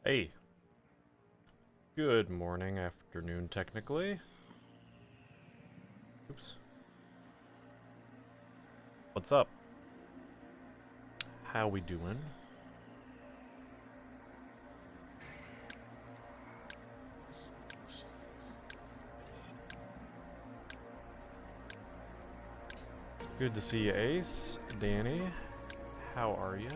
Hey, good morning, afternoon, technically. Oops. What's up? How we doing? Good to see you, Ace. Danny, how are you?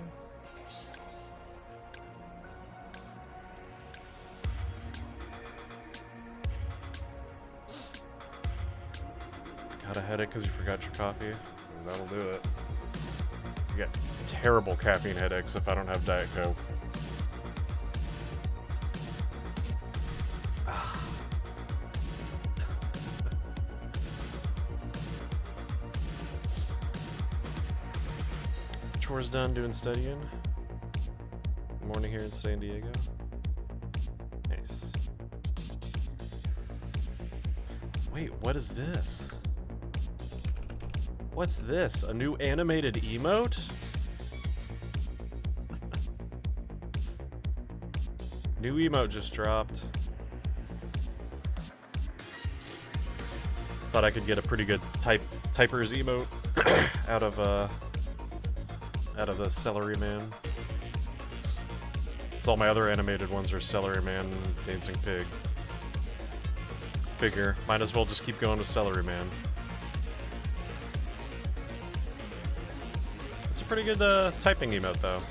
Got a headache because you forgot your coffee? That'll do it. I get terrible caffeine headaches if I don't have Diet Coke. Chores done, doing studying. Morning here in San Diego. Nice. Wait, what is this? What's this? A new animated emote? New emote just dropped. Thought I could get a pretty good typers emote out of the Celery Man. So all my other animated ones are Celery Man, Dancing Pig. Figure, might as well just keep going with Celery Man. It's a pretty good typing emote though.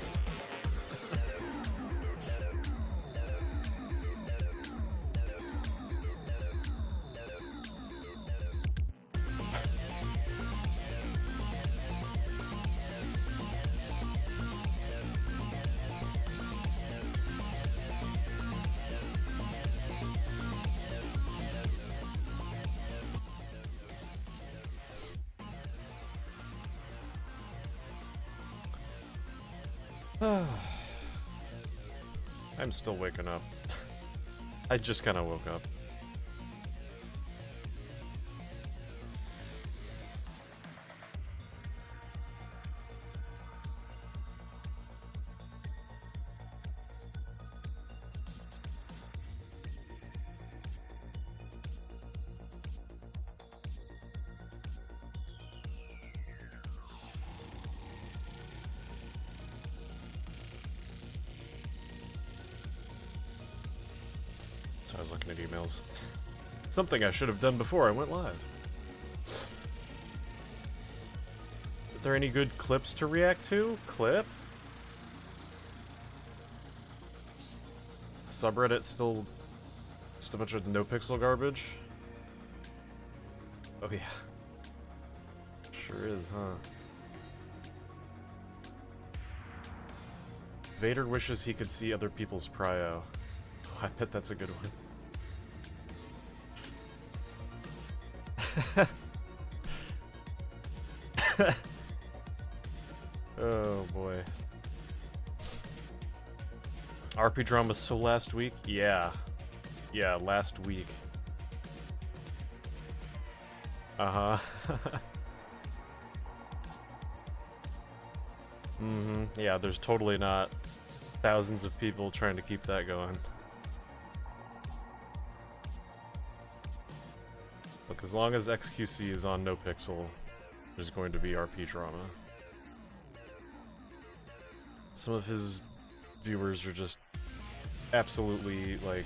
I'm still waking up. I just kind of woke up. So I was looking at emails. Something I should have done before I went live. Are there any good clips to react to? Clip? Is the subreddit still just a bunch of no-pixel garbage? Oh yeah. Sure is, huh? Vader wishes he could see other people's prio. I bet that's a good one. Oh boy. RP drama so last week? Yeah. Yeah, last week. Uh-huh. Mm-hmm. Yeah, there's totally not thousands of people trying to keep that going. Look, as long as XQC is on NoPixel, there's going to be RP drama. Some of his viewers are just absolutely, like,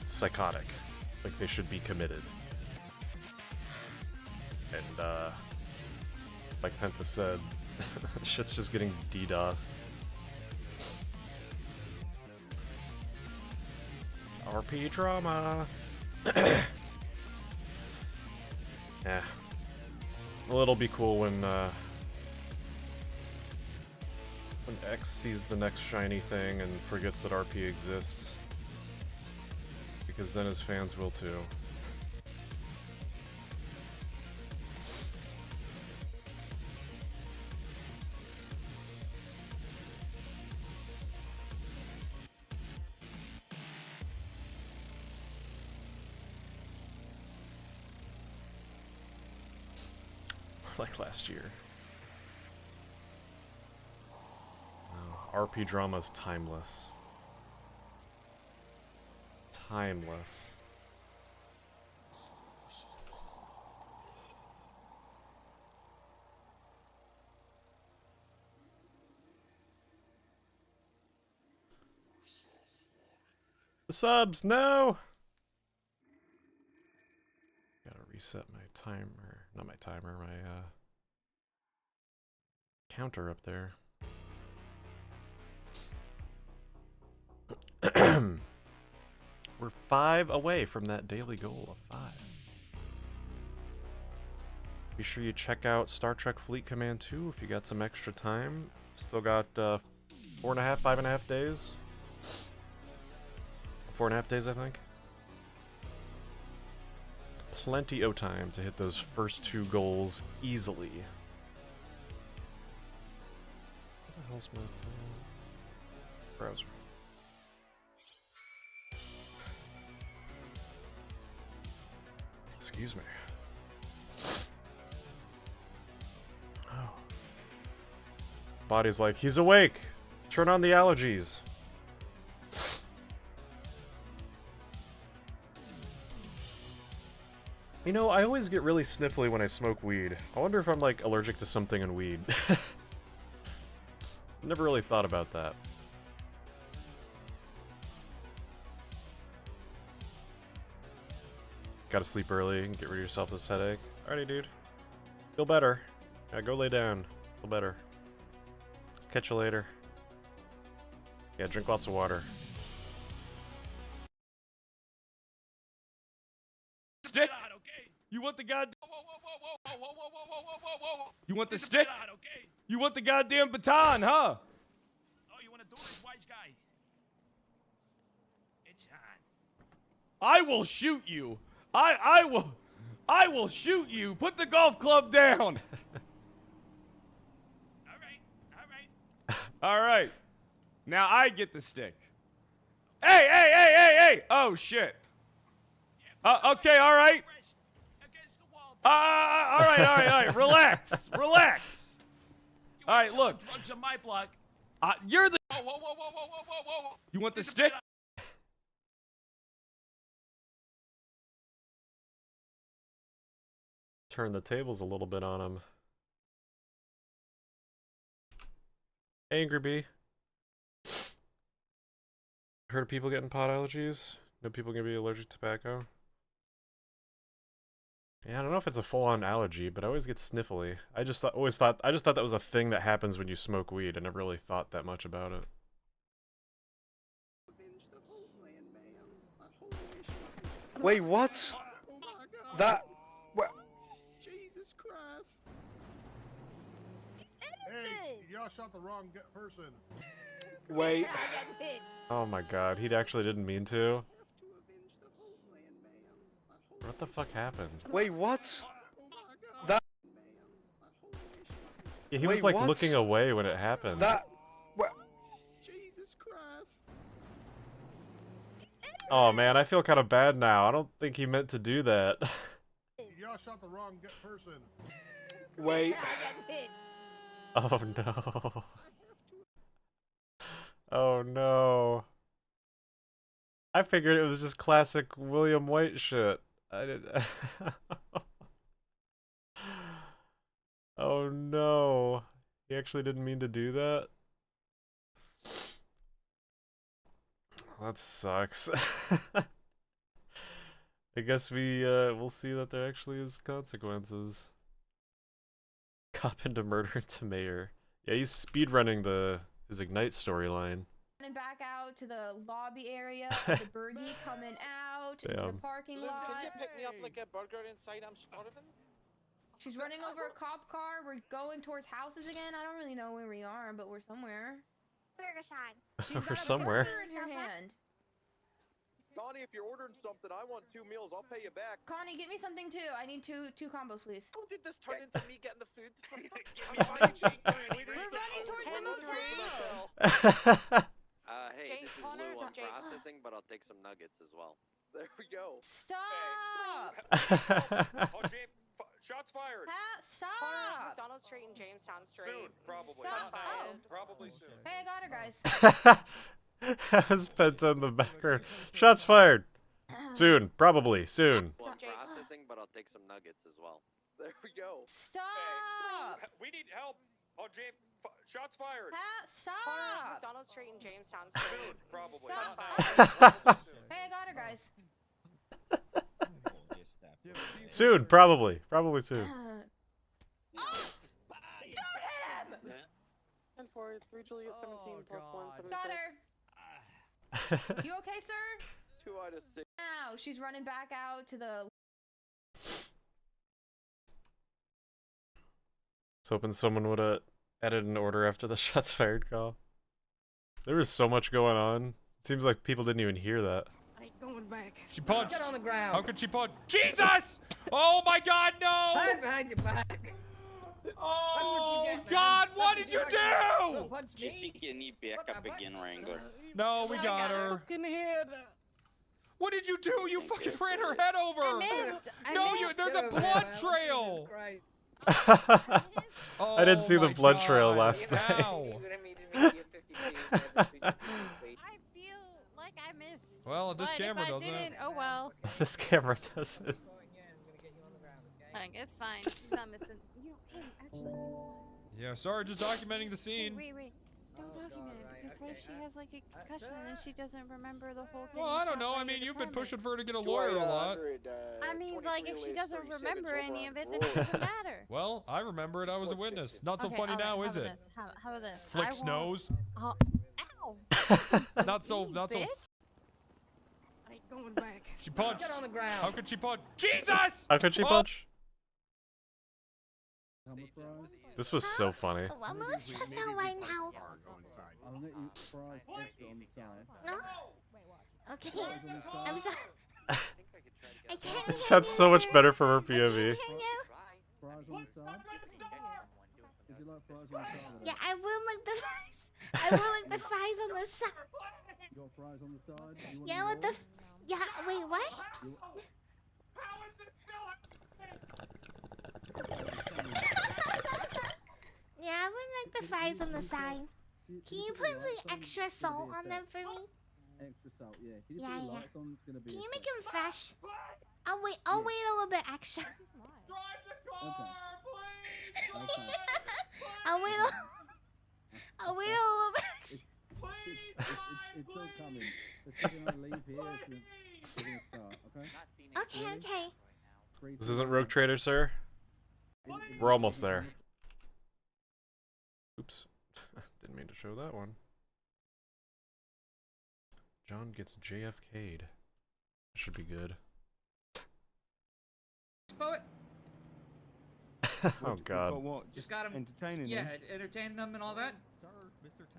psychotic. Like, they should be committed. And, like Penta said, shit's just getting DDoSed. RP drama! Yeah. Well, it'll be cool when X sees the next shiny thing and forgets that RP exists. Because then his fans will too. Like last year. RP drama is timeless. Timeless. The subs, no! Gotta reset my timer, not my timer, my counter up there. We're 5 away from that daily goal of 5. Be sure you check out Star Trek Fleet Command 2 if you got some extra time. Still got 4.5, 5.5 days. 4.5 days, I think. Plenty of time to hit those first 2 goals easily. What the hell's my browser? Excuse me. Oh. Body's like, he's awake! Turn on the allergies. You know, I always get really sniffly when I smoke weed. I wonder if I'm, like, allergic to something in weed. Never really thought about that. Gotta sleep early and get rid of yourself this headache. Alrighty, dude. Feel better. Yeah, go lay down. Feel better. Catch you later. Yeah, drink lots of water. Stick? You want the goddamn... You want the stick? You want the goddamn baton, huh? Oh, you want to do this, wise guy? It's on. I will shoot you. I will shoot you. Put the golf club down. All right. All right. Now I get the stick. Hey. Oh, shit. Okay, all right. Pressed against the wall. All right. Relax. You All want right, some look. drugs on my block. You're the... Whoa. You want the It's a stick? bit- Turn the tables a little bit on him. Angry Bee. Heard of people getting pot allergies? No people gonna be allergic to tobacco? Yeah, I don't know if it's a full-on allergy, but I always get sniffly. I just thought that was a thing that happens when you smoke weed. I never really thought that much about it. Wait, what? That... What? Jesus Christ. Hey, y'all shot the wrong person. Wait. Oh my god, he actually didn't mean to. What the fuck happened? Wait, what? Yeah, he was Wait, like what? looking away when it happened. That... What? Jesus Christ. Oh man, I feel kind of bad now. I don't think he meant to do that. Y'all shot the wrong person. Wait. Oh no. Oh no. I figured it was just classic William White shit. I didn't. Oh no. He actually didn't mean to do that? That sucks. I guess we'll see that there actually is consequences. Cop into murder into mayor. Yeah, he's speedrunning his Ignite storyline. And back out to the lobby area of the Bergie, coming out into the Damn. parking Lynn, lot. can you pick me up like a burger inside? I'm starving. She's running over a cop car. We're going towards houses again. I don't really know where we are, but we're somewhere. Burger time. She's We're got a somewhere. burger in her hand. Connie, if you're ordering something, I want 2 meals. I'll pay you back. Connie, get me something too. I need two combos, please. How did this turn into me getting the food? We're running towards the motel. Hey, this is Lou. I'm processing, but I'll take some nuggets as well. There we go. Stop! Shots fired. Stop! McDonald Street and Jamestown Street. Soon, probably. Stop. Oh. Probably soon. Hey, I got her, guys. That was Penta in the background. Shots fired. Soon, probably soon. Well, I'm processing, but I'll take some nuggets as well. There we go. Stop! We need help. Oh, James, shots fired. Stop! McDonald Street and Jamestown Street. Soon, probably. Stop. Hey, I got her, guys. Soon, probably soon. Oh! Don't hit him! 10-4, 3 Juliet 17 plus 1 76. Got her. You okay, sir? 2 out of 6. Ow, she's running back out to the. I was hoping someone would have added an order after the shots fired call. There was so much going on. It seems like people didn't even hear that. I ain't going back. She punched. Get on the ground. How could she punch? Jesus! Oh my God, no! Hide behind your back. Oh That's what you get, man. God, what That's did you get. do? Don't punch me. You need back up again, Wrangler. No, we got her. Fucking head. What did you do? You fucking ran her head over. No, there's a Get over blood there, man. trail. Jesus Christ. I didn't see the my blood trail God. last night. Ow. I feel like I missed. Well, this But camera if I doesn't. didn't, oh well. This camera doesn't. It's fine. She's not missing. You know, hey, actually. Yeah, sorry, just documenting the scene. Wait. Don't document it because what if she has like a concussion and she doesn't remember the whole thing? Well, I don't know. I mean, you've been pushing for her to get a lawyer a lot. I mean, like, if she doesn't remember any of it, then it doesn't matter. Well, I remember it. I was a witness. Not so Okay, funny all right, now, how is about it? this? How about this? Flicks I won't- nose. Ow! Not so. Bitch. I ain't going back. She punched. Get on the ground. How could she punch? Jesus! How could she Oh! punch? This was so funny. Oh, I'm really stressed out right now. I'll let you fries extra on the side. No? Okay. I'm sorry. I can't It sounds so much better from her I POV. can't hear you. Fries on the side? Would you like fries on the side? Yeah, I will like the fries. I will like the fries on the side. You got fries on the side? You want Yeah, any what the? more? Yeah, wait, what? Yeah, I would like the fries on the side. Can you put like extra salt on them for me? Extra salt, yeah. Can you Yeah, put the yeah. lights on? It's gonna be Can a you make sec. them fresh? I'll wait a little bit extra. Okay. Okay. I'll wait a little bit extra. It's all coming. Let's just gonna leave here. We're gonna start, okay? Okay. 3, This 2, isn't Rogue Trader, sir. We're almost there. Oops. Didn't mean to show that one. John gets JFK'd. Should be good. Poet. Oh god. What? Just got him. Entertaining Yeah, him? entertaining them and all that.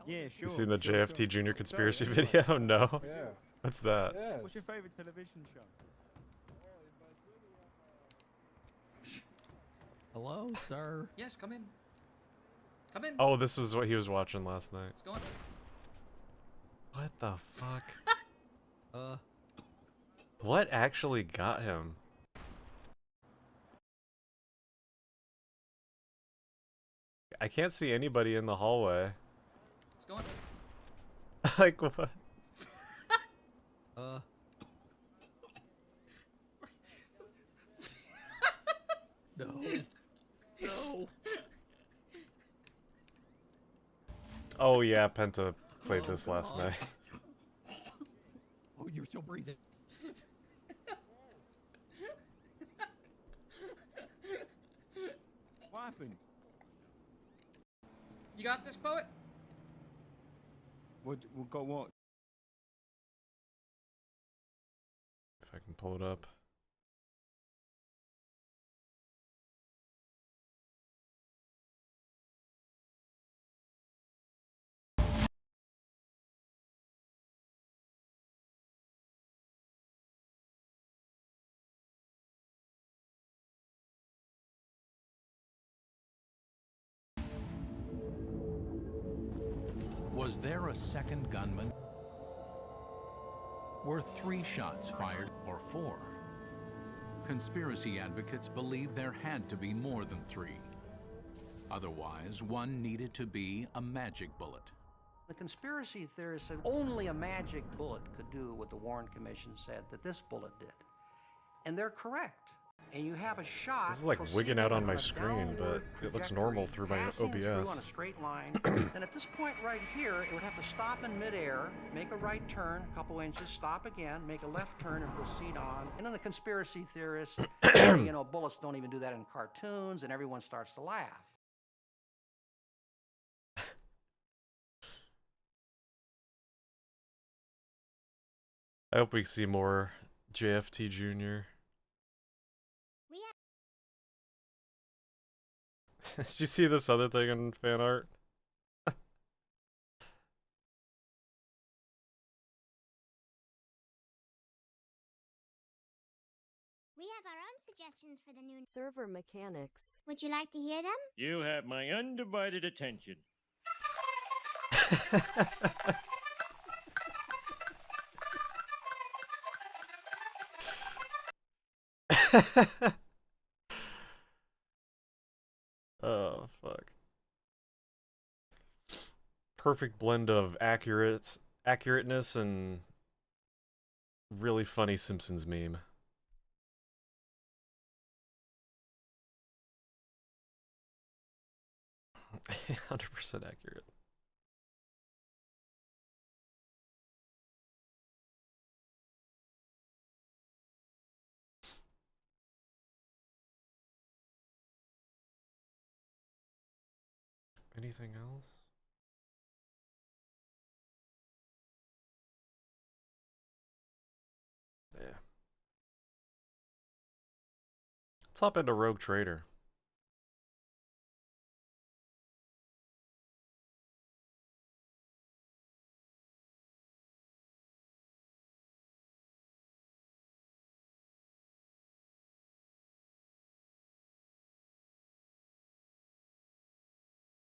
Yeah, sure. You seen the sure, JFT sure. Junior Sorry, conspiracy yeah. video? No. Yeah. What's that? Yes. What's your favourite television show? Hello, sir. Yes, come in. Come in. Oh, this was what he was watching last night. What's going on? What the fuck? What actually got him? I can't see anybody in the hallway. What's going on? Like what? No. No. Oh yeah, Penta played this last night. Oh, you're still breathing. What happened? You got this, Poet? What got what? If I can pull it up. Was there a second gunman? Were 3 shots fired or 4? conspiracy advocates believed there had to be more than 3. Otherwise, one needed to be a magic bullet. The conspiracy theorists said only a magic bullet could do what the Warren Commission said that this bullet did. And they're correct. And you have a shot. This is like wigging out on my screen, but it looks normal through my passing through OBS. on a straight line. And at this point right here, it would have to stop in midair, make a right turn, a couple inches, stop again, make a left turn, and proceed on. And then the conspiracy theorists, you know, bullets don't even do that in cartoons, and everyone starts to laugh. I hope we see more JFT Jr. Did you see this other thing in fan art? We have our own suggestions for the new Server mechanics. Would you like to hear them? You have my undivided attention. Oh, fuck. Perfect blend of accurateness and really funny Simpsons meme. Yeah, 100% accurate. Anything else? Yeah. Let's hop into Rogue Trader.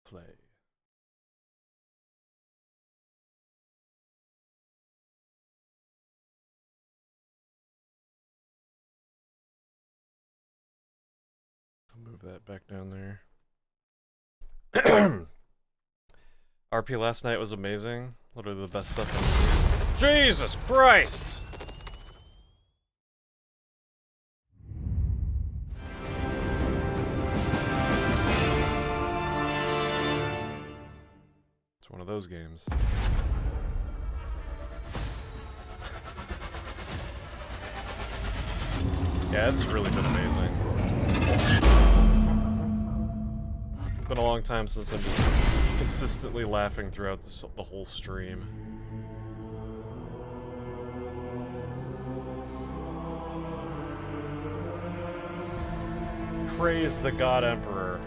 Play. I'll move that back down there. RP last night was amazing. Literally the best stuff in the series. Jesus Christ! It's one of those games. Yeah, it's really been amazing. It's been a long time since I'm just consistently laughing throughout the whole stream. Praise the God Emperor.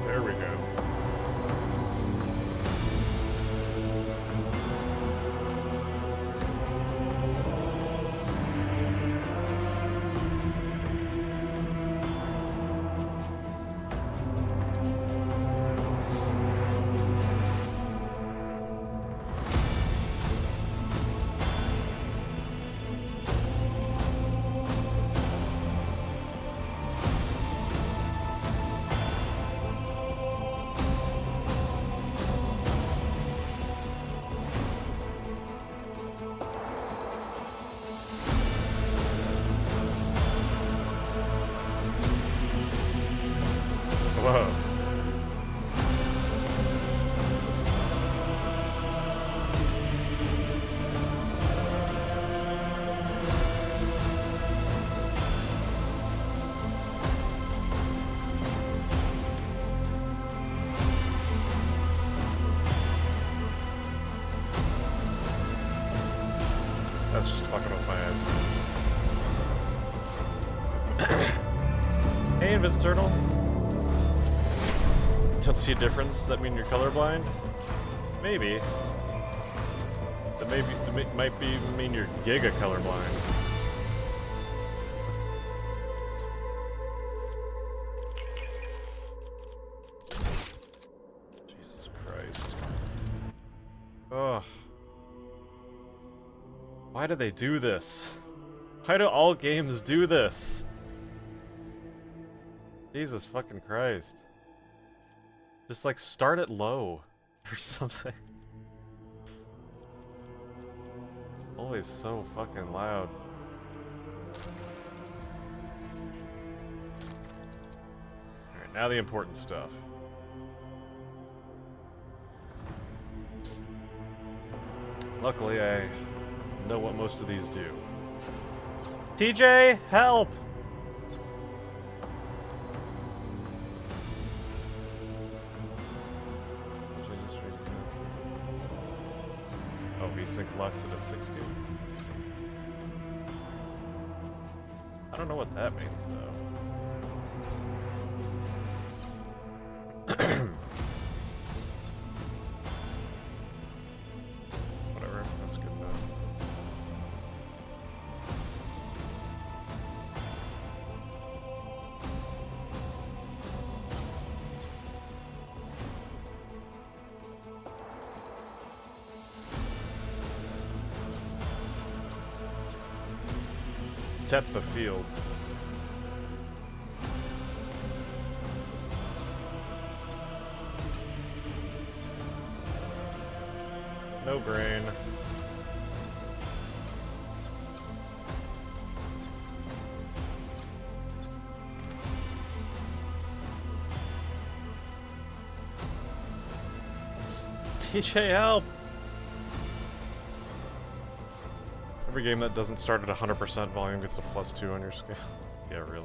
There we go. Whoa. That's just fucking with my eyes. Hey, Invisiturtle. Don't see a difference? Does that mean you're colorblind? Maybe. That might mean you're giga colorblind. Why do they do this? Why do all games do this? Jesus fucking Christ. Just like start it low or something. Always so fucking loud. Alright, now the important stuff. Luckily, I know what most of these do. TJ, help! Oh, VSync locks it at 60. I don't know what that means, though. Whatever, that's good enough. Depth of field. No brain. TJ, help! Every game that doesn't start at 100% volume gets a +2 on your scale. Yeah, really.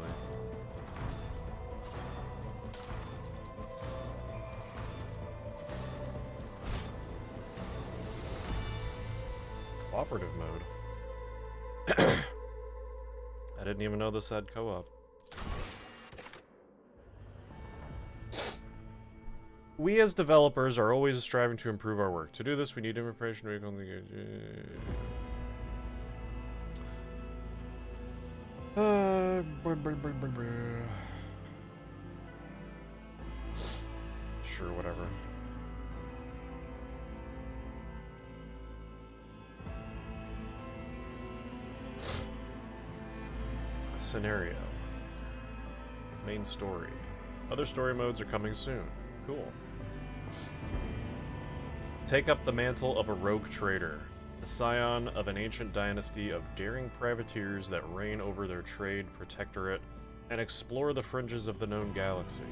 Cooperative mode. I didn't even know this had co-op. We as developers are always striving to improve our work. To do this, we need information we can sure, whatever. Scenario. Main story. Other story modes are coming soon. Cool. Take up the mantle of a rogue trader, the scion of an ancient dynasty of daring privateers that reign over their trade protectorate and explore the fringes of the known galaxy.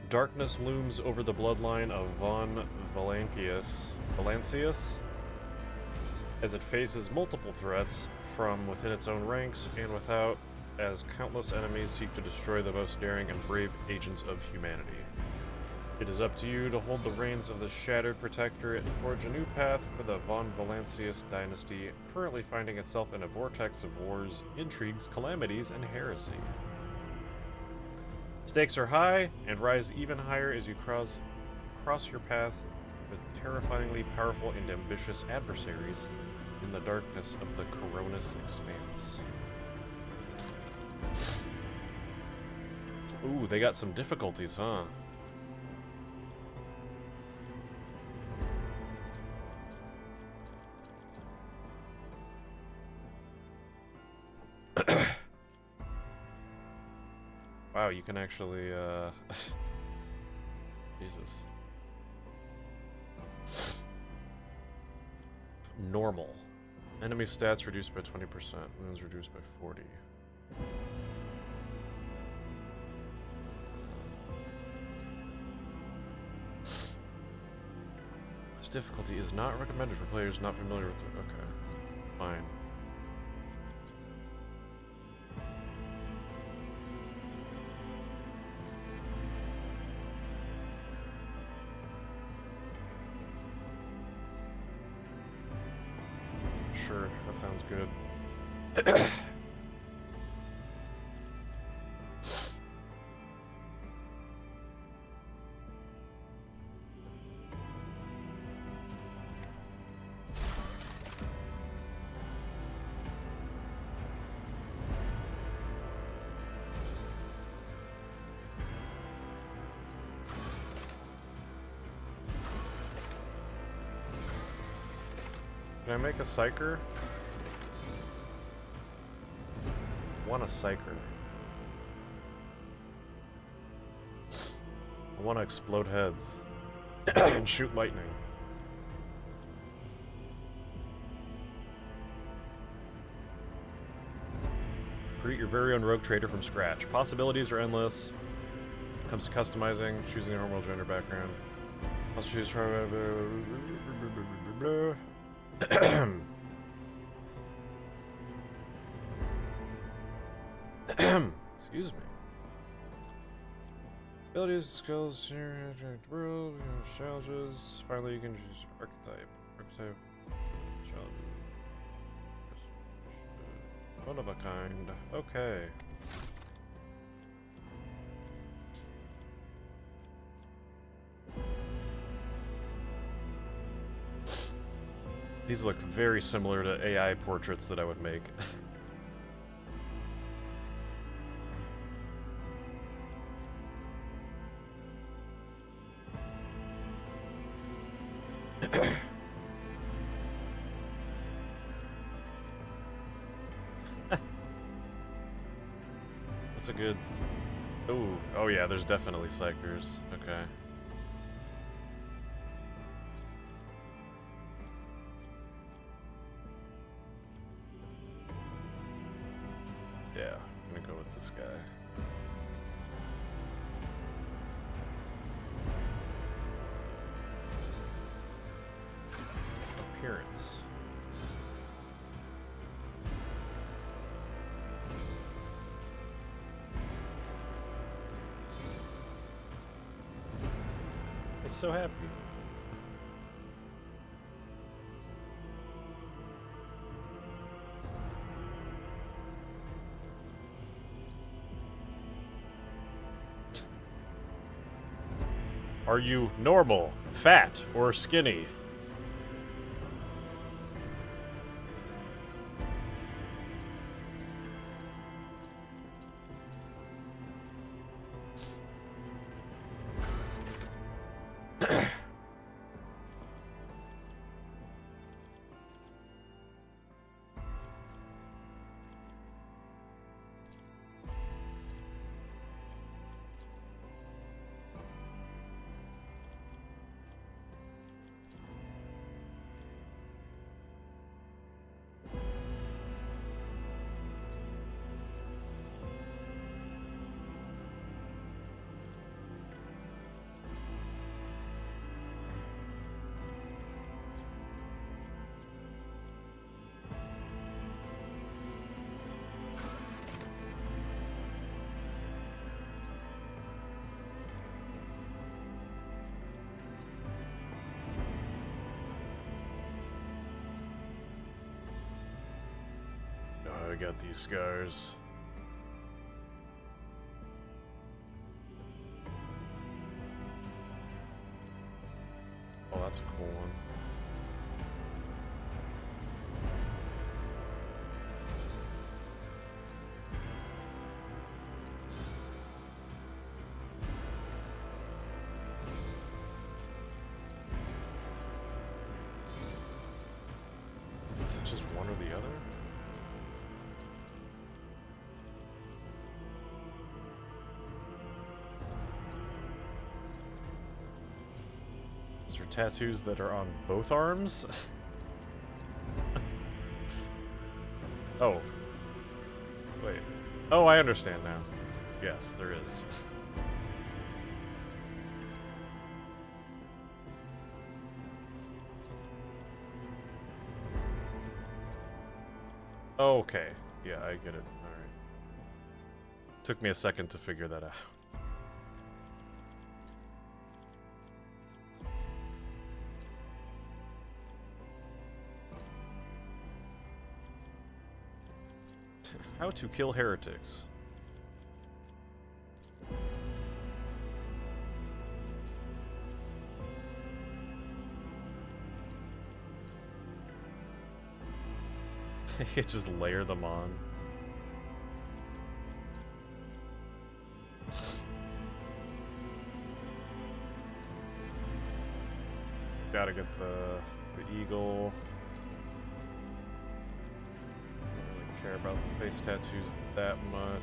Darkness looms over the bloodline of von Valancius as it faces multiple threats from within its own ranks and without, as countless enemies seek to destroy the most daring and brave agents of humanity. It is up to you to hold the reins of the shattered protectorate and forge a new path for the von Valancius dynasty, currently finding itself in a vortex of wars, intrigues, calamities, and heresy. Stakes are high, and rise even higher as you cross your path with terrifyingly powerful and ambitious adversaries in the darkness of the Coronis expanse. Ooh, they got some difficulties, huh? Wow, you can actually, Jesus. Normal. Enemy stats reduced by 20%. Wounds reduced by 40. This difficulty is not recommended for players not familiar with it. Okay. Fine. Sure, that sounds good. Can I make a psyker? I want a psyker. I want to explode heads and shoot lightning. Create your very own rogue trader from scratch. Possibilities are endless. Comes to customizing, choosing a normal gender background. Also choose excuse me. Abilities, skills, world, challenges. Finally, you can choose archetype. Challenges. One of a kind. Okay. These look very similar to AI portraits that I would make. That's a good... Ooh. Oh yeah, there's definitely psychers. Okay. Yeah, I'm gonna go with this guy. Appearance. He's so happy. Are you normal, fat, or skinny? I got these scars. Oh, that's a cool one. Is it just one or the other? Tattoos that are on both arms? Oh. Wait. Oh, I understand now. Yes, there is. Okay. Yeah, I get it. Alright. Took me a second to figure that out. How to kill heretics. Just layer them on. Gotta get the eagle. care about face tattoos that much.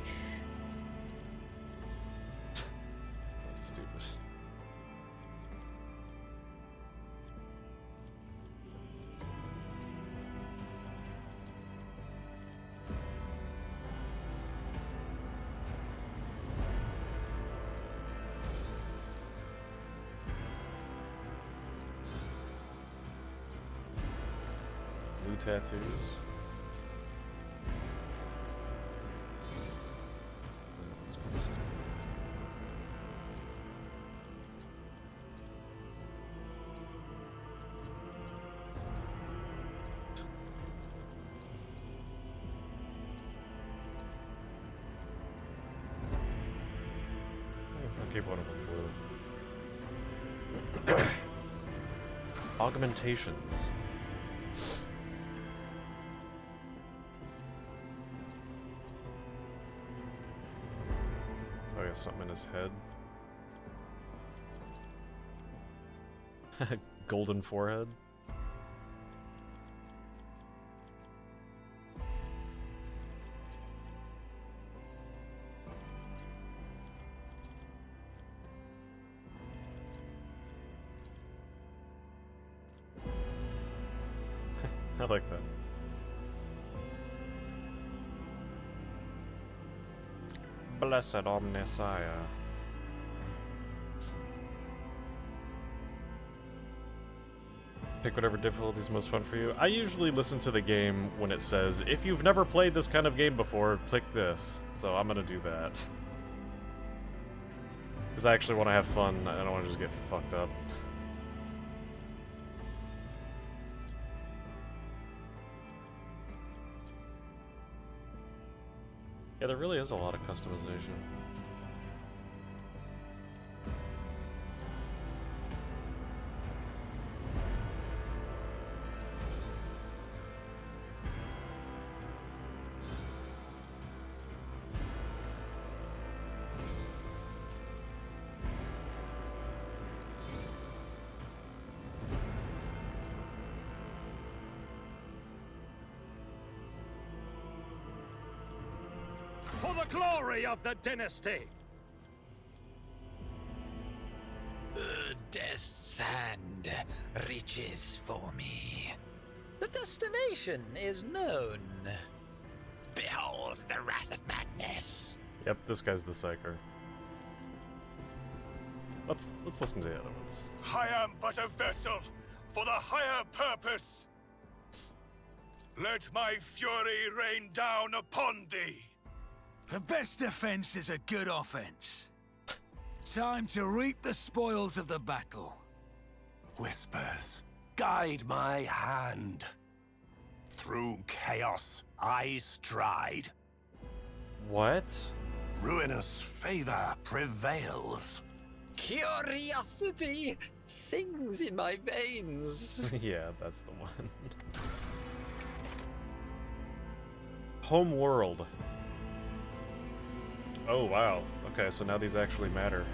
That's stupid. Blue tattoos. Let's put this down. I'll keep one of them blue. Augmentations. Oh, yeah, something in his head. Golden forehead. I like that. Blessed Omnissiah. Pick whatever difficulty is most fun for you. I usually listen to the game when it says, if you've never played this kind of game before, click this. So I'm gonna do that. Because I actually want to have fun. I don't want to just get fucked up. Yeah, there really is a lot of customization. For the glory of the dynasty! Death's hand reaches for me. The destination is known. Behold the wrath of madness. Yep, this guy's the psyker. Let's listen to the other ones. I am but a vessel for the higher purpose. Let my fury rain down upon thee. The best defense is a good offense. Time to reap the spoils of the battle. Whispers, guide my hand. Through chaos, I stride. What? Ruinous favor prevails. Curiosity sings in my veins. Yeah, that's the one. Homeworld. Oh, wow. Okay, so now these actually matter.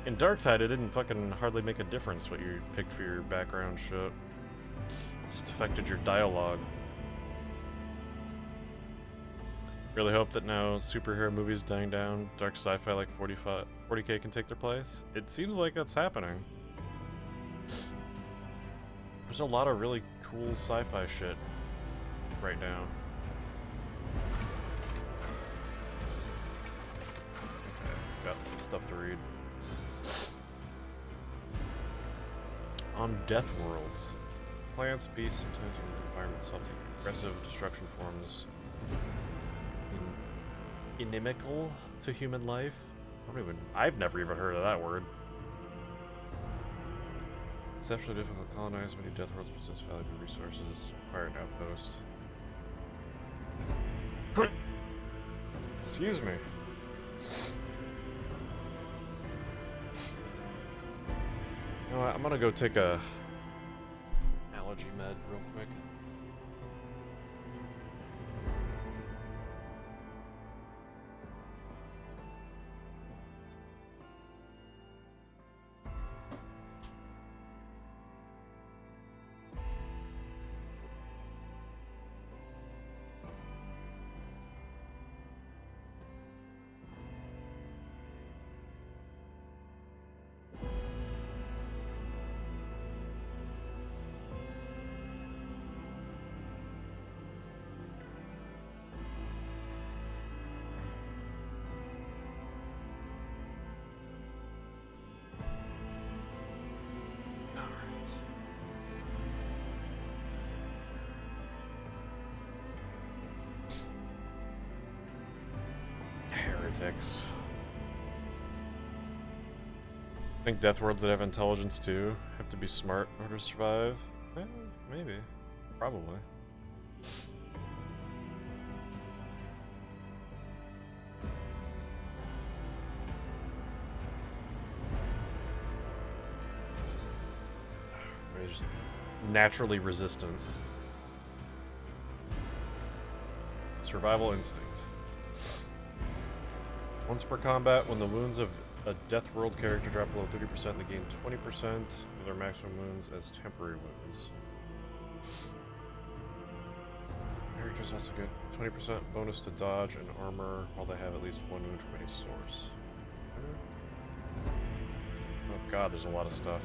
In Darktide, it didn't fucking hardly make a difference what you picked for your background shit. Just affected your dialogue. Really hope that now superhero movies dying down, dark sci-fi like 40K can take their place. It seems like that's happening. There's a lot of really cool sci-fi shit right now. Got some stuff to read. On Death Worlds. Plants, beasts, sometimes even environments help take aggressive destruction forms inimical to human life. I've never even heard of that word. Exceptionally difficult to colonize. Many Death Worlds possess valuable resources. Require an outpost. Excuse me. You know what, I'm gonna go take a allergy med real quick. antics. I think death worlds that have intelligence too have to be smart in order to survive. Maybe. Probably. They're just naturally resistant. Survival instinct. Once per combat, when the wounds of a Death World character drop below 30%, they gain 20% of their maximum wounds as temporary wounds. Characters also get 20% bonus to dodge and armor while they have at least one wound from any source. Oh god, there's a lot of stuff.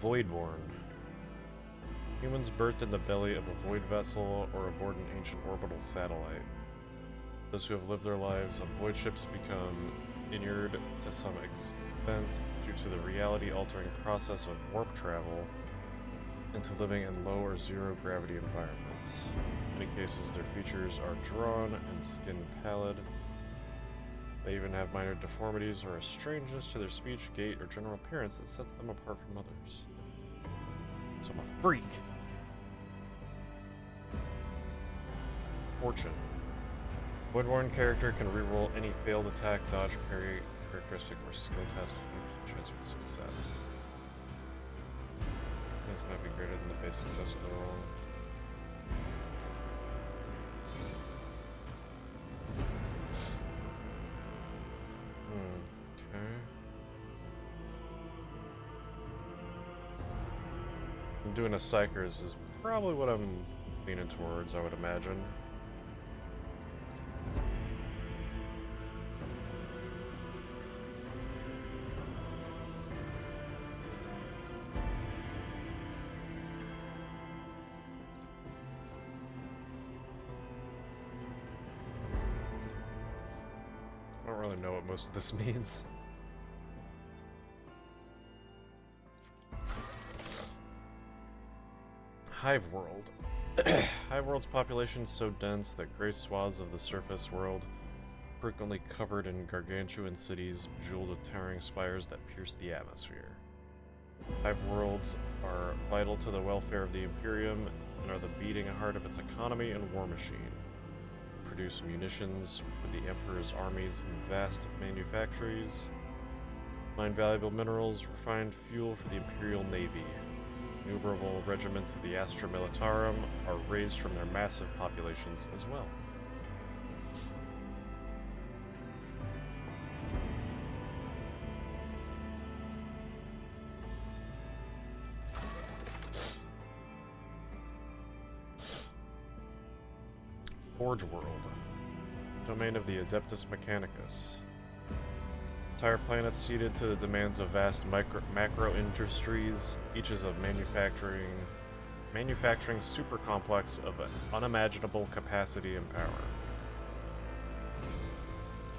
Voidborn. Humans birthed in the belly of a void vessel or aboard an ancient orbital satellite. Those who have lived their lives on void ships become inured to some extent due to the reality-altering process of warp travel into living in low or zero gravity environments. In many cases, their features are drawn and skin pallid. They even have minor deformities or a strangeness to their speech, gait, or general appearance that sets them apart from others. So I'm a freak. Fortune. Voidborn character can reroll any failed attack, dodge, parry, characteristic, or skill test with a chance of success. This might be greater than the base success of the roll. Doing a Psychers is probably what I'm leaning towards, I would imagine. I don't really know what most of this means. Hive World. Hive World's population is so dense that gray swaths of the surface world, frequently covered in gargantuan cities, bejeweled with towering spires that pierce the atmosphere. Hive Worlds are vital to the welfare of the Imperium and are the beating heart of its economy and war machine. They produce munitions for the Emperor's armies in vast manufactories, mine valuable minerals, refined fuel for the Imperial Navy. Innumerable regiments of the Astra Militarum are raised from their massive populations as well. Forge World. Domain of the Adeptus Mechanicus. Entire planets ceded to the demands of vast macro industries, each is a manufacturing super complex of an unimaginable capacity and power.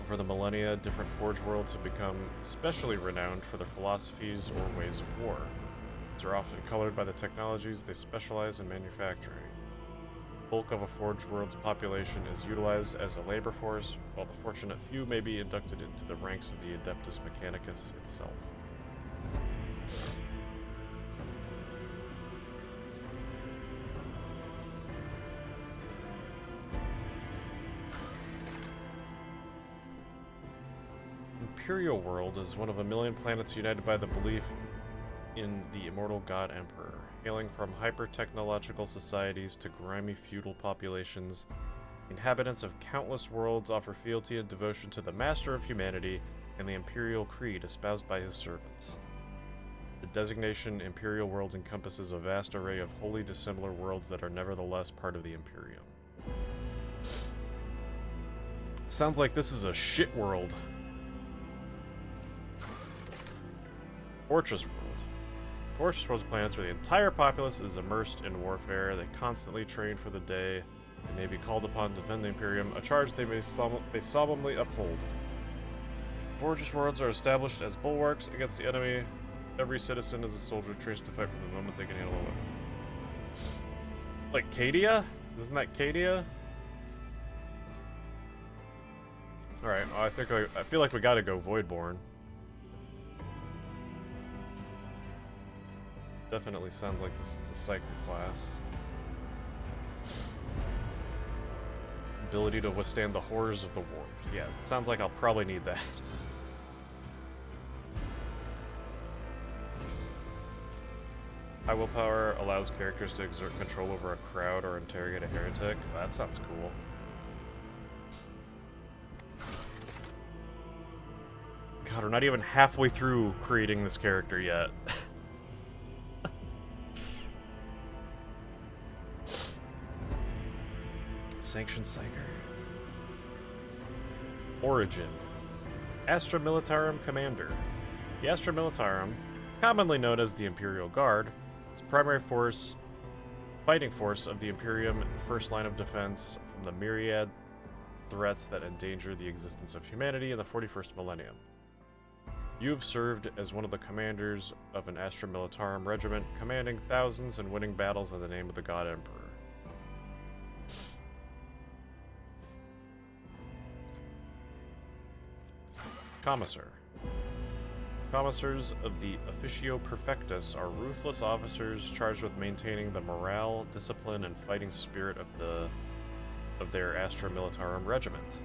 Over the millennia, different Forge Worlds have become especially renowned for their philosophies or ways of war. These are often colored by the technologies they specialize in manufacturing. The bulk of a Forge World's population is utilized as a labor force, while the fortunate few may be inducted into the ranks of the Adeptus Mechanicus itself. Imperial World is one of a million planets united by the belief in the immortal God Emperor. Hailing from hyper-technological societies to grimy feudal populations, inhabitants of countless worlds offer fealty and devotion to the Master of Humanity and the Imperial Creed espoused by his servants. The designation Imperial World encompasses a vast array of wholly dissimilar worlds that are nevertheless part of the Imperium. Sounds like this is a shit world. Fortress World. Fortress World's planets where the entire populace is immersed in warfare. They constantly train for the day. They may be called upon to defend the Imperium, a charge they solemnly uphold. Fortress Worlds are established as bulwarks against the enemy. Every citizen is a soldier trained to fight from the moment they can handle a weapon. Like Cadia? Isn't that Cadia? Alright, I feel like we gotta go Voidborn. Definitely sounds like this is the Psyker class. Ability to withstand the horrors of the war. Yeah, it sounds like I'll probably need that. High willpower allows characters to exert control over a crowd or interrogate a heretic. Oh, that sounds cool. God, we're not even halfway through creating this character yet. Sanctioned Psyker. Origin. Astra Militarum Commander. The Astra Militarum, commonly known as the Imperial Guard, is the primary fighting force of the Imperium, first line of defense from the myriad threats that endanger the existence of humanity in the 41st millennium. You have served as one of the commanders of an Astra Militarum regiment, commanding thousands and winning battles in the name of the God Emperor. Commissar. Commissars of the Officio Perfectus are ruthless officers charged with maintaining the morale, discipline, and fighting spirit of their Astra Militarum regiment.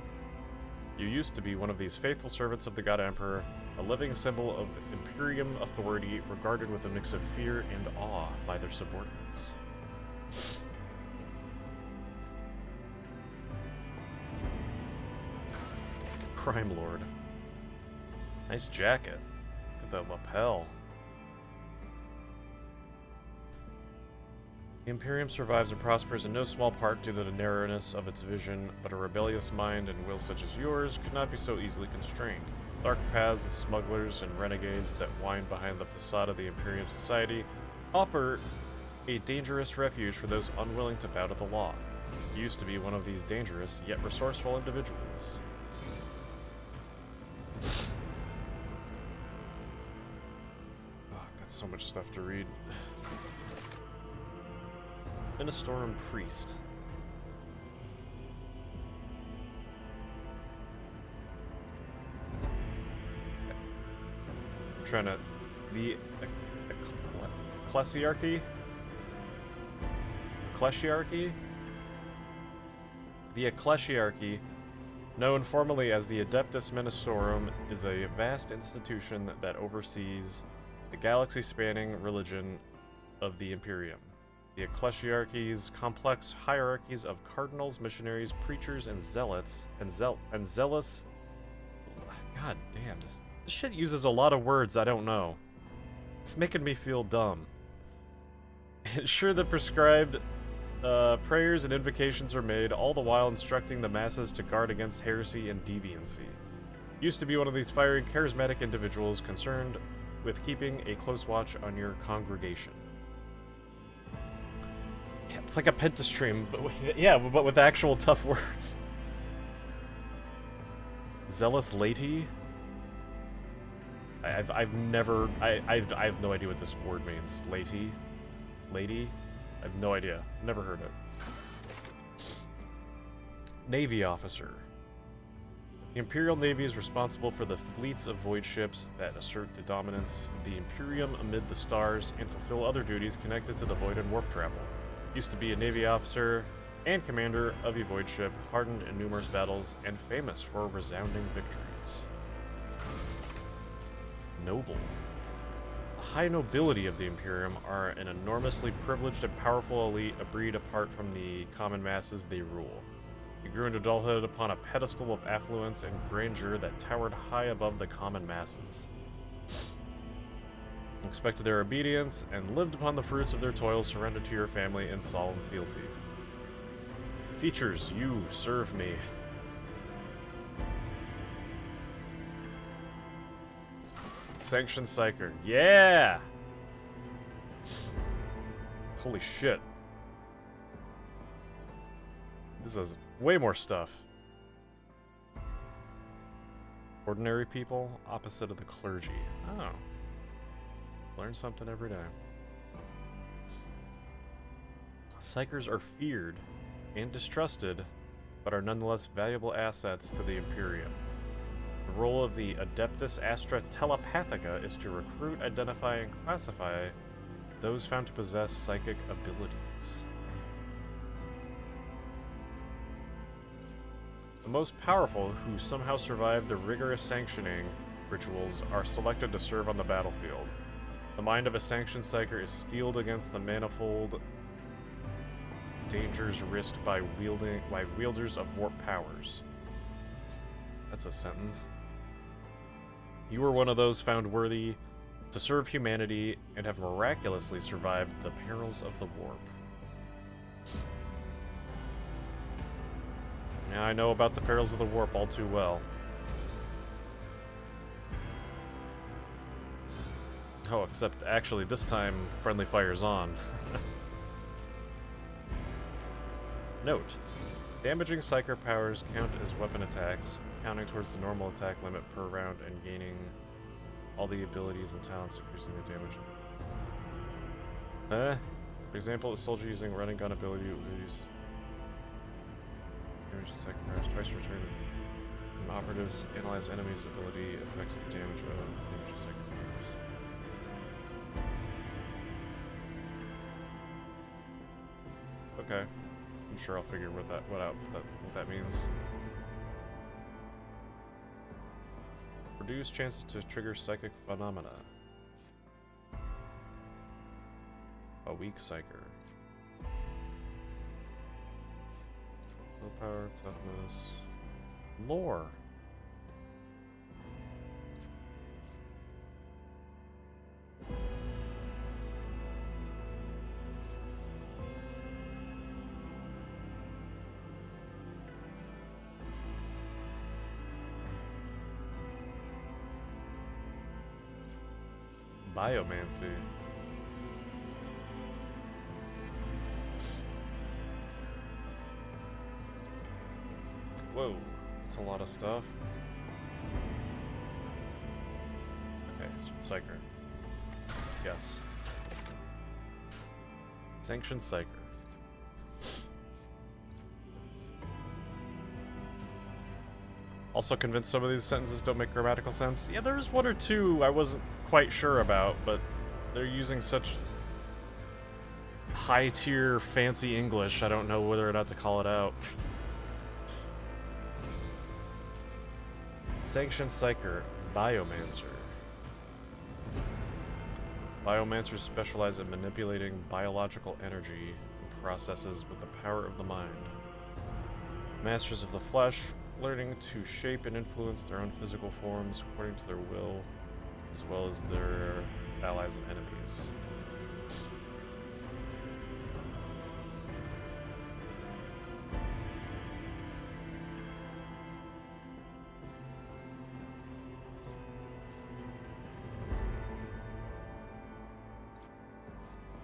You used to be one of these faithful servants of the God Emperor, a living symbol of Imperium authority regarded with a mix of fear and awe by their subordinates. Crime Lord. Nice jacket. Look at that lapel. The Imperium survives and prospers in no small part due to the narrowness of its vision, but a rebellious mind and will such as yours could not be so easily constrained. Dark paths of smugglers and renegades that wind behind the facade of the Imperium society offer a dangerous refuge for those unwilling to bow to the law. You used to be one of these dangerous yet resourceful individuals. So much stuff to read. Ministorum Priest. I'm trying to... The Ecclesiarchy? Ecclesiarchy? The Ecclesiarchy, known formally as the Adeptus Ministorum, is a vast institution that oversees the galaxy-spanning religion of the Imperium. The Ecclesiarchy's complex hierarchies of cardinals, missionaries, preachers, and zealots, and zealous... God damn, this shit uses a lot of words I don't know. It's making me feel dumb. Ensure that prescribed prayers and invocations are made, all the while instructing the masses to guard against heresy and deviancy. Used to be one of these fiery, charismatic individuals concerned with keeping a close watch on your congregation. Yeah, it's like a pentastream, but with actual tough words. Zealous Lady? I have no idea what this word means. Lady? Lady? I have no idea. Never heard it. Navy Officer. The Imperial Navy is responsible for the fleets of void ships that assert the dominance of the Imperium amid the stars and fulfill other duties connected to the void and warp travel. Used to be a Navy officer and commander of a void ship, hardened in numerous battles and famous for resounding victories. Noble. The high nobility of the Imperium are an enormously privileged and powerful elite, a breed apart from the common masses they rule. He grew into adulthood upon a pedestal of affluence and grandeur that towered high above the common masses. Expected their obedience, and lived upon the fruits of their toil, surrendered to your family in solemn fealty. Features, you serve me. Sanctioned Psyker. Yeah! Holy shit. This is way more stuff. Ordinary people, opposite of the clergy. Oh. Learn something every day. Psykers are feared and distrusted, but are nonetheless valuable assets to the Imperium. The role of the Adeptus Astra Telepathica is to recruit, identify, and classify those found to possess psychic abilities. The most powerful, who somehow survive the rigorous sanctioning rituals, are selected to serve on the battlefield. The mind of a sanctioned psyker is steeled against the manifold dangers risked by wielders of warp powers. That's a sentence. You were one of those found worthy to serve humanity and have miraculously survived the perils of the warp. Yeah, I know about the perils of the warp all too well. Oh, except actually this time, friendly fire's on. Note: damaging psyker powers count as weapon attacks, counting towards the normal attack limit per round and gaining all the abilities and talents increasing the damage. For example, a soldier using running gun ability will use damage to psyker powers twice return. An operative's analyze enemy's ability affects the damage of damage to psyker powers. Okay. I'm sure I'll figure what that means. Reduce chances to trigger psychic phenomena. A weak psyker. Willpower, toughness, lore. Biomancy. Whoa, that's a lot of stuff. Okay, Psyker. Yes. Sanctioned Psyker. Also convinced some of these sentences don't make grammatical sense. Yeah, there's one or two I wasn't quite sure about, but they're using such high-tier fancy English, I don't know whether or not to call it out. Sanctioned Psyker, Biomancer. Biomancers specialize in manipulating biological energy and processes with the power of the mind. Masters of the flesh, learning to shape and influence their own physical forms according to their will, as well as their allies and enemies.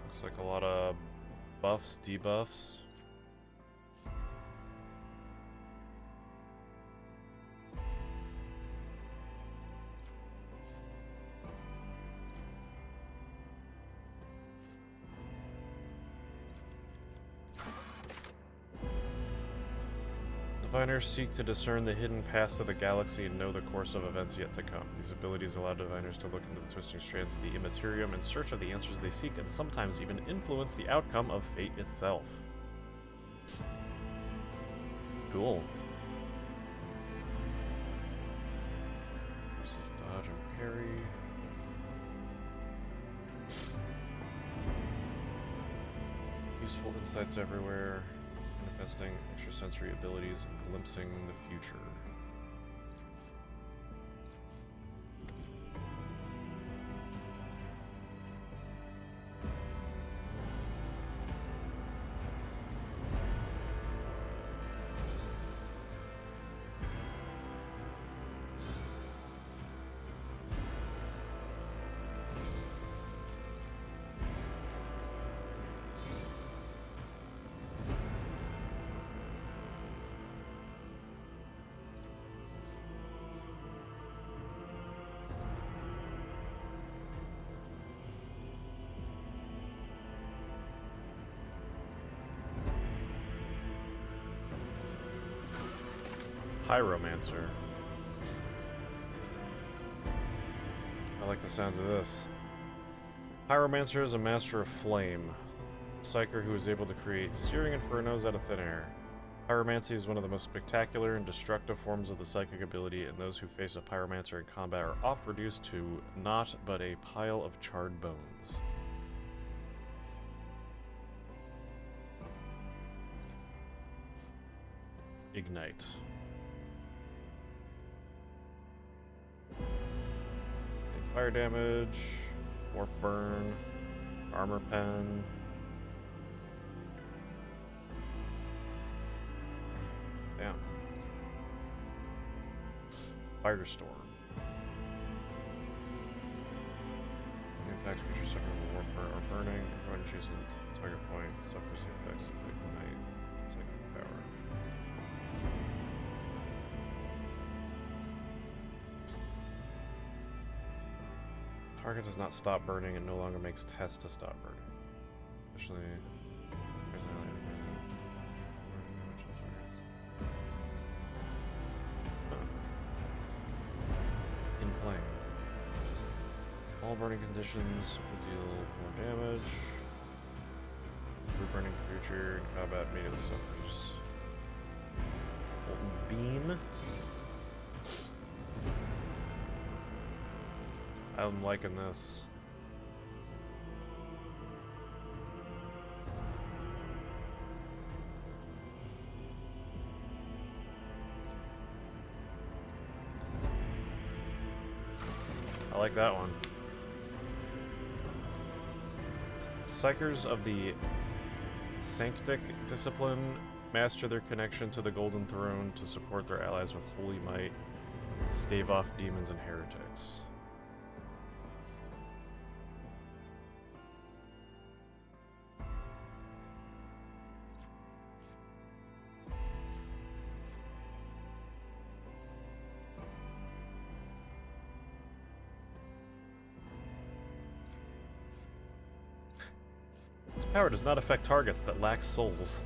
Looks like a lot of buffs, debuffs. Diviners seek to discern the hidden past of the galaxy and know the course of events yet to come. These abilities allow diviners to look into the twisting strands of the immaterium in search of the answers they seek, and sometimes even influence the outcome of fate itself. Cool. Versus dodge and parry. Useful insights everywhere. Manifesting extrasensory abilities and glimpsing the future. Pyromancer. I like the sounds of this. Pyromancer is a master of flame. Psyker who is able to create searing infernos out of thin air. Pyromancy is one of the most spectacular and destructive forms of the psychic ability, and those who face a pyromancer in combat are oft reduced to naught but a pile of charred bones. Ignite. Take fire damage, warp burn, armor pen. Damn. Firestorm. Impacts creatures suffering from warp burn or burning. Everyone chooses a target point. Suffers the effects of ignite. Psychic power. Target does not stop burning and no longer makes tests to stop burning. Especially. In flame. All burning conditions will deal more damage. Every burning creature in combat immediately suffers. Molten beam. I'm liking this. I like that one. Psychers of the Sanctic discipline master their connection to the Golden Throne to support their allies with holy might, stave off demons and heretics. Power does not affect targets that lack souls.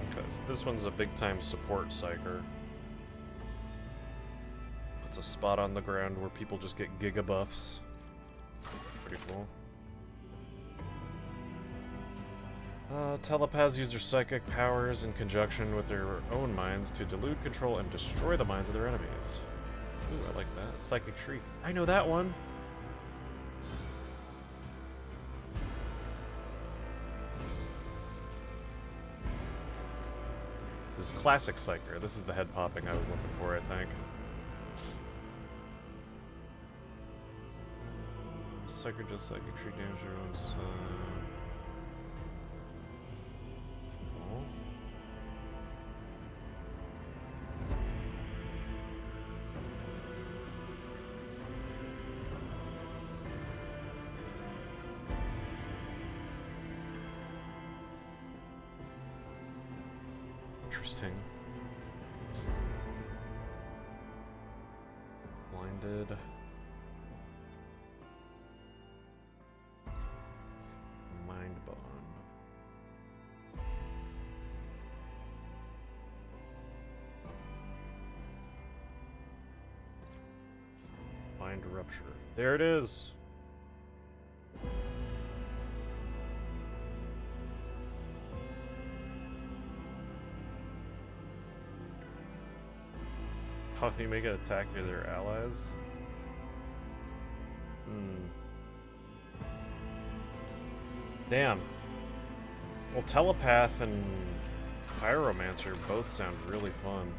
Because this one's a big-time support psyker. It's a spot on the ground where people just get giga buffs. Pretty cool. Telepaths use their psychic powers in conjunction with their own minds to delude, control, and destroy the minds of their enemies. Ooh, I like that. Psychic Shriek. I know that one! This is classic Psyker. This is the head popping I was looking for, I think. Psyker does psychic shriek damage to everyone's cool. Interesting. Blinded. Mind bond. Mind rupture. There it is. How can you make an attack to their allies? Damn. Well, Telepath and Pyromancer both sound really fun.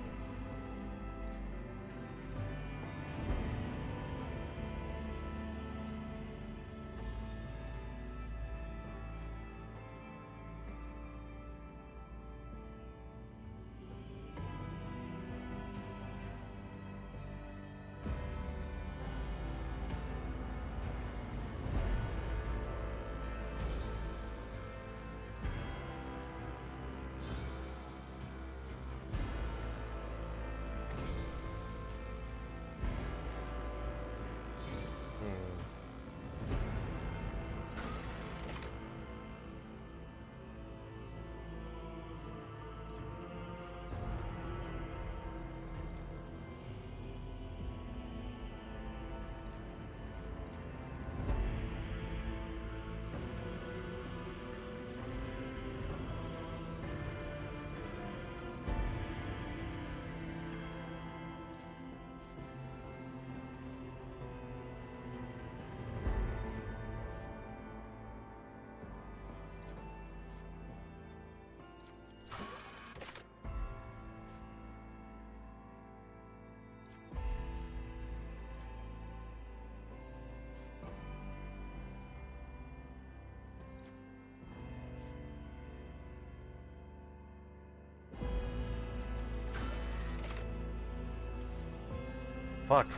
Fuck.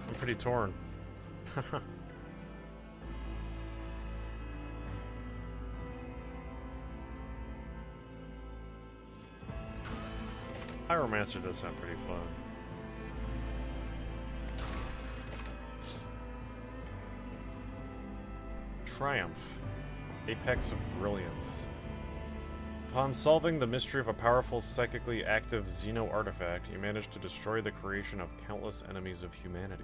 I'm pretty torn. Pyromancer does sound pretty fun. Triumph. Apex of Brilliance. Upon solving the mystery of a powerful, psychically active Xeno artifact, you manage to destroy the creation of countless enemies of humanity.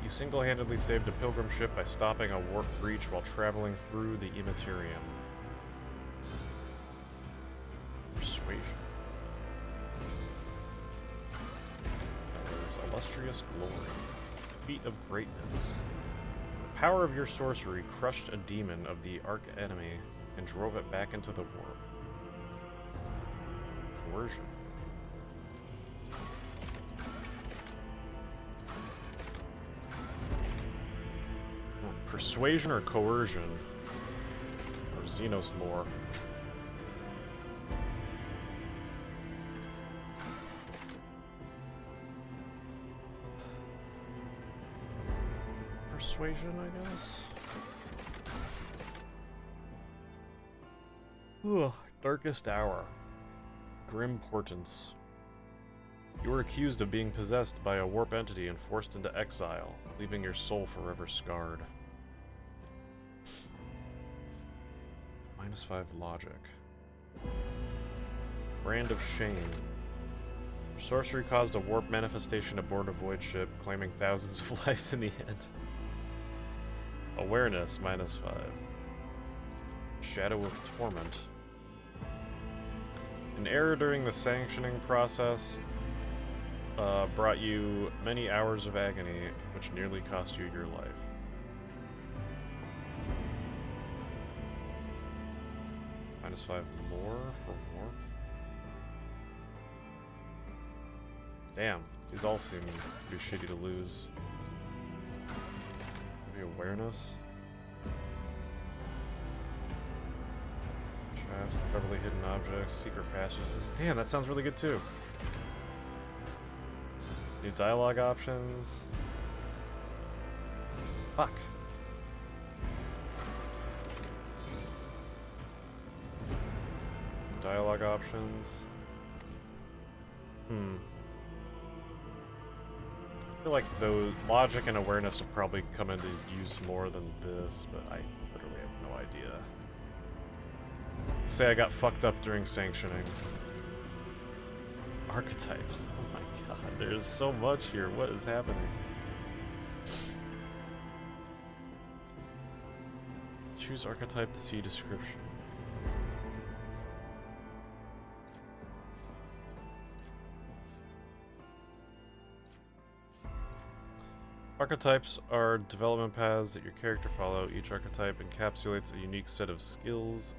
You single-handedly saved a pilgrim ship by stopping a warp breach while traveling through the Immaterium. Persuasion. That was illustrious glory. Feat of greatness. The power of your sorcery crushed a demon of the arch enemy and drove it back into the warp. Coercion. Persuasion or coercion, or Xenos lore. Persuasion, I guess? Ugh, Darkest Hour. Grim Portents. You were accused of being possessed by a warp entity and forced into exile, leaving your soul forever scarred. -5 logic. Brand of Shame. Sorcery caused a warp manifestation aboard a void ship, claiming thousands of lives in the end. Awareness, -5. Shadow of Torment. An error during the sanctioning process brought you many hours of agony, which nearly cost you your life. -5 lore for warp. Damn, these all seem pretty shitty to lose. Maybe awareness. Shafts, cleverly hidden objects, secret passages. Damn, that sounds really good too. New dialogue options. Fuck. Dialogue options. I feel like those logic and awareness will probably come into use more than this, but I literally have no idea. Say I got fucked up during sanctioning. Archetypes. Oh my god, there's so much here. What is happening? Choose archetype to see description. Archetypes are development paths that your character follow. Each archetype encapsulates a unique set of skills,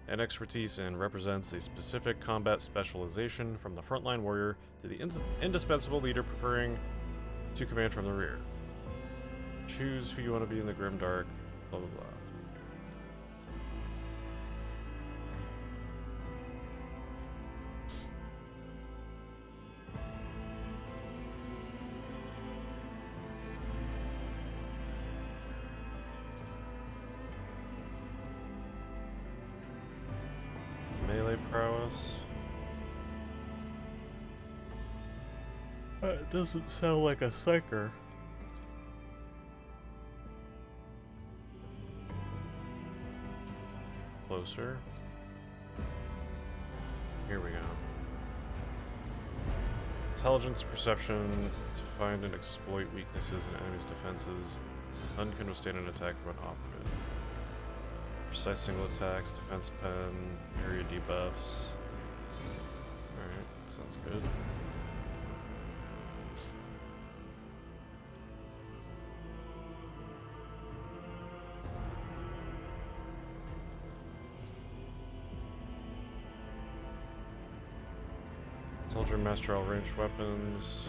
and expertise, and represents a specific combat specialization, from the frontline warrior to the indispensable leader preferring to command from the rear. Choose who you want to be in the grimdark, blah blah blah. Melee prowess. It doesn't sound like a psyker. Closer. Here we go. Intelligence perception to find and exploit weaknesses in enemies' defenses. None can withstand an attack from an operative. Precise single attacks, defense pen, area debuffs. Alright, sounds good. Soldier master all ranged weapons.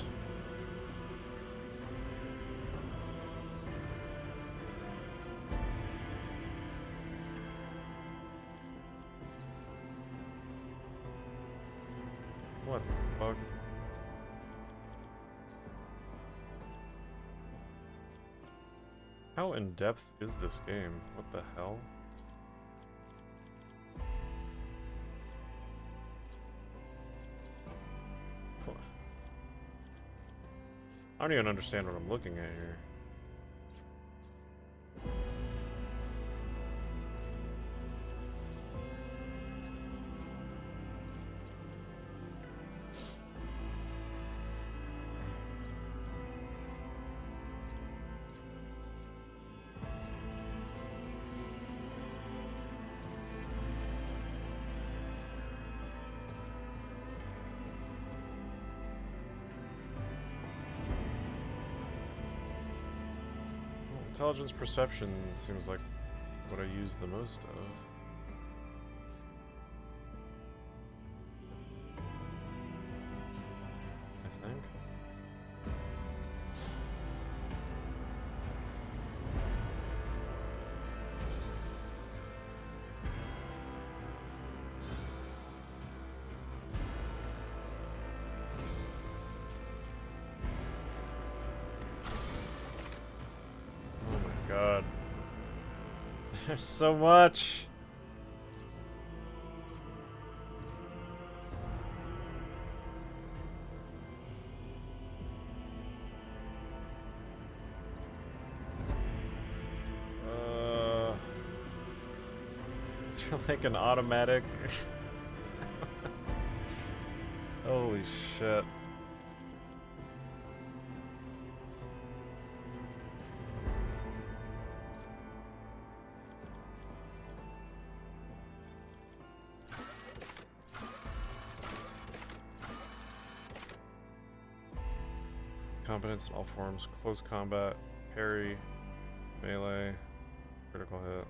What the fuck? How in depth is this game? What the hell? I don't even understand what I'm looking at here. Intelligence perception seems like what I use the most of. I think. God. There's so much. Is there like an automatic? Holy shit. Competence in all forms, close combat, parry, melee, critical hit.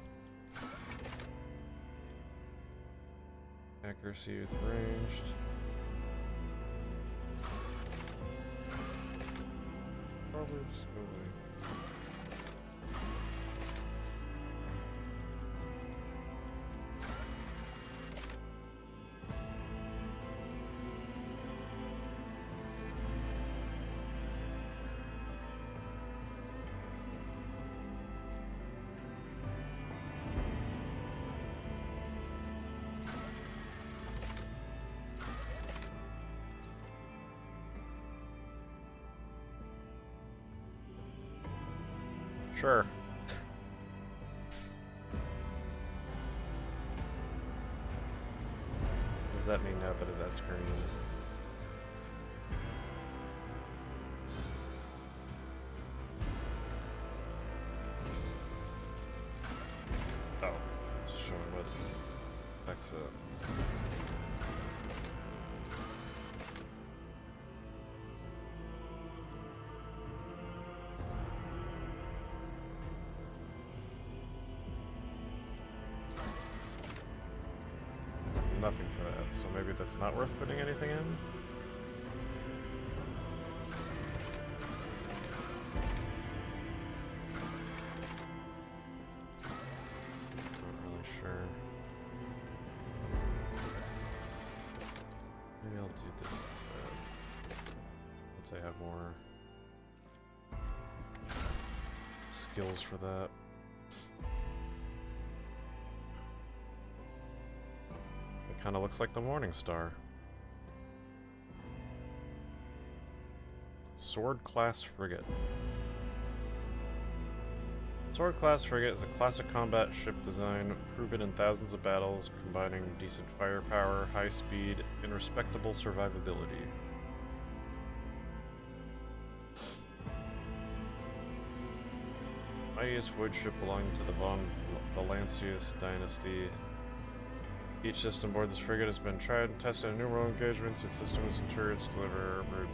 Accuracy with ranged. Probably just go away. Sure. What does that mean now that that's green? Oh, it's showing what affects it. Nothing for that, so maybe that's not worth putting anything in? Not really sure. Maybe I'll do this instead. Once I have more skills for that. Kind of looks like the Morning Star. Sword Class Frigate. Sword Class Frigate is a classic combat ship design proven in thousands of battles, combining decent firepower, high speed, and respectable survivability. Mightiest void ship belonging to the Von Valancius dynasty. Each system aboard this frigate has been tried and tested in numerous engagements. Its systems and turrets deliver words.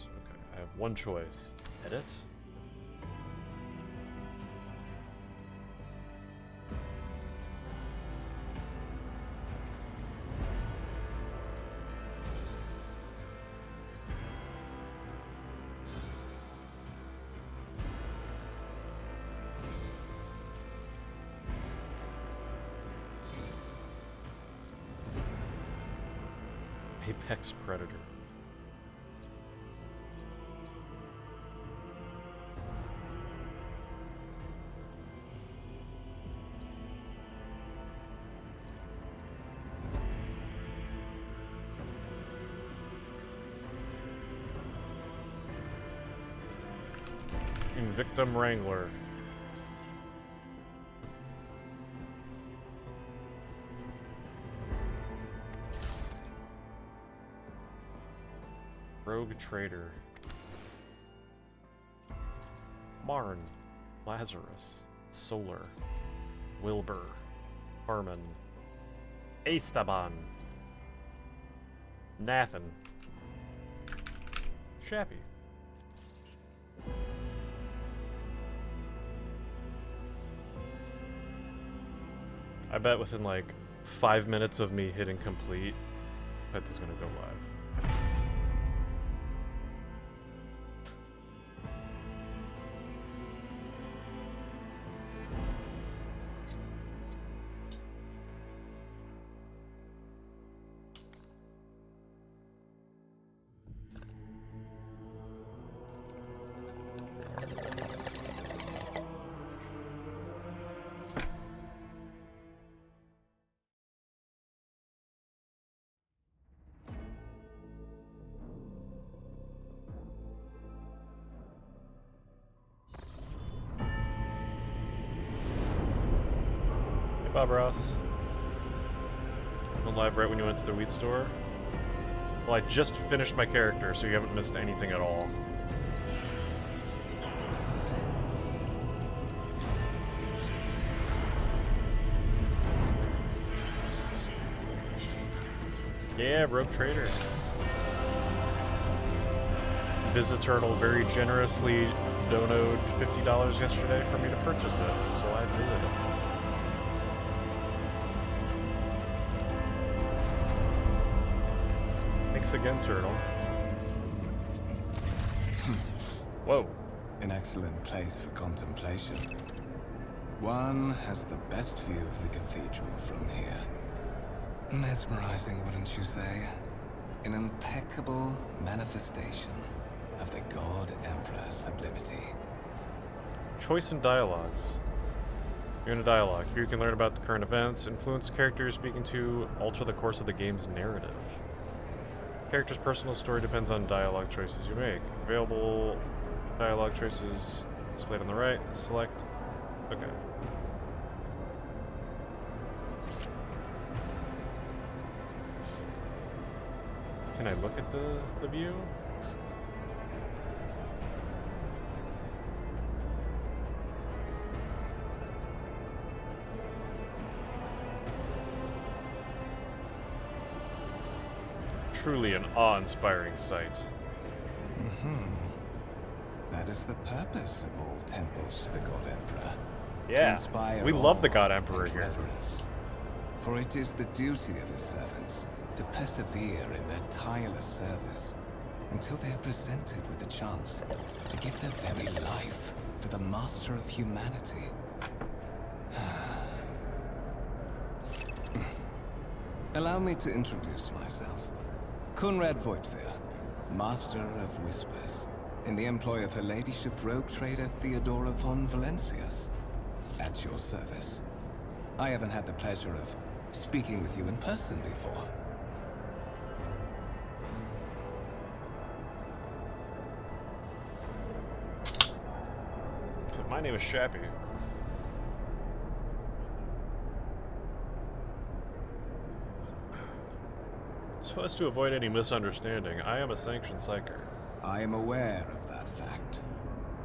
Okay, I have one choice. Edit. Apex Predator. Invictum Wrangler. Rogue Trader. Marn. Lazarus. Solar. Wilbur. Harmon. Esteban. Nathan. Shappy. I bet within like 5 minutes of me hitting complete, Pet is gonna go live. Bob Ross. Went live right when you went to the wheat store. Well, I just finished my character, so you haven't missed anything at all. Yeah, Rogue Trader. Visiturnal very generously donoed $50 yesterday for me to purchase it, so I did it. Thanks again, Turtle. Whoa. An excellent place for contemplation. One has the best view of the cathedral from here. Mesmerizing, wouldn't you say? An impeccable manifestation of the God Emperor's sublimity. Choice in dialogues. You're in a dialogue. Here you can learn about the current events, influence the character you're speaking to, alter the course of the game's narrative. Character's personal story depends on dialogue choices you make. Available dialogue choices displayed on the right. Select. Okay. Can I look at the view? Truly an awe-inspiring sight. That is the purpose of all temples to the God Emperor. Yeah, to inspire we love the awe God Emperor and here. reverence. For it is the duty of his servants to persevere in their tireless service until they are presented with the chance to give their very life for the master of humanity. Allow me to introduce myself. Conrad Voigtveer, Master of Whispers, in the employ of Her Ladyship Rogue Trader Theodora von Valencius. At your service. I haven't had the pleasure of speaking with you in person before. My name is Shappy. So as to avoid any misunderstanding, I am a sanctioned psyker. I am aware of that fact.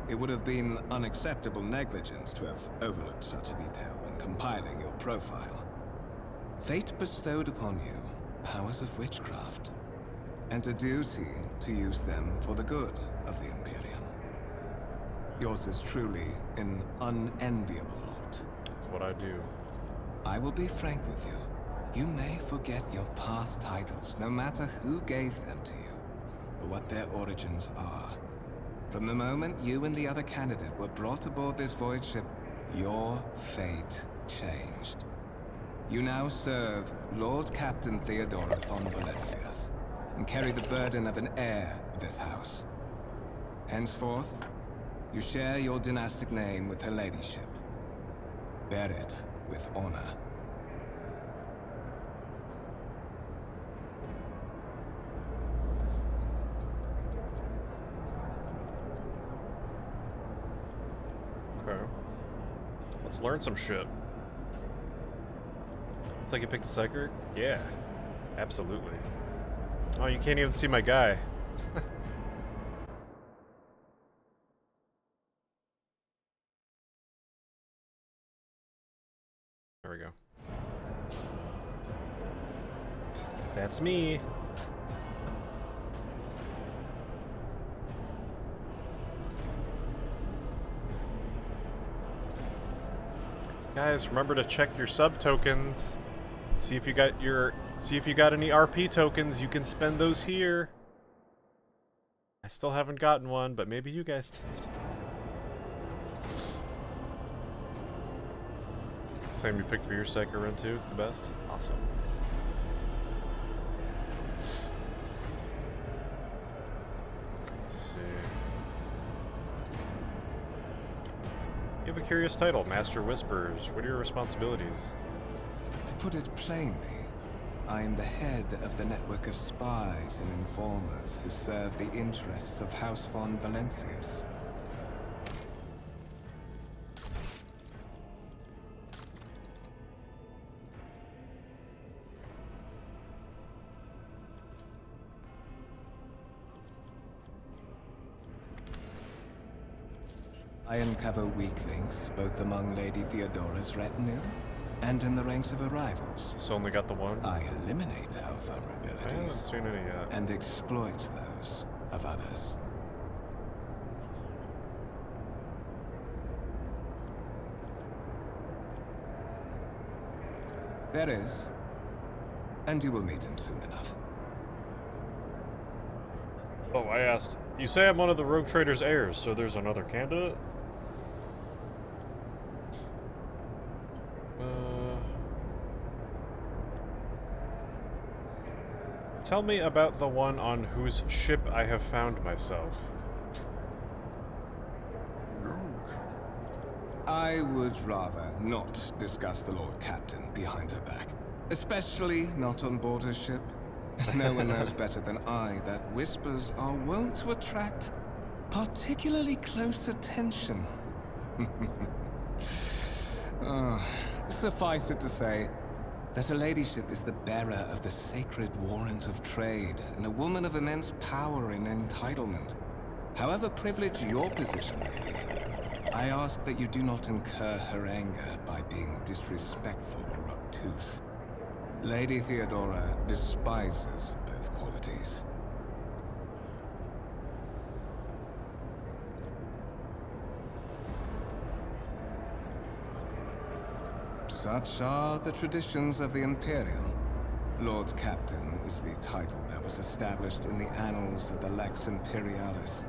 It would have been unacceptable negligence to have overlooked such a detail when compiling your profile. Fate bestowed upon you powers of witchcraft, and a duty to use them for the good of the Imperium. Yours is truly an unenviable lot. That's what I do. I will be frank with you. You may forget your past titles, no matter who gave them to you, or what their origins are. From the moment you and the other candidate were brought aboard this void ship, your fate changed. You now serve Lord Captain Theodora von Valencius, and carry the burden of an heir of this house. Henceforth, you share your dynastic name with her ladyship. Bear it with honor. Okay. Let's learn some shit. It's like you picked a psyker? Yeah. Absolutely. Oh, you can't even see my guy. There we go. That's me. Guys, remember to check your sub tokens. See if you got any RP tokens. You can spend those here. I still haven't gotten one, but maybe you guys did. Same you picked for your Psycho run too. It's the best. Awesome. Let's see. You have a curious title, Master Whispers. What are your responsibilities? To put it plainly, I am the head of the network of spies and informers who serve the interests of House von Valencius. I uncover weak links both among Lady Theodora's retinue and in the ranks of her rivals. So only got the one? I eliminate our vulnerabilities I haven't seen any yet. and exploit those of others. There is, and you will meet him soon enough. Oh, I asked. You say I'm one of the Rogue Trader's heirs, so there's another candidate? Tell me about the one on whose ship I have found myself. I would rather not discuss the Lord Captain behind her back. Especially not on board her ship. No one knows better than I that whispers are wont to attract particularly close attention. Suffice it to say that her ladyship is the bearer of the sacred warrant of trade and a woman of immense power and entitlement. However privileged your position may be, I ask that you do not incur her anger by being disrespectful or obtuse. Lady Theodora despises both qualities. Such are the traditions of the Imperium. Lord Captain is the title that was established in the annals of the Lex Imperialis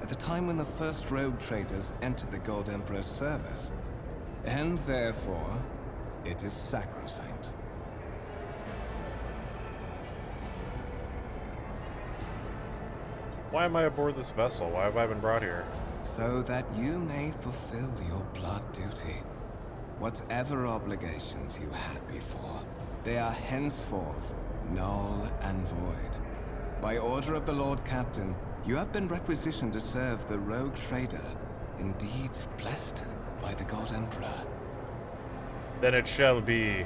at the time when the first rogue traders entered the Gold Emperor's service, and therefore, it is sacrosanct. Why am I aboard this vessel? Why have I been brought here? So that you may fulfill your blood duty. Whatever obligations you had before, they are henceforth null and void. By order of the Lord Captain, you have been requisitioned to serve the rogue trader, indeed blessed by the God Emperor. Then it shall be.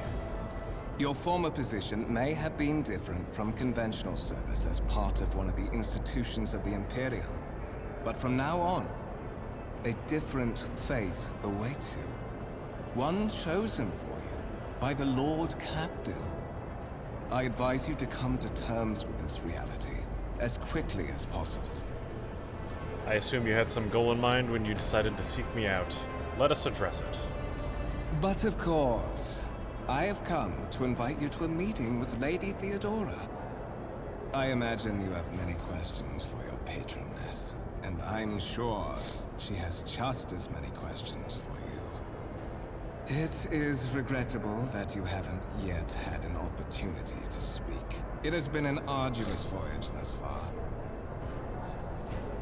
Your former position may have been different from conventional service as part of one of the institutions of the Imperium. But from now on, a different fate awaits you. One chosen for you by the Lord Captain. I advise you to come to terms with this reality as quickly as possible. I assume you had some goal in mind when you decided to seek me out. Let us address it. But of course, I have come to invite you to a meeting with Lady Theodora. I imagine you have many questions for your patroness, and I'm sure she has just as many questions for you. It is regrettable that you haven't yet had an opportunity to speak. It has been an arduous voyage thus far.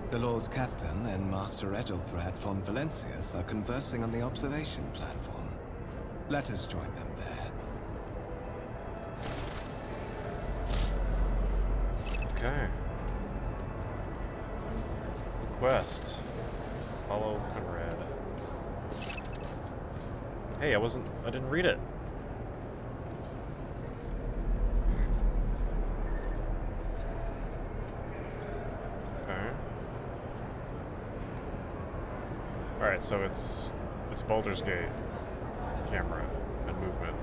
The Lord Captain and Master Egelthrad von Valencius are conversing on the observation platform. Let us join them there. Okay. Quest. Follow Conrad. Hey, I didn't read it. Okay. Alright, so it's Baldur's Gate camera and movement.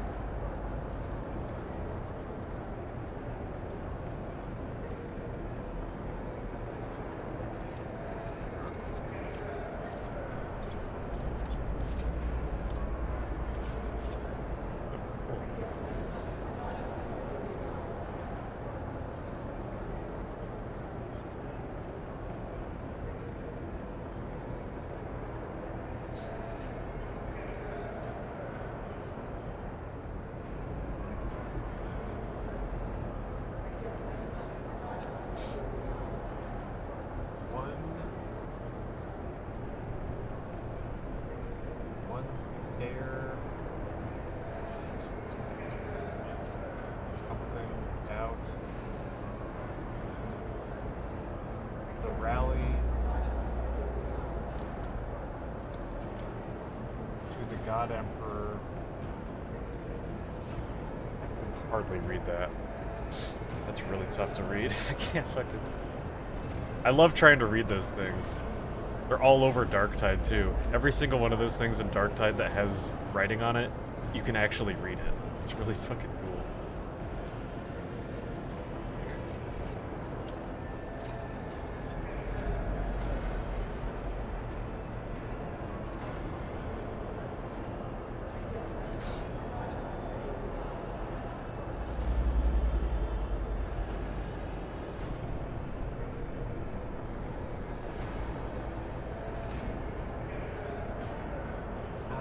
One dare, something out, the rally to the God Emperor. I can hardly read that. That's really tough to read. I can't fucking... I love trying to read those things. They're all over Darktide too. Every single one of those things in Darktide that has writing on it, you can actually read it. It's really fucking cool.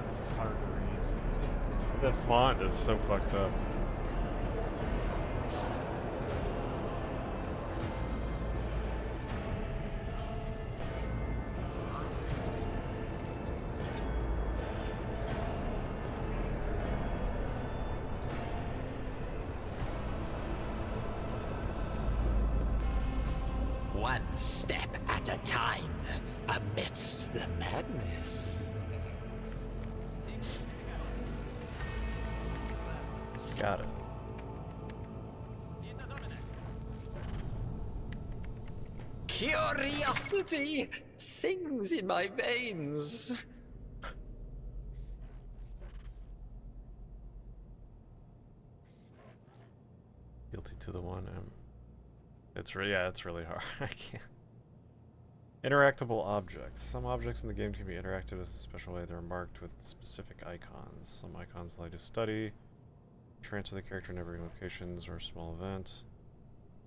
This is hard to read. The font is so fucked up. One step at a time, amidst the madness. Got it. Curiosity sings in my veins. Guilty to the one. It's really hard. I can't. Interactable objects. Some objects in the game can be interactive in a special way. They're marked with specific icons. Some icons allow you to study, transfer the character in neighboring locations, or a small event.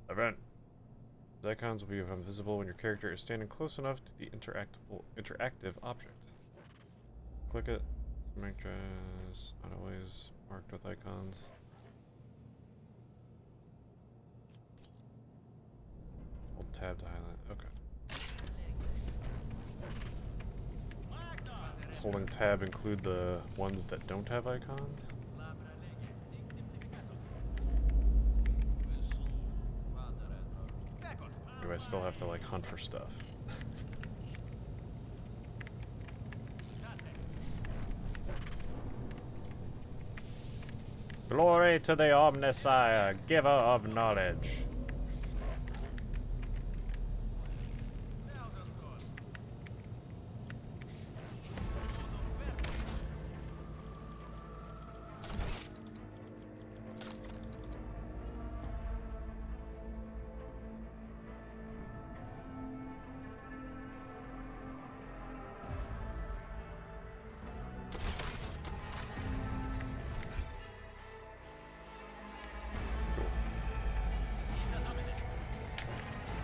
Event. The icons will become visible when your character is standing close enough to the interactive object. Click it. Make dress not always marked with icons. Hold tab to highlight. Okay. Does holding tab include the ones that don't have icons? Do I still have to like hunt for stuff? Glory to the Omnissiah, giver of knowledge.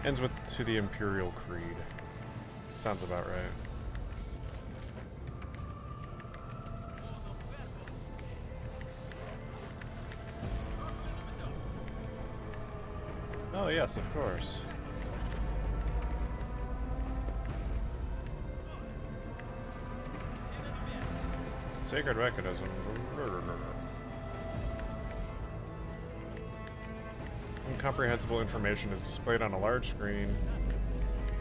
Ends with to the Imperial Creed. Sounds about right. Oh, yes, of course. Sacred mechanism. Incomprehensible information is displayed on a large screen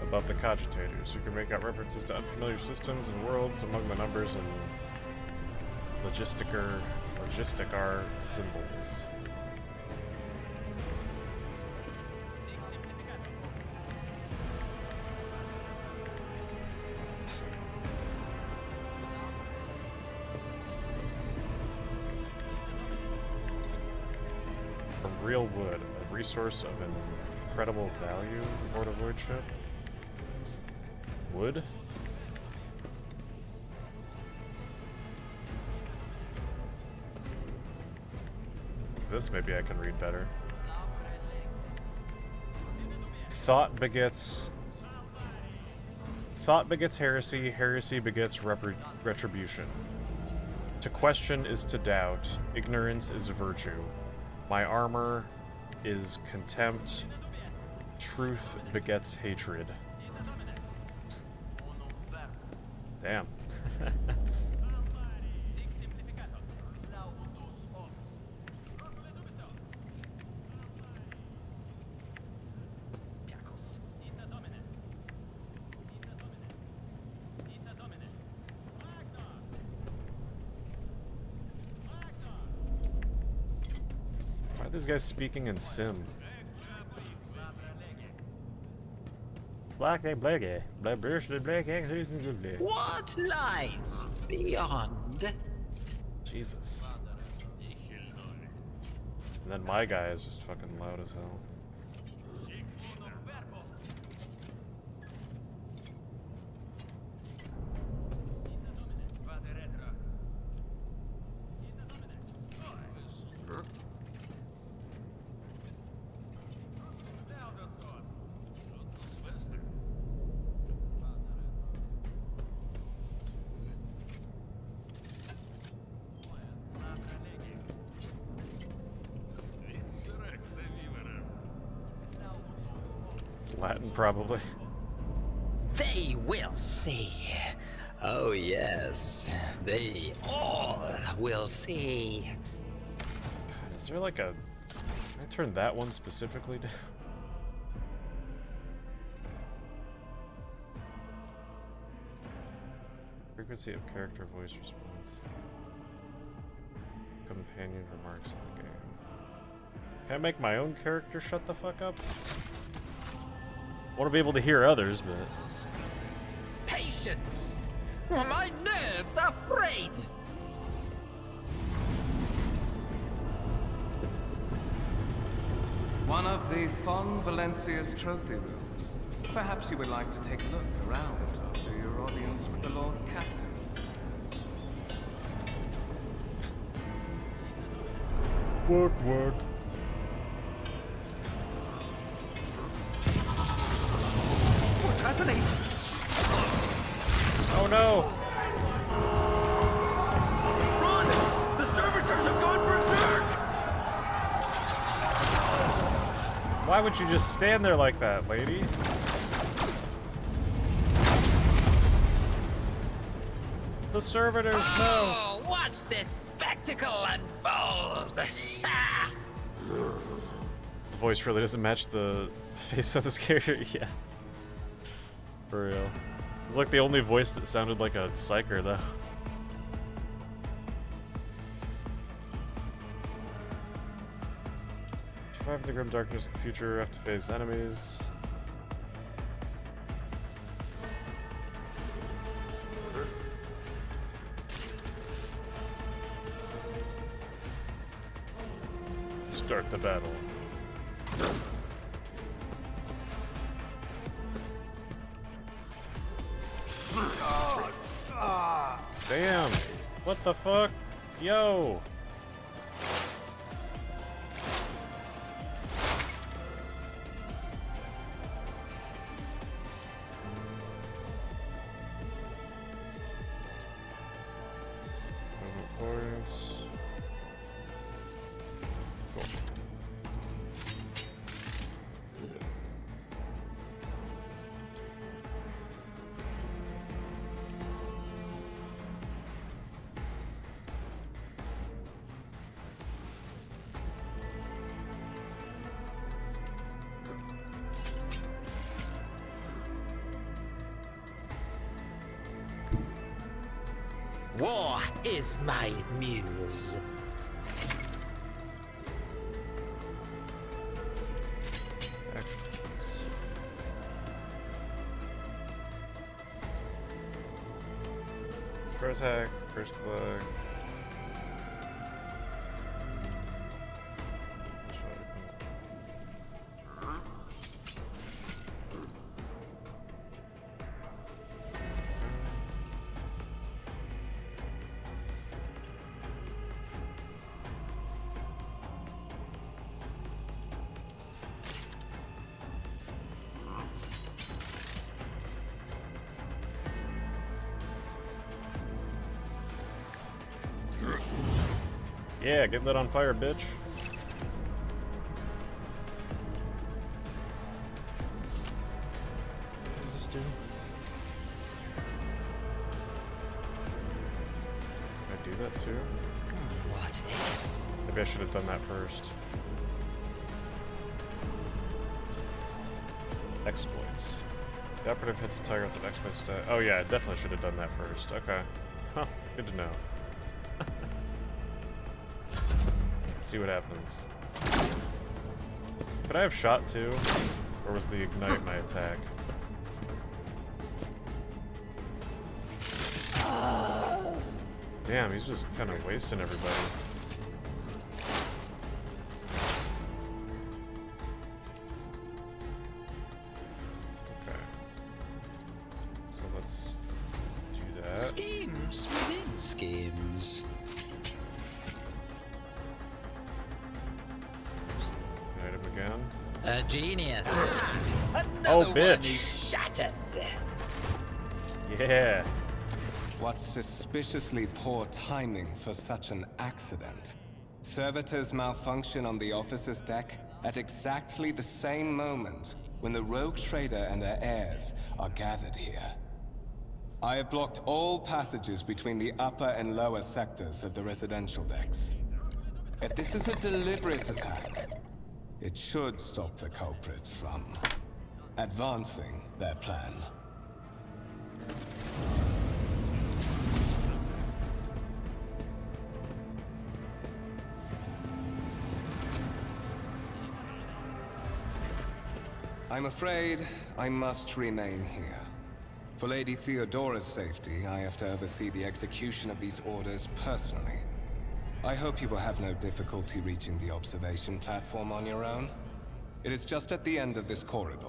above the cogitators. You can make out references to unfamiliar systems and worlds among the numbers and logisticar symbols. From real wood, a resource of incredible value aboard a void ship. Wood? This maybe I can read better. Thought begets heresy, heresy begets retribution. To question is to doubt, ignorance is virtue. My armor is contempt, truth begets hatred. Damn. Why are these guys speaking in Sim? What lies beyond? Jesus. And then my guy is just fucking loud as hell. Latin, probably. They will see. Oh, yes. They all will see. God, is there like a... Can I turn that one specifically down? Frequency of character voice response. Companion remarks in the game. Can I make my own character shut the fuck up? I want to be able to hear others, but... Patience! My nerves are frayed! One of the Fon Valencia's trophy rooms. Perhaps you would like to take a look around after your audience with the Lord Captain. Work. What's happening? Oh no! Run! The servitors have gone berserk! Why would you just stand there like that, lady? The servitors, no! Oh, watch this spectacle unfold! The voice really doesn't match the face of this character, yeah. For real. It's like the only voice that sounded like a psyker, though. Survive the grim darkness of the future, have to face enemies. Start the battle. Damn! What the fuck? Yo! Points. Cool. War is my muse. First attack, first blood. Yeah, get lit on fire, bitch. What does this do? Can I do that too? What? Maybe I should have done that first. Exploits. The operative hits a target with an exploit stat. Oh yeah, I definitely should have done that first. Okay. Huh, good to know. See what happens. Could I have shot too? Or was the ignite my attack? Damn, he's just kind of wasting everybody. Okay. So let's do that. Schemes within schemes. Again. A genius. Oh, Another one bitch. is shattered. Yeah. What suspiciously poor timing for such an accident. Servitors malfunction on the officer's deck at exactly the same moment when the rogue trader and her heirs are gathered here. I have blocked all passages between the upper and lower sectors of the residential decks. If this is a deliberate attack, it should stop the culprits from advancing their plan. I'm afraid I must remain here. For Lady Theodora's safety, I have to oversee the execution of these orders personally. I hope you will have no difficulty reaching the observation platform on your own. It is just at the end of this corridor.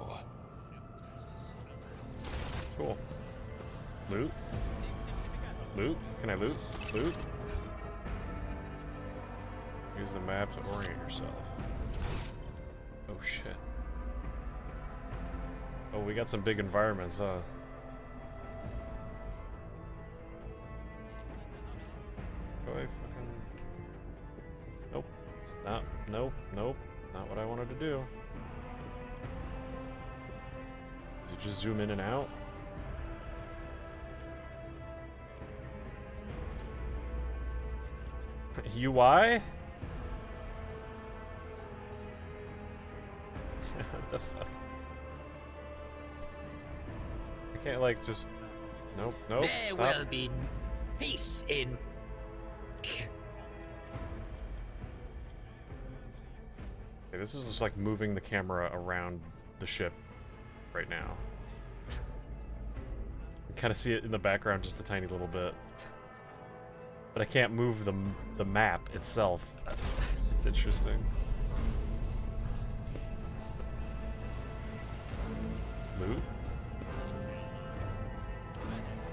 Cool. Loot? Loot? Can I loot? Loot? Use the map to orient yourself. Oh shit. Oh, we got some big environments, huh? Oh, I fucking... Nope. It's not... Nope. Nope. Not what I wanted to do. Does it just zoom in and out? UI? What the fuck? I can't like just... Nope, nope, There stop. will be peace in... Okay, this is just like moving the camera around the ship right now. You kind of see it in the background just a tiny little bit. But I can't move the map itself. It's interesting. Loot?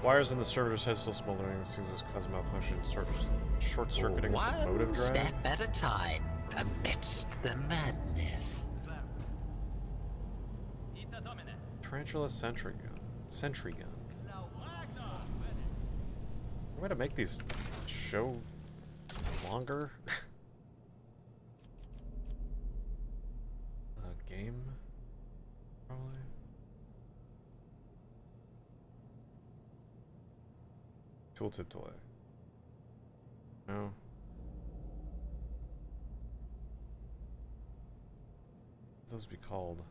Wires in the servitor's head still smoldering. It seems this causes malfunction. Short-circuiting the motive One drive. step at a time amidst the madness. Tarantula sentry gun. Sentry gun. Way to make these show longer. Game, probably. Tooltip delay. No. What would those be called?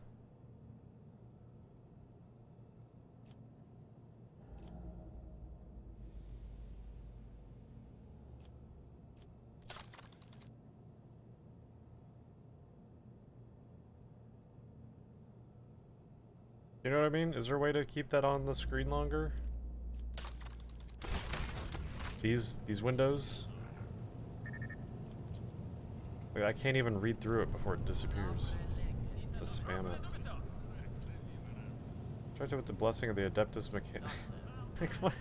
You know what I mean? Is there a way to keep that on the screen longer? These windows? Like, I can't even read through it before it disappears. Just spam it. Try to with the blessing of the Adeptus Mechanicus. Like what?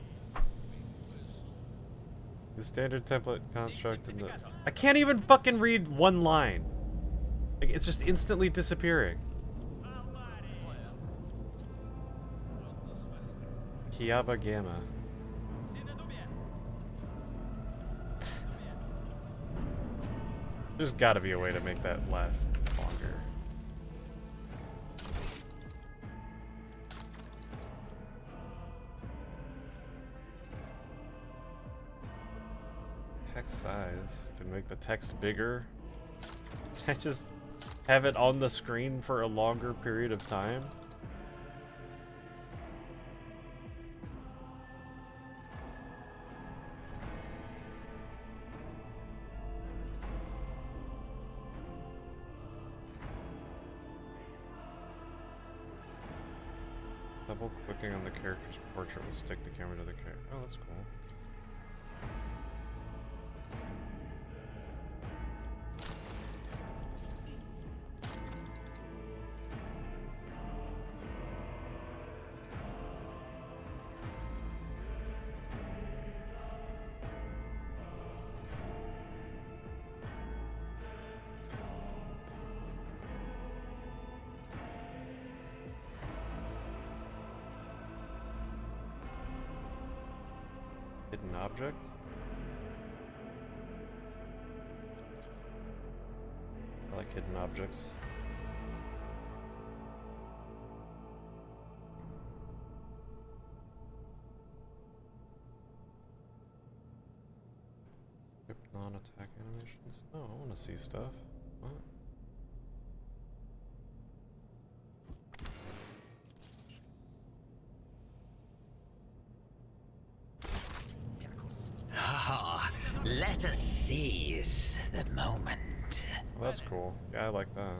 The standard template construct and the... I can't even fucking read one line. Like, it's just instantly disappearing. Kiava Gamma. There's gotta be a way to make that last longer. Text size. Can make the text bigger. Can I just have it on the screen for a longer period of time? Double clicking on the character's portrait will stick the camera to the character. Oh, that's cool. Hidden object? I like hidden objects. Skip non-attack animations? No, I want to see stuff. What? Let us seize the moment. Well, that's cool. Yeah, I like that.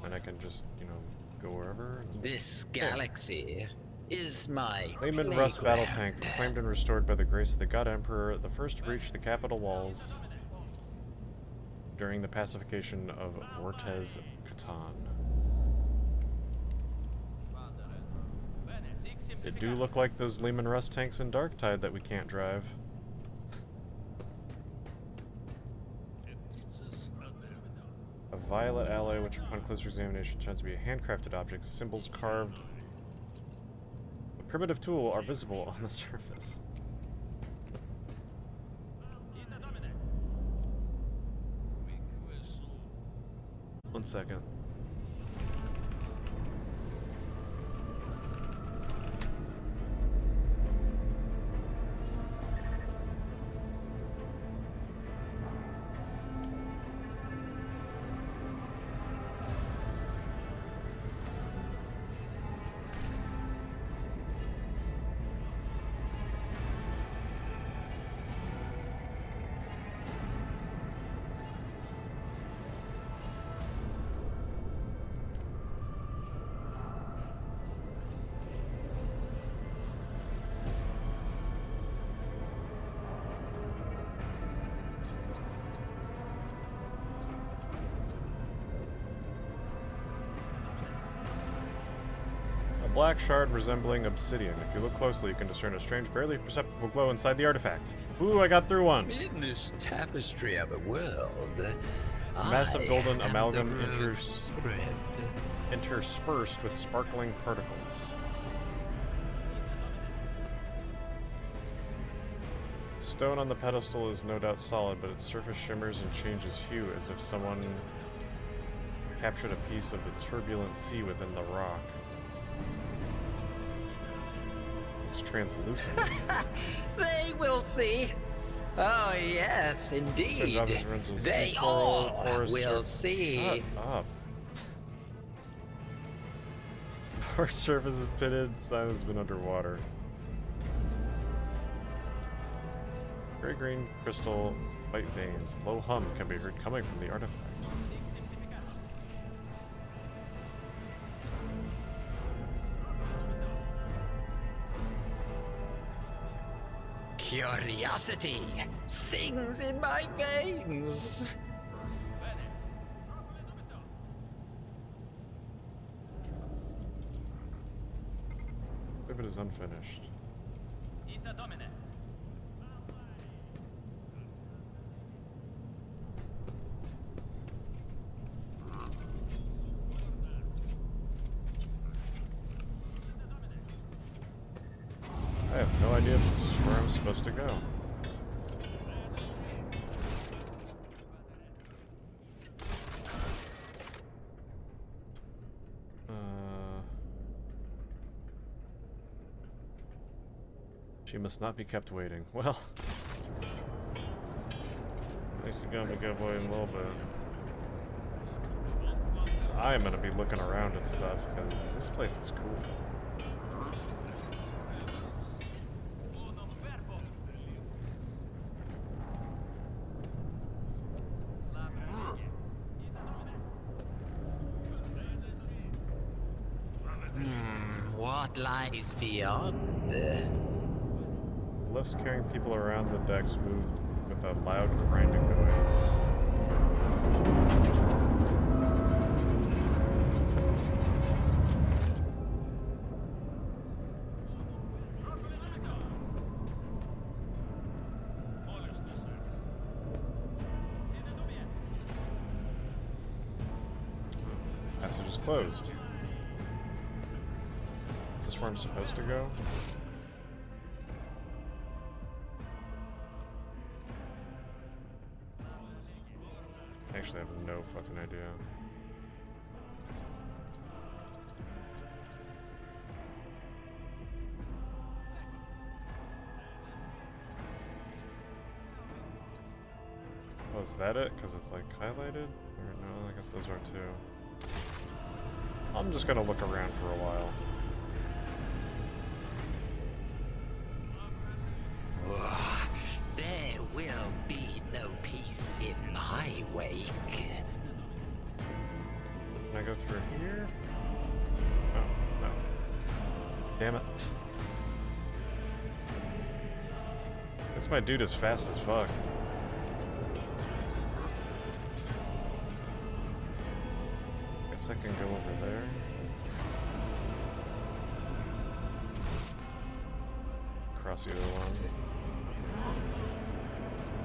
And I can just, you know, go wherever. This galaxy is my Lehman Russ battle tank, reclaimed and restored by the grace of the God Emperor, the first to reach the capital walls during the pacification of Vortez Catan. It do look like those Lehman Russ tanks in Darktide that we can't drive. A violet alloy, which upon closer examination turns to be a handcrafted object, symbols carved. A primitive tool are visible on the surface. 1 second. Black shard resembling obsidian. If you look closely, you can discern a strange, barely perceptible glow inside the artifact. Ooh, I got through one. In this tapestry of a world, Massive golden amalgam thread. interspersed with sparkling particles. The stone on the pedestal is no doubt solid, but its surface shimmers and changes hue as if someone captured a piece of the turbulent sea within the rock. It's translucent. They will see. Oh, yes, indeed. They all will see. Shut up. Our surface is pitted, sign has been underwater. Gray-green crystal, white veins. Low hum can be heard coming from the artifact. Curiosity sings in my veins. If it is unfinished. Ita Domine. I have no idea if this is where I'm supposed to go. She must not be kept waiting. Well, at least you're gonna be kept waiting a little bit. So I am gonna be looking around at stuff because this place is cool. What lies beyond? Lifts carrying people around the decks moved with a loud grinding noise. Passage is closed. Is this where I'm supposed to go? Actually, I have no fucking idea. Oh, is that it? Because it's like highlighted? Or no, I guess those are too. I'm just gonna look around for a while. There will be no peace in my wake. Can I go through here? Oh, no. Damn it. This my dude is fast as fuck. Guess I can go over there. Cross the other one.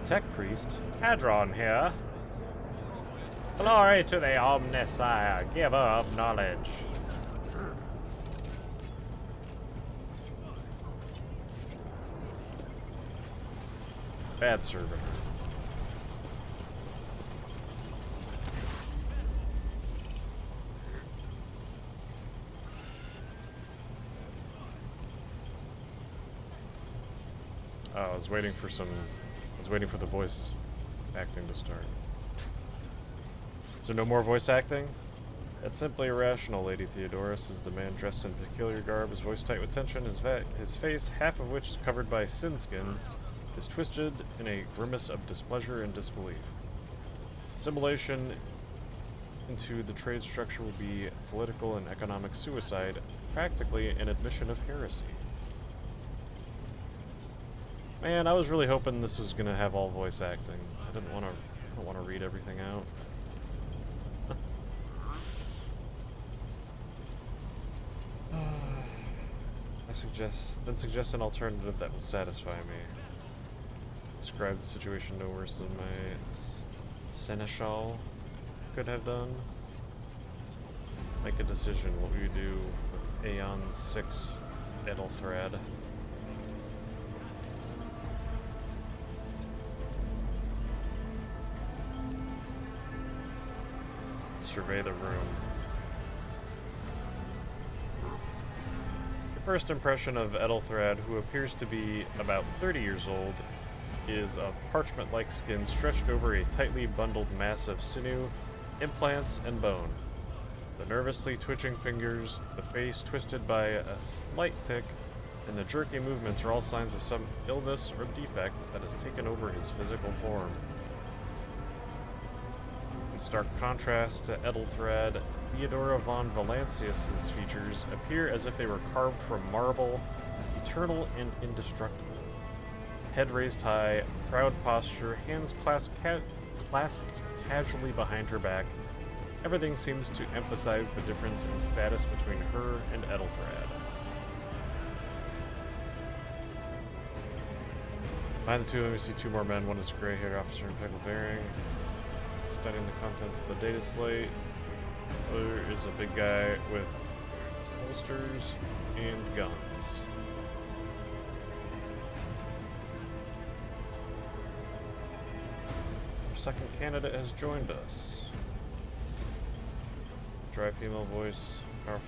Tech Priest, Hadron here. Glory to the Omnisire, giver of knowledge. Bad servant. Oh, I was waiting for the voice acting to start. Is there no more voice acting? That's simply irrational, Lady Theodorus, as the man dressed in peculiar garb is voice tight with tension. His face, half of which is covered by sin skin, is twisted in a grimace of displeasure and disbelief. Assimilation into the trade structure will be political and economic suicide, practically an admission of heresy. Man, I was really hoping this was gonna have all voice acting. I don't want to read everything out. Suggest an alternative that will satisfy me. Describe the situation no worse than my seneschal could have done. Make a decision. What will you do with Aeon 6 Edelthred? Survey the room. Your first impression of Edelthred, who appears to be about 30 years old, is of parchment-like skin stretched over a tightly bundled mass of sinew, implants, and bone. The nervously twitching fingers, the face twisted by a slight tic, and the jerky movements are all signs of some illness or defect that has taken over his physical form. In stark contrast to Edelthred, Theodora von Valancius's features appear as if they were carved from marble, eternal and indestructible. head raised high, proud posture, hands clasped casually behind her back. Everything seems to emphasize the difference in status between her and Ethelthred. Behind the two of them, we see two more men. One is a gray-haired officer in impeccable bearing, studying the contents of the data slate. The other is a big guy with holsters and guns. Our second candidate has joined us. Dry female voice, powerful.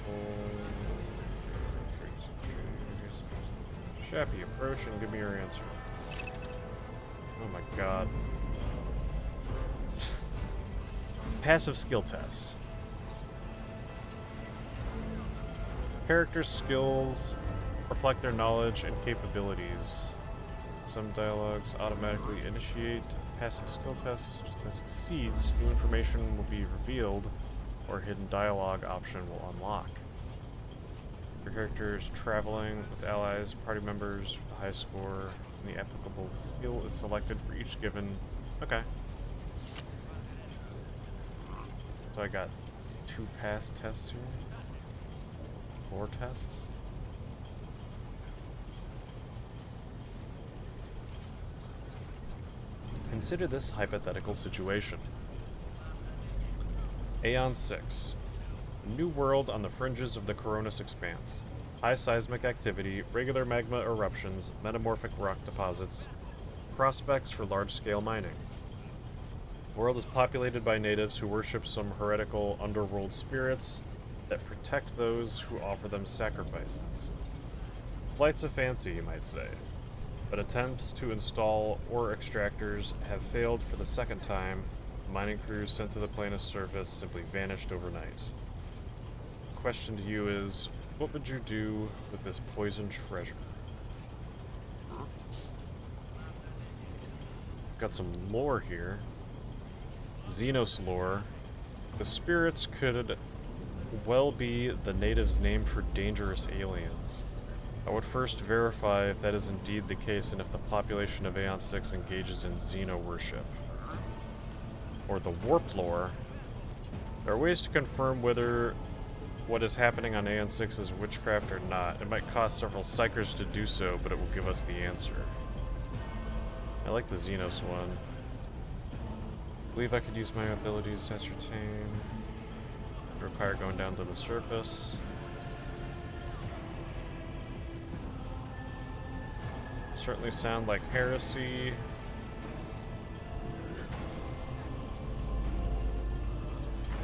Shappy, approach and give me your answer. Oh my god. Passive skill tests. Characters' skills reflect their knowledge and capabilities. Some dialogues automatically initiate passive skill tests. If it succeeds, new information will be revealed or a hidden dialogue option will unlock. Your character is traveling with allies, party members with a high score, and the applicable skill is selected for each given. Okay. So I got 2 pass tests here. 4 tests. Consider this hypothetical situation. Aeon 6. New world on the fringes of the Coronis Expanse. High seismic activity, regular magma eruptions, metamorphic rock deposits, prospects for large-scale mining. The world is populated by natives who worship some heretical underworld spirits that protect those who offer them sacrifices. Flights of fancy, you might say, but attempts to install ore extractors have failed for the second time. Mining crews sent to the planet's surface simply vanished overnight. The question to you is, what would you do with this poisoned treasure? Got some lore here. Xenos lore. The spirits could well be the natives' name for dangerous aliens. I would first verify if that is indeed the case and if the population of Aeon 6 engages in Xeno worship. Or the warp lore. There are ways to confirm whether what is happening on Aeon 6 is witchcraft or not. It might cost several psychers to do so, but it will give us the answer. I like the Xenos one. I believe I could use my abilities to ascertain. It would require going down to the surface. Certainly sound like heresy.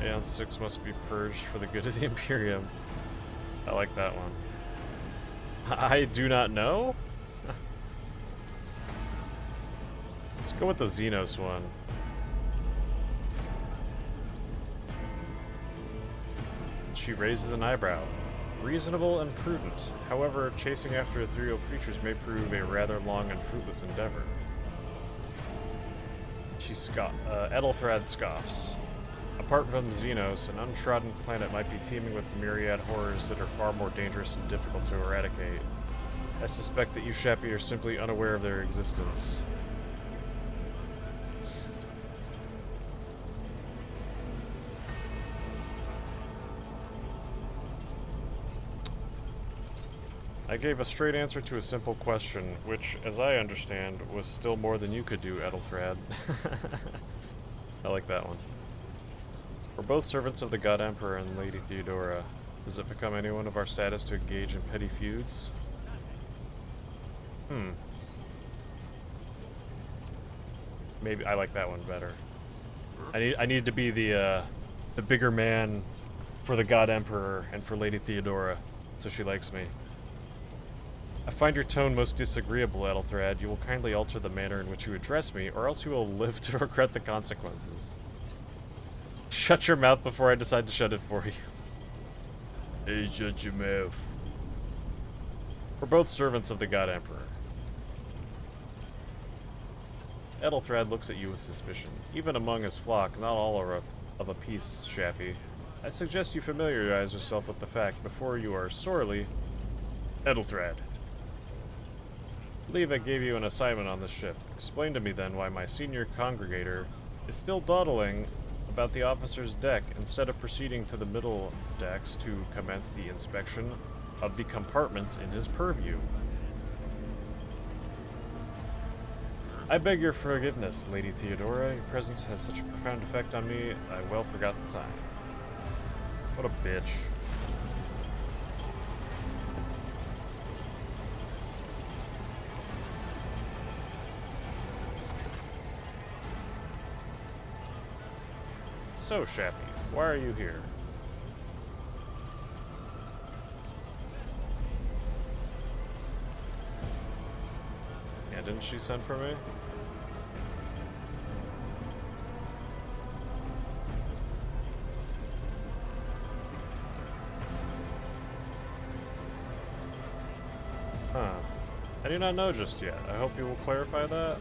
Aeon 6 must be purged for the good of the Imperium. I like that one. I do not know? Let's go with the Xenos one. She raises an eyebrow. Reasonable and prudent. However, chasing after ethereal creatures may prove a rather long and fruitless endeavor. Ethelthred scoffs. Apart from Xenos, an untrodden planet might be teeming with myriad horrors that are far more dangerous and difficult to eradicate. I suspect that you Shappy are simply unaware of their existence. I gave a straight answer to a simple question, which, as I understand, was still more than you could do, Ethelthred. I like that one. We're both servants of the God Emperor and Lady Theodora. Does it become anyone of our status to engage in petty feuds? Maybe I like that one better. I need to be the bigger man for the God Emperor and for Lady Theodora, so she likes me. I find your tone most disagreeable, Ethelthred. You will kindly alter the manner in which you address me, or else you will live to regret the consequences. Shut your mouth before I decide to shut it for you. Hey, shut your mouth. We're both servants of the God Emperor. Ethelthred looks at you with suspicion. Even among his flock, not all are of a piece, Shappy. I suggest you familiarize yourself with the fact before you are sorely... Ethelthred. believe I gave you an assignment on the ship. Explain to me then why my senior congregator is still dawdling about the officer's deck instead of proceeding to the middle decks to commence the inspection of the compartments in his purview. I beg your forgiveness, Lady Theodora. Your presence has such a profound effect on me, I well forgot the time. What a bitch. So, Shappy, why are you here? Yeah, didn't she send for me? Huh. I do not know just yet. I hope you will clarify that.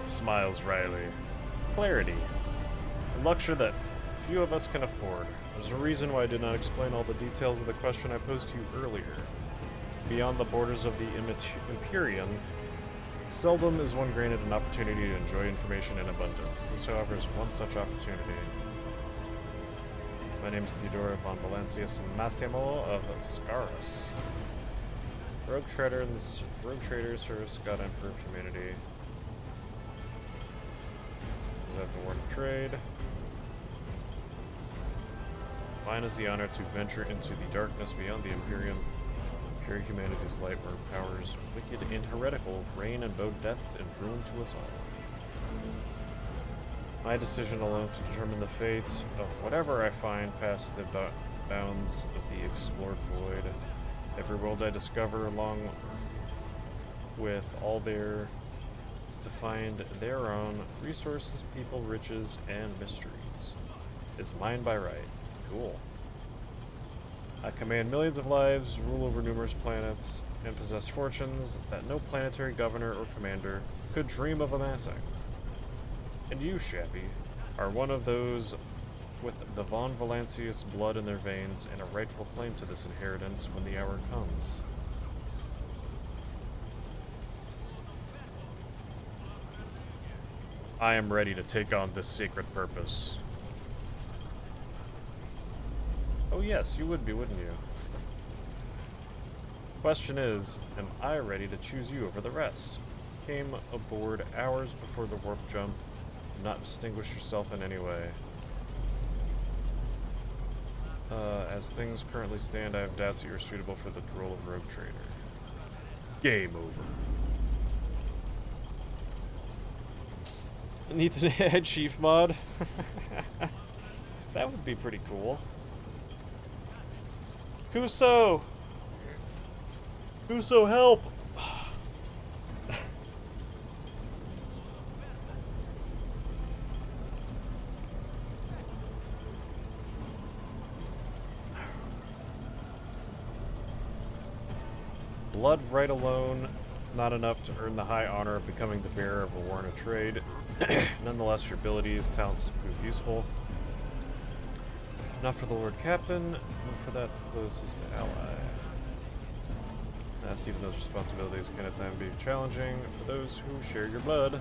Smiles Riley. Clarity. A luxury that few of us can afford. There's a reason why I did not explain all the details of the question I posed to you earlier. Beyond the borders of the Imperium, seldom is one granted an opportunity to enjoy information in abundance. This, however, is one such opportunity. My name is Theodora von Valancius Massimo of Scaris. Rogue trader in the Rogue Trader Service God Emperor of Humanity. Is that the Ward of Trade? Mine is the honor to venture into the darkness beyond the Imperium, carry humanity's light where powers wicked and heretical reign and bow death and ruin to us all. My decision alone to determine the fates of whatever I find past the bounds of the explored void. Every world I discover, along with all their to find their own resources, people, riches, and mysteries, is mine by right. Cool. I command millions of lives, rule over numerous planets, and possess fortunes that no planetary governor or commander could dream of amassing. And you, Shappy, are one of those with the Von Valancius blood in their veins and a rightful claim to this inheritance when the hour comes. I am ready to take on this sacred purpose. Oh yes, you would be, wouldn't you? Question is, am I ready to choose you over the rest? Came aboard hours before the warp jump, did not distinguish yourself in any way. As things currently stand, I have doubts that you're suitable for the role of Rogue Trader. Game over. Needs an AI Chief mod? That would be pretty cool. Kuso! Kuso, help! Blood right alone is not enough to earn the high honor of becoming the bearer of a warrant of trade. Nonetheless, your abilities, talents prove useful. Not for the Lord Captain, but for that closest ally. Yes, even those responsibilities can at times be challenging for those who share your blood.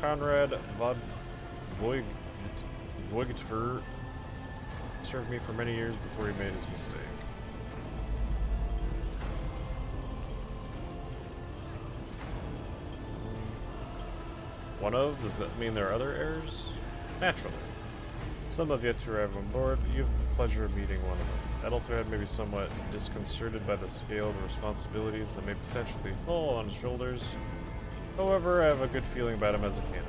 Conrad Voigtfer served me for many years before he made his mistake. One of? Does that mean there are other heirs? Naturally. Some have yet to arrive on board, but you have the pleasure of meeting one of them. Ethelthred may be somewhat disconcerted by the scale of responsibilities that may potentially fall on his shoulders. However, I have a good feeling about him as a candidate.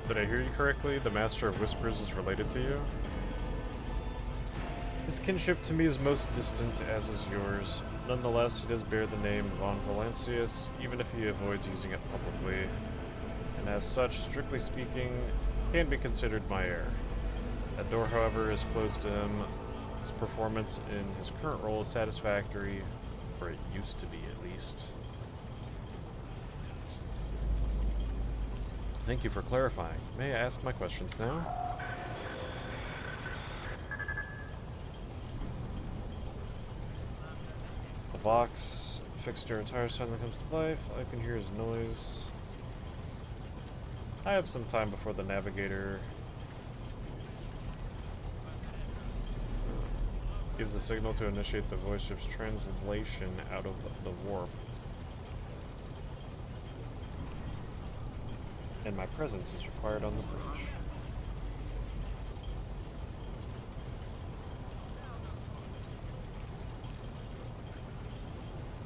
Did I hear you correctly? The Master of Whispers is related to you? His kinship to me is most distant, as is yours. Nonetheless, he does bear the name Von Valancius, even if he avoids using it publicly, and as such, strictly speaking, can be considered my heir. That door, however, is closed to him. His performance in his current role is satisfactory, or it used to be at least. Thank you for clarifying. May I ask my questions now? The Vox fixed your entire son that comes to life. I can hear his noise. I have some time before the navigator gives the signal to initiate the voice ship's translation out of the warp. And my presence is required on the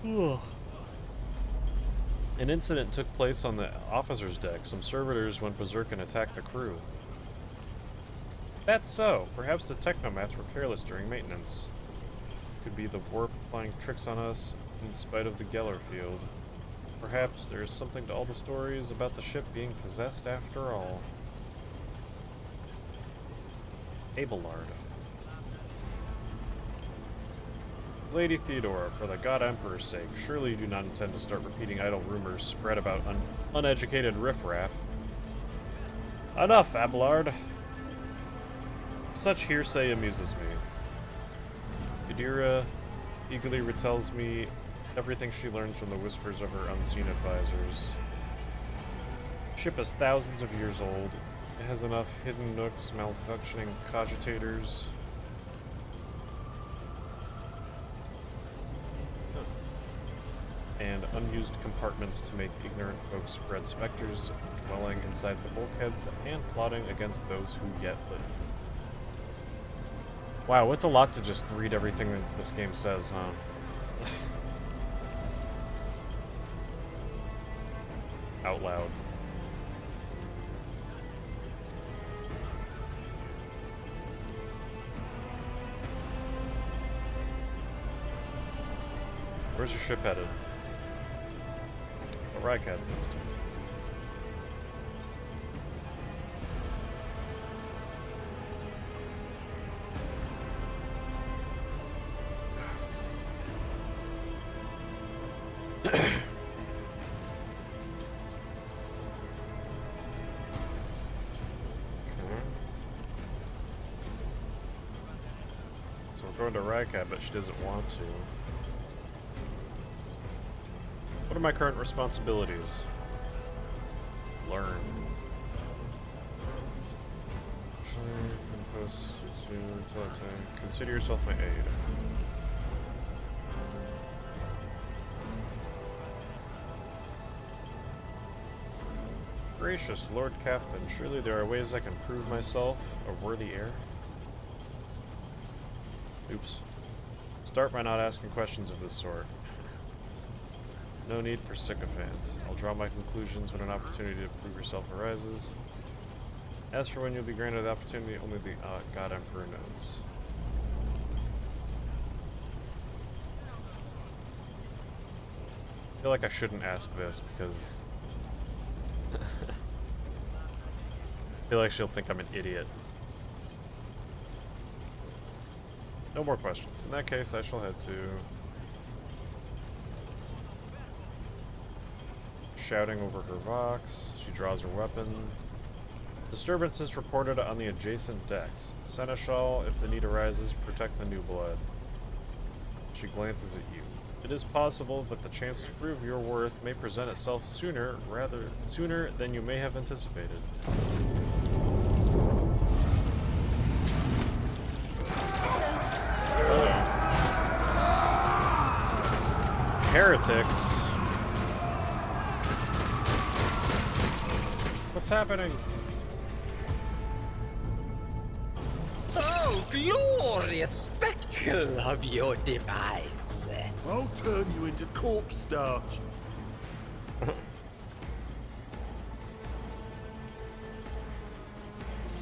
bridge. An incident took place on the officer's deck. Some servitors went berserk and attacked the crew. That's so. Perhaps the technomats were careless during maintenance. Could be the warp playing tricks on us in spite of the Geller field. Perhaps there's something to all the stories about the ship being possessed after all. Abelard. Lady Theodora, for the God Emperor's sake, surely you do not intend to start repeating idle rumors spread about uneducated riffraff. Enough, Abelard. Such hearsay amuses me. Yadira eagerly retells me everything she learns from the whispers of her unseen advisors. Ship is thousands of years old. It has enough hidden nooks, malfunctioning cogitators. And unused compartments to make ignorant folks spread specters dwelling inside the bulkheads and plotting against those who yet live. Wow, it's a lot to just read everything that this game says, huh? Out loud. Where's your ship headed? The Rycat system. So we're going to Rycat, but she doesn't want to. What are my current responsibilities? Learn. Consider yourself my aide. Gracious Lord Captain, surely there are ways I can prove myself a worthy heir? Oops. Start by not asking questions of this sort. No need for sycophants. I'll draw my conclusions when an opportunity to prove yourself arises. As for when you'll be granted the opportunity, only the God Emperor knows. I feel like I shouldn't ask this because I feel like she'll think I'm an idiot. No more questions. In that case, I shall head to... Shouting over her Vox. She draws her weapon. Disturbances reported on the adjacent decks. Seneschal, if the need arises, protect the new blood. She glances at you. It is possible that the chance to prove your worth may present itself sooner than you may have anticipated. Heretics. What's happening? Oh, glorious spectacle of your demise. I'll turn you into corpse starch.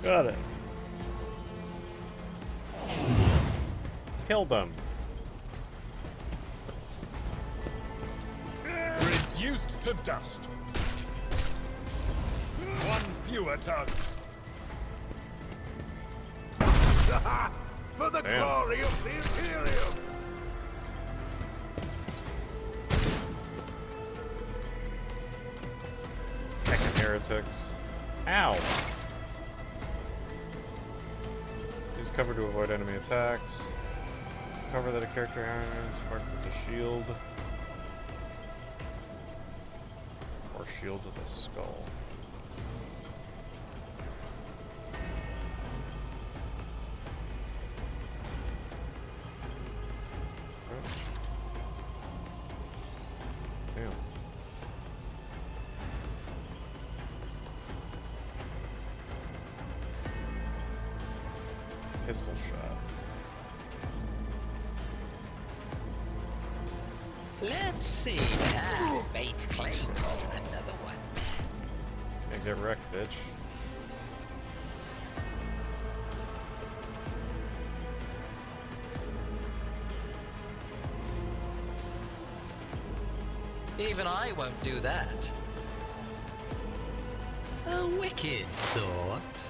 Got it. Kill them. Reduced to dust. One fewer tongue. For the Damn. glory of the Imperium! Heckin' heretics. Ow! Use cover to avoid enemy attacks. Cover that a character has marked with a shield. Or shield with a skull. Damn. Pistol shot. Let's see. Fate claims another one. Yeah, get wrecked, bitch. Even I won't do that. A wicked thought.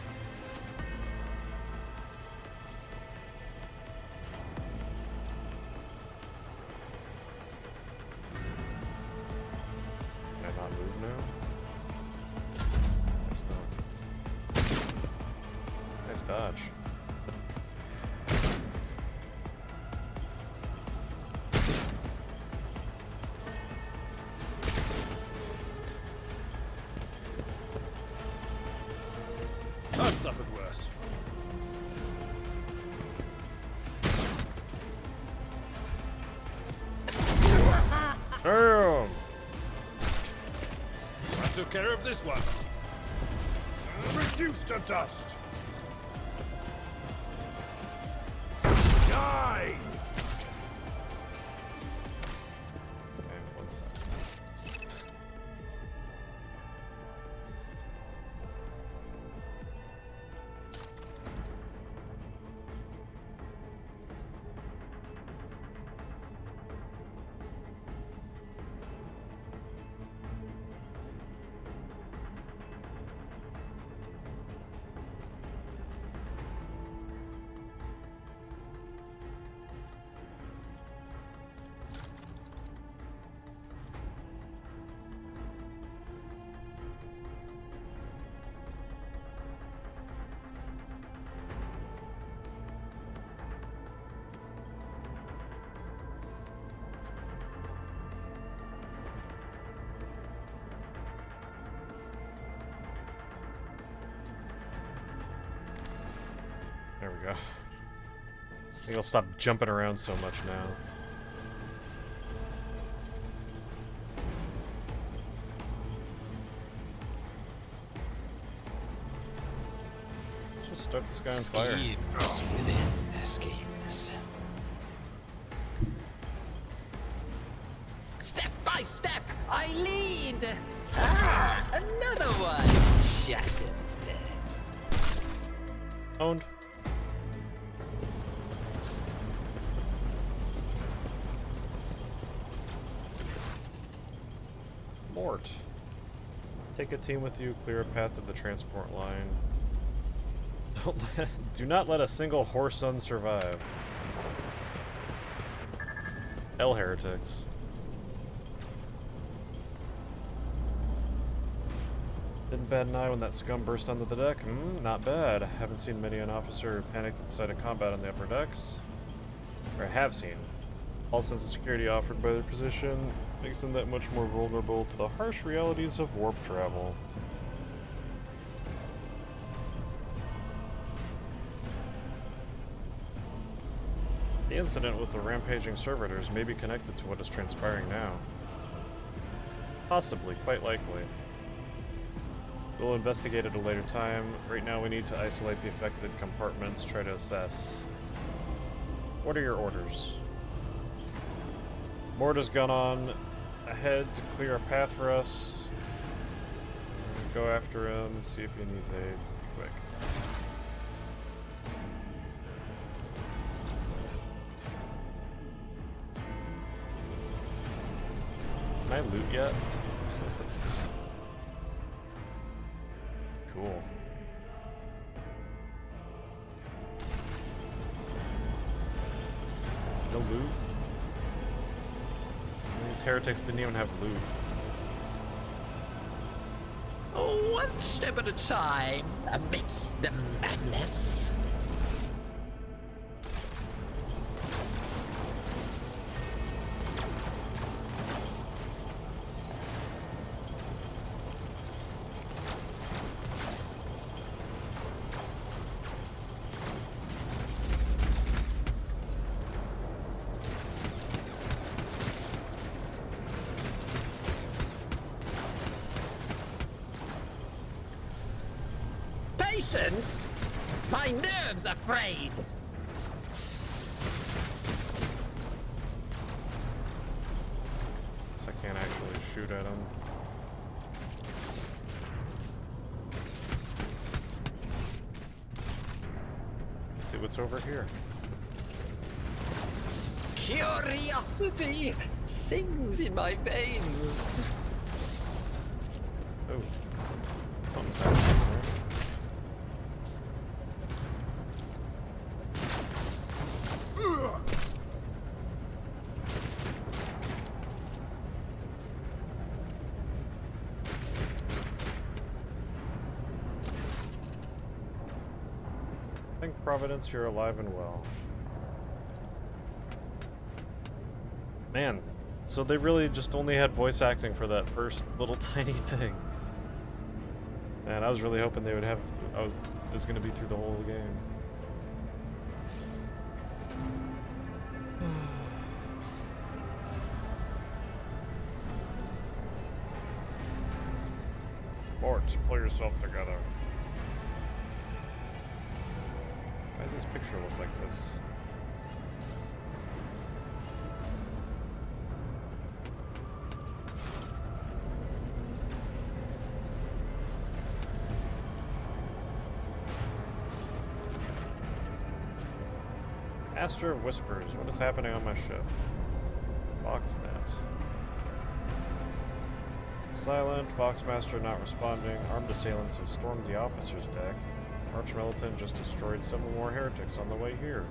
Can I not move now? Guess not. Nice dodge. I've suffered worse. Damn! I took care of this one. Reduced to dust. Die! Okay, 1 second. There we go. I think I'll stop jumping around so much now. Just start this guy on fire. Schemes within schemes. Step by step, I lead. Ah, another one. Shattered. Owned. Mort. Take a team with you, clear a path to the transport line. Do not let a single Whoreson survive. Hell heretics. Didn't bat an eye when that scum burst onto the deck? Not bad. Haven't seen many an officer who panicked at the sight of combat on the upper decks. Or have seen. All sense of security offered by their position makes them that much more vulnerable to the harsh realities of warp travel. The incident with the rampaging servitors may be connected to what is transpiring now. Possibly, quite likely. We'll investigate at a later time. Right now we need to isolate the affected compartments, try to assess. What are your orders? Mort has gone on ahead to clear a path for us. Go after him, see if he needs aid. Quick. Can I loot yet? Cool. No loot? These heretics didn't even have loot. Oh, one step at a time amidst the madness. Patience? My nerves are frayed. Guess I can't actually shoot at him. Let's see what's over here. Curiosity sings in my veins. Oh. Something's happening there. Thank Providence you're alive and well. Man, so they really just only had voice acting for that first little tiny thing. And I was really hoping they would have, it was going to be through the whole game. Mort, pull yourself together. Why does this picture look like this? Master of Whispers, what is happening on my ship? Voxnet. Silent, Voxmaster not responding, armed assailants have stormed the officer's deck. Archmilitant just destroyed several more heretics on the way here.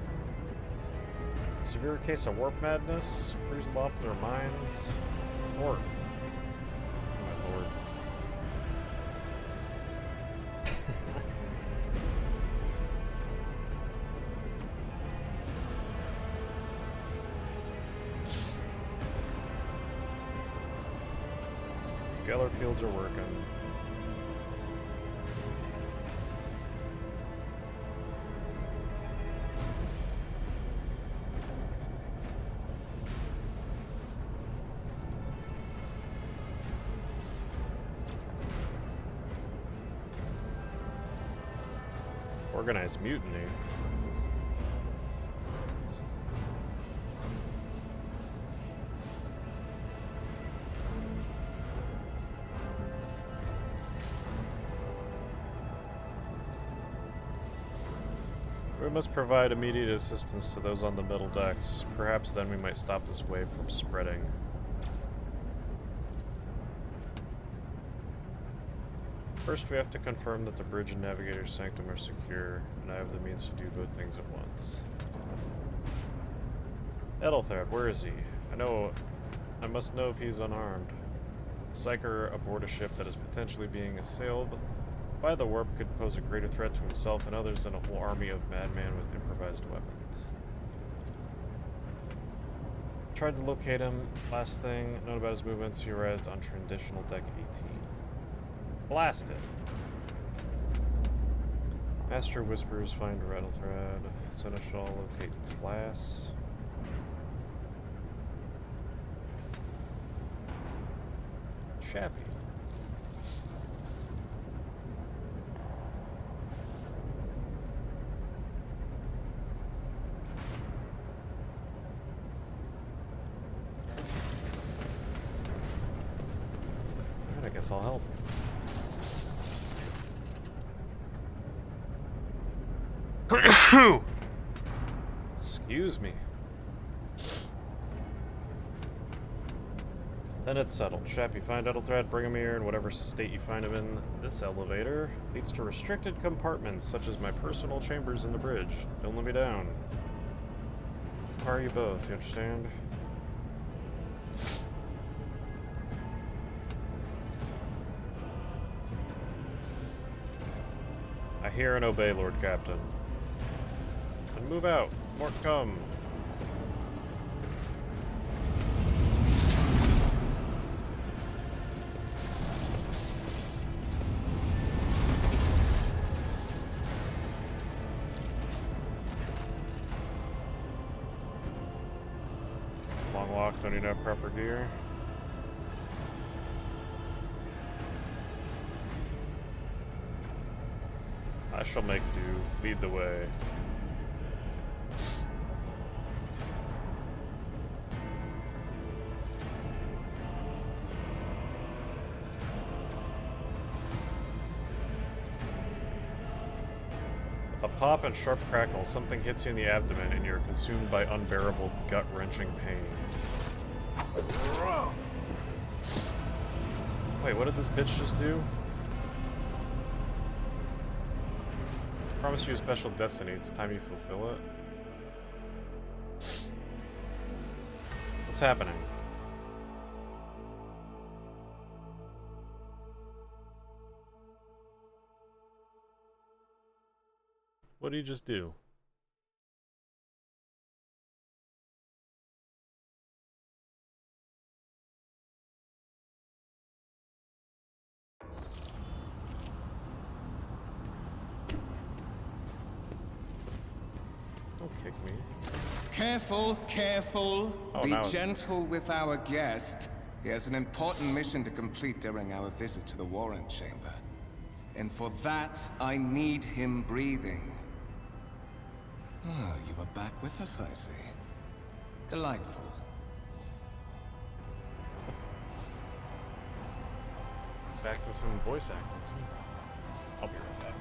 Severe case of warp madness, crews lost their minds. Warp. Oh my lord. Geller fields are working. Organized mutiny. We must provide immediate assistance to those on the middle decks. Perhaps then we might stop this wave from spreading. First, we have to confirm that the bridge and navigator's sanctum are secure, and I have the means to do both things at once. Ethelthred, where is he? I must know if he's unarmed. A psyker aboard a ship that is potentially being assailed by the warp could pose a greater threat to himself and others than a whole army of madmen with improvised weapons. Tried to locate him. Last thing, known about his movements, he arrived on traditional deck 18. Blasted. Master of Whispers, find Rattlethread. Seneschal, locate Class. Shappy. Alright, I guess I'll help. Excuse me. Then it's settled. Shappy, find Ethelthred, bring him here in whatever state you find him in. This elevator leads to restricted compartments, such as my personal chambers in the bridge. Don't let me down. How are you both, you understand? hear and obey, Lord Captain. And move out. More come. Long walk, don't need to have proper gear. I shall make do. Lead the way. With a pop and sharp crackle, something hits you in the abdomen and you're consumed by unbearable, gut-wrenching pain. Wait, what did this bitch just do? Promise you a special destiny. It's time you fulfill it. What's happening? What did you just do? Don't kick me. Careful, careful. Oh, Be now- gentle with our guest. He has an important mission to complete during our visit to the Warrant Chamber. And for that, I need him breathing. Ah, you are back with us, I see. Delightful. Back to some voice acting. I'll be right back.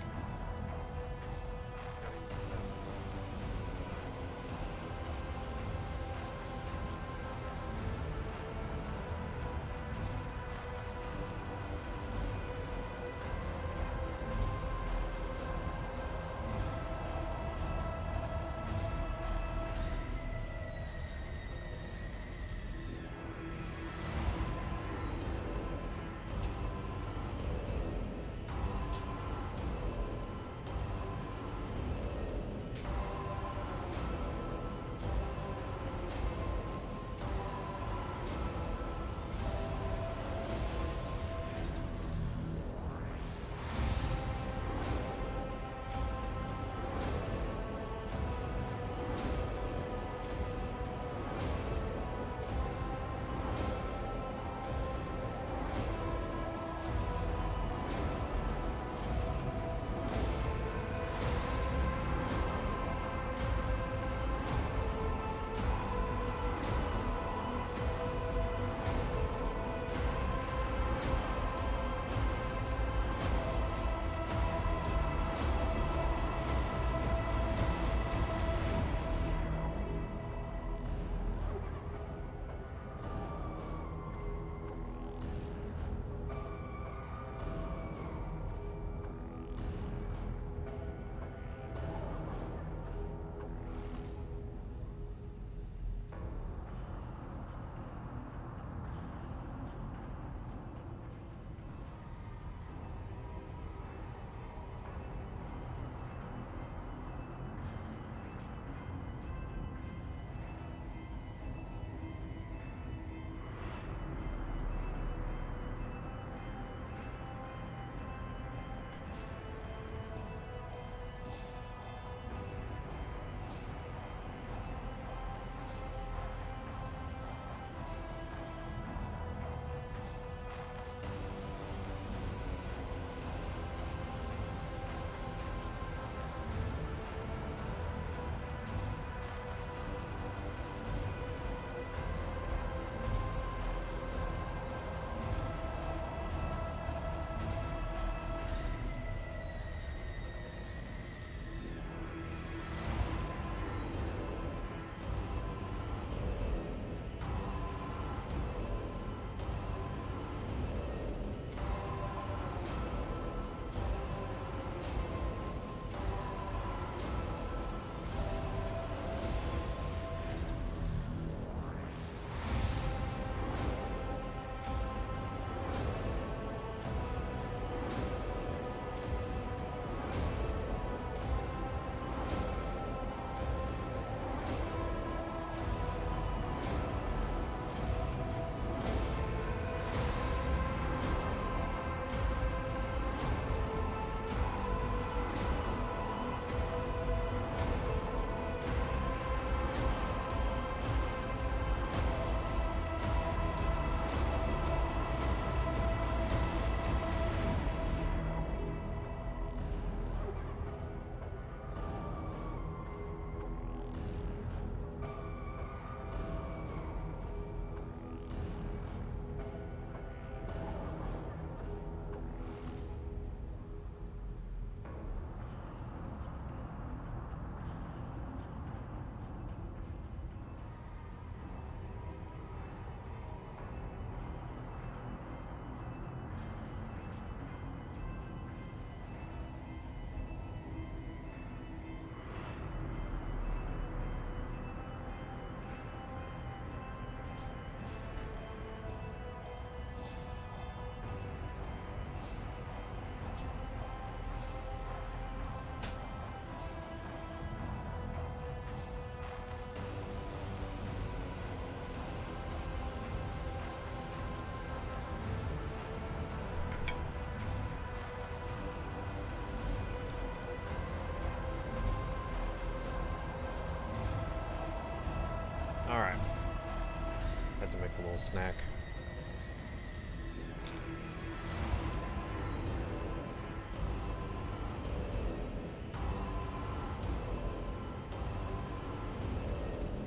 a little snack.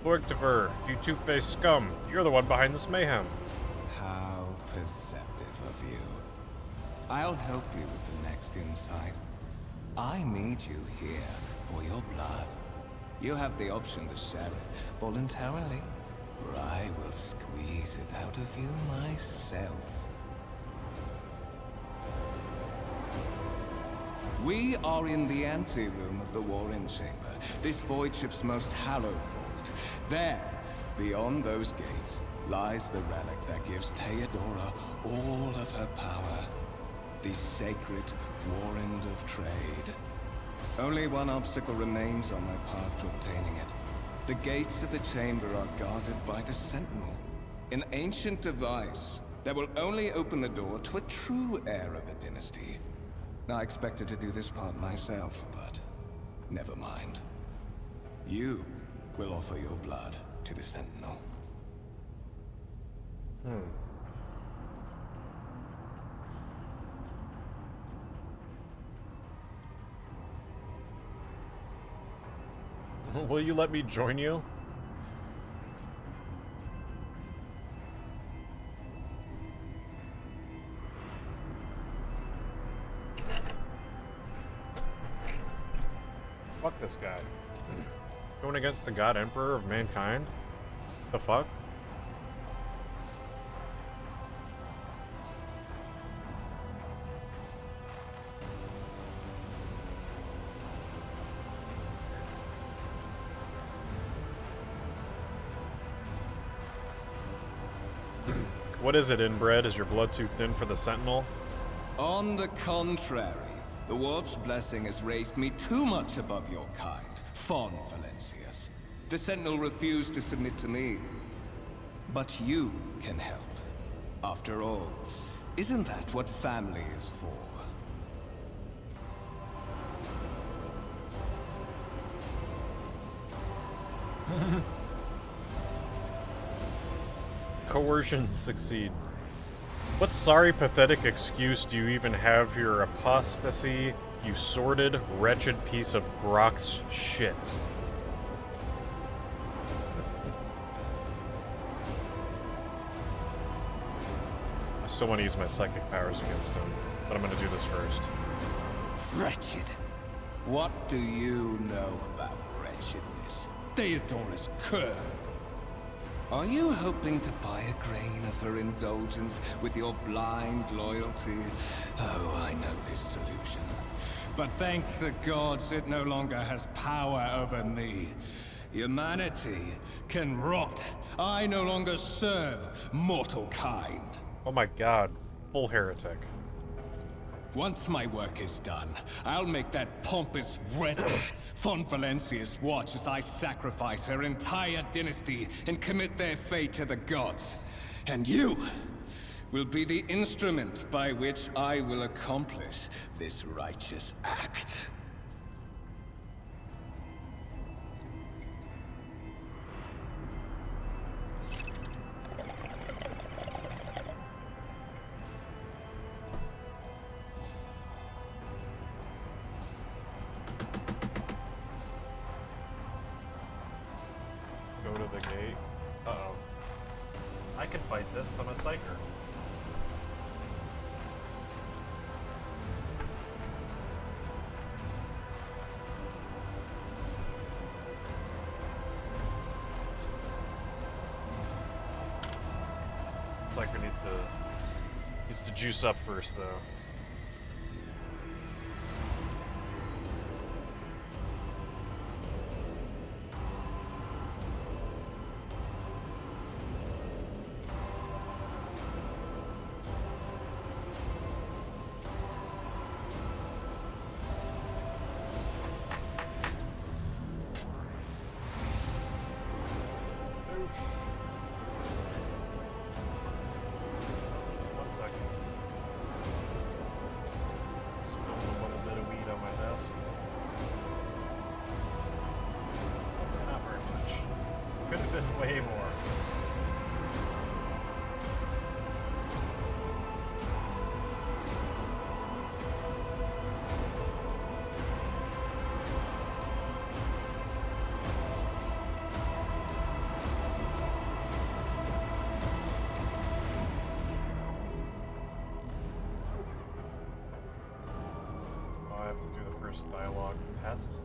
Borgtiver, you two-faced scum. You're the one behind this mayhem. How perceptive of you. I'll help you with the next insight. I need you here for your blood. You have the option to share it voluntarily, or I will squeeze it out of you myself. We are in the anteroom of the Warring Chamber, this void ship's most hallowed vault. There, beyond those gates, lies the relic that gives Theodora all of her power. The sacred Warrant of Trade. Only one obstacle remains on my path to obtaining it. The gates of the chamber are guarded by the Sentinel. An ancient device that will only open the door to a true heir of the dynasty. I expected to do this part myself, but never mind. You will offer your blood to the Sentinel. Will you let me join you? Fuck this guy. Going against the God Emperor of mankind? The fuck? What is it, inbred? Is your blood too thin for the Sentinel? On the contrary, the Warp's blessing has raised me too much above your kind, Fon Valencius. The Sentinel refused to submit to me. But you can help. After all, isn't that what family is for? Coercion succeed. What sorry, pathetic excuse do you even have for your apostasy, you sordid, wretched piece of Brock's shit? I still want to use my psychic powers against him, but I'm going to do this first. Wretched. What do you know about wretchedness? Theodora's curve. Are you hoping to buy a grain of her indulgence with your blind loyalty? Oh, I know this delusion. But thank the gods it no longer has power over me. Humanity can rot. I no longer serve mortal kind. Oh my god, full heretic. Once my work is done, I'll make that pompous wretch Fon Valencius watch as I sacrifice her entire dynasty and commit their fate to the gods. And you will be the instrument by which I will accomplish this righteous act. Go to the gate. Uh-oh. I can fight this, I'm a psyker. Psyker needs to juice up first, though. Force dialogue test.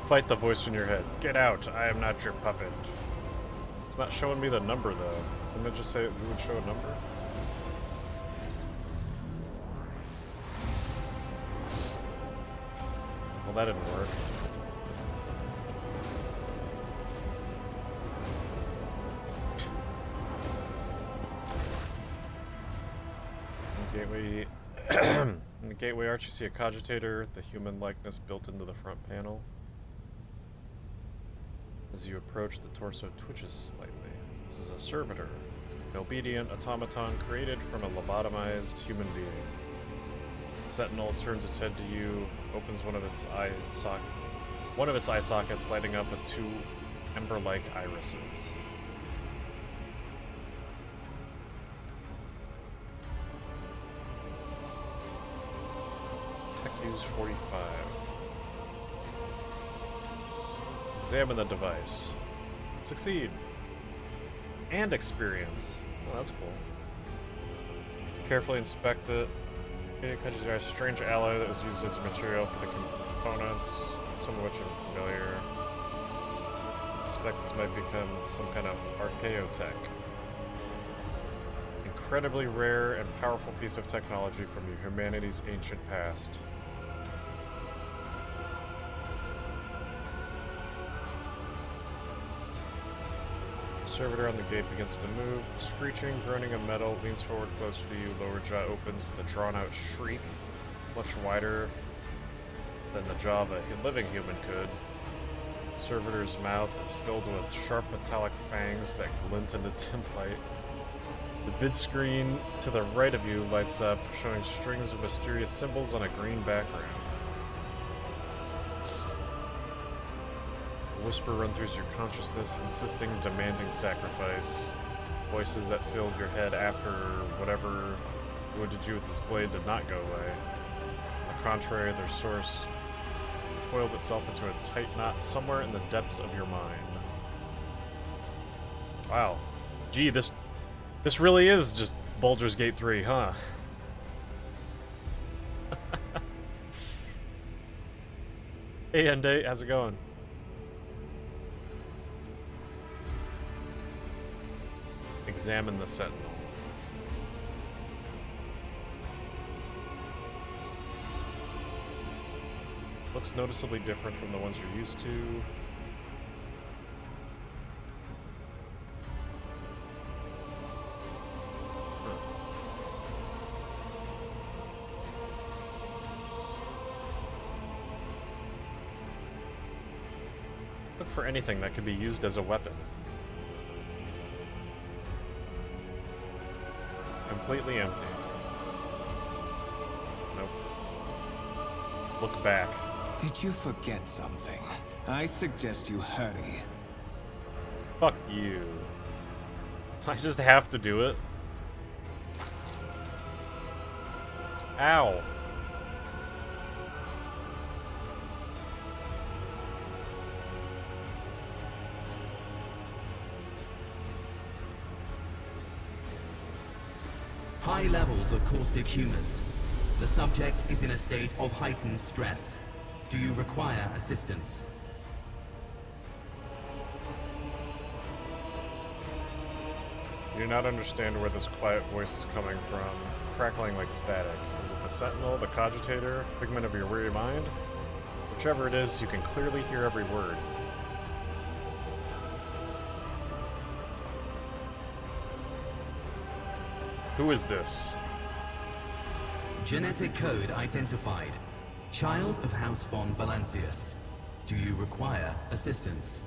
Fight the voice in your head. Get out! I am not your puppet. It's not showing me the number though. Didn't it just say it would show a number? Well, that didn't work. Gateway. In the gateway arch, you see a cogitator, the human likeness built into the front panel. As you approach, the torso twitches slightly. This is a servitor, an obedient automaton created from a lobotomized human being. The Sentinel turns its head to you, opens one of its eye sockets, lighting up with two ember-like irises. Tech use 45. Examine the device. Succeed. And experience. Oh, that's cool. Carefully inspect it. It catches a strange alloy that was used as material for the components, some of which I'm familiar. I suspect this might become some kind of archaeotech. Incredibly rare and powerful piece of technology from humanity's ancient past. The servitor on the gate begins to move. Screeching, groaning of metal, leans forward closer to you. Lower jaw opens with a drawn-out shriek, much wider than the jaw of a living human could. The servitor's mouth is filled with sharp metallic fangs that glint in the dim light. The vid screen to the right of you lights up, showing strings of mysterious symbols on a green background. A whisper runs through your consciousness, insisting, demanding sacrifice. Voices that filled your head after whatever wounded you with this blade did not go away. On the contrary, their source coiled itself into a tight knot somewhere in the depths of your mind. Wow. Gee, this really is just Baldur's Gate 3, huh? Hey, Ende, how's it going? Examine the Sentinel. Looks noticeably different from the ones you're used to. Look for anything that could be used as a weapon. Completely empty. Nope. Look back. Did you forget something? I suggest you hurry. Fuck you. I just have to do it. Ow. High levels of caustic humus. The subject is in a state of heightened stress. Do you require assistance? You do not understand where this quiet voice is coming from, crackling like static. Is it the Sentinel, the Cogitator, figment of your weary mind? Whichever it is, you can clearly hear every word. Who is this? Genetic code identified. Child of House von Valancius. Do you require assistance?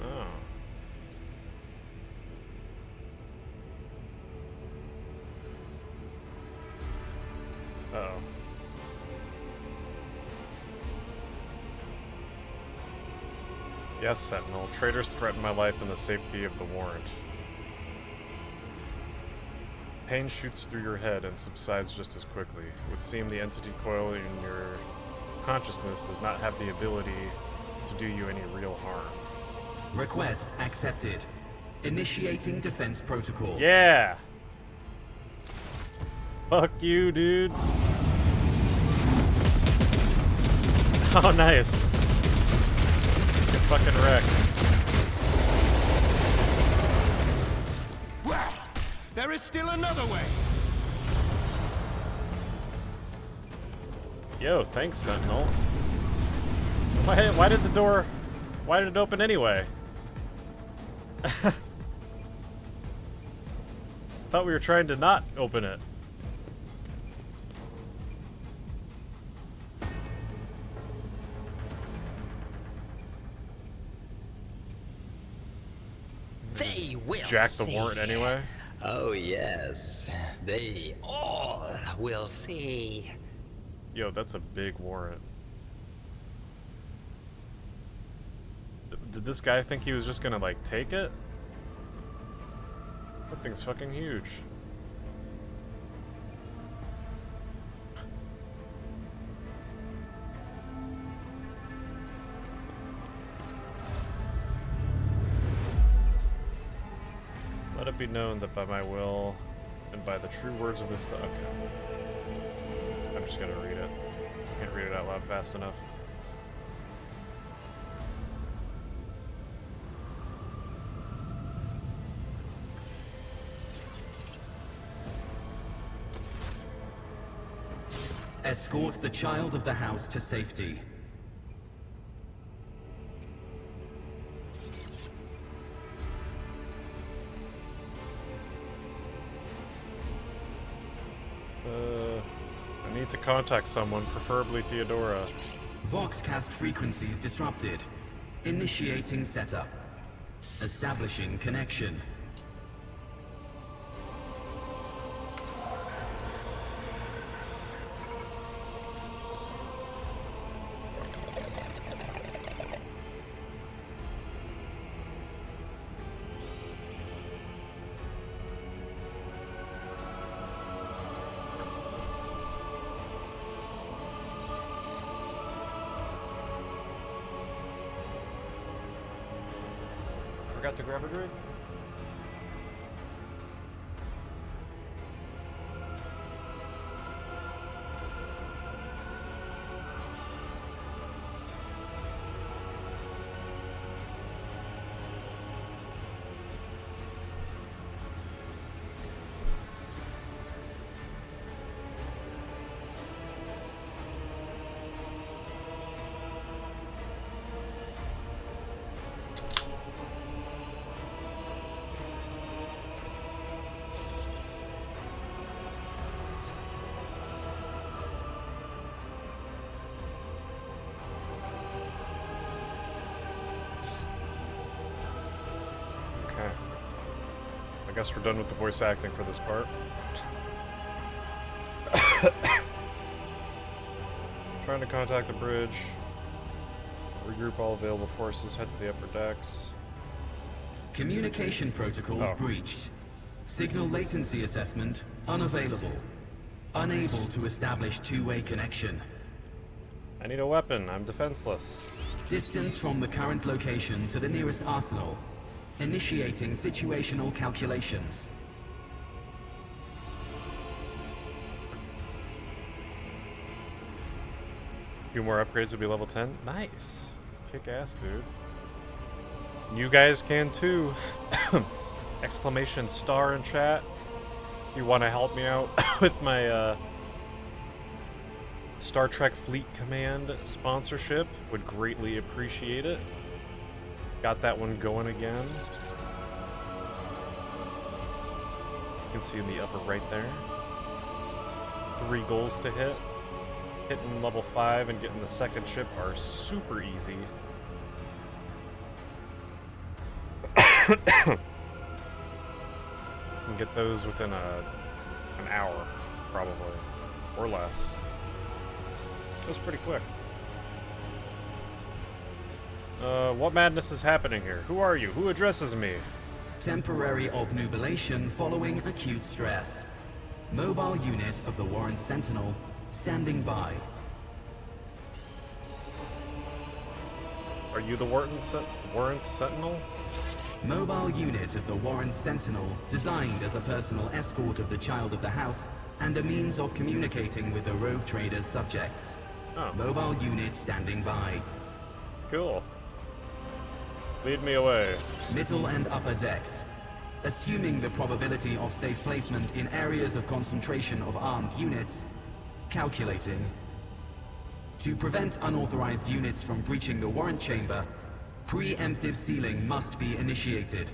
Oh. Uh-oh. Yes, Sentinel. Traitors threaten my life and the safety of the warrant. Pain shoots through your head and subsides just as quickly. It would seem the entity coil in your consciousness does not have the ability to do you any real harm. Request accepted. Initiating defense protocol. Yeah! Fuck you, dude. Oh, nice. Get fucking wrecked. Well, there is still another way. Yo, thanks, Sentinel. Why did it open anyway? Thought we were trying to not open it. They will Jack the see. warrant anyway? Oh yes, they all will see. Yo, that's a big warrant. Did this guy think he was just gonna, like, take it? That thing's fucking huge. Let it be known that by my will and by the true words of this document. I'm just gonna read it. Can't read it out loud fast enough. Escort the child of the house to safety. I need to contact someone, preferably Theodora. Voxcast frequencies disrupted. Initiating setup. Establishing connection. Forgot to grab a drink? I guess we're done with the voice acting for this part. Trying to contact the bridge. Regroup all available forces, head to the upper decks. Communication protocols breached. Signal latency assessment unavailable. Unable to establish two-way connection. I need a weapon. I'm defenseless. Distance from the current location to the nearest arsenal. Initiating situational calculations. A few more upgrades will be level 10. Nice. Kick ass, dude. You guys can too. Exclamation star in chat. If you want to help me out with my Star Trek Fleet Command sponsorship, would greatly appreciate it. Got that one going again. You can see in the upper right there. 3 goals to hit. Hitting level 5 and getting the second ship are super easy. You can get those within an hour, probably, or less. That's pretty quick. What madness is happening here? Who are you? Who addresses me? Temporary obnubilation following acute stress. Mobile unit of the Warrant Sentinel standing by. Are you the Warrant Sentinel? Mobile unit of the Warrant Sentinel, designed as a personal escort of the Child of the House and a means of communicating with the Rogue Trader's subjects. Oh. Mobile unit standing by. Cool. Lead me away. Middle and upper decks. Assuming the probability of safe placement in areas of concentration of armed units. Calculating. To prevent unauthorized units from breaching the warrant chamber, preemptive sealing must be initiated.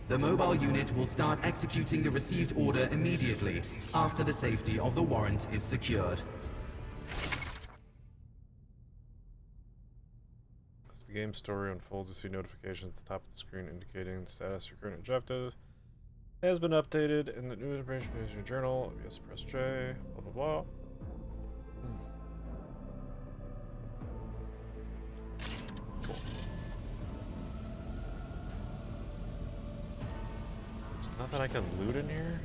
The mobile unit will start executing the received order immediately after the safety of the warrant is secured. As the game story unfolds, you see notifications at the top of the screen indicating the status of your current objective has been updated in the new information page in your journal. Yes, press J, blah blah blah. Cool. There's nothing I can loot in here?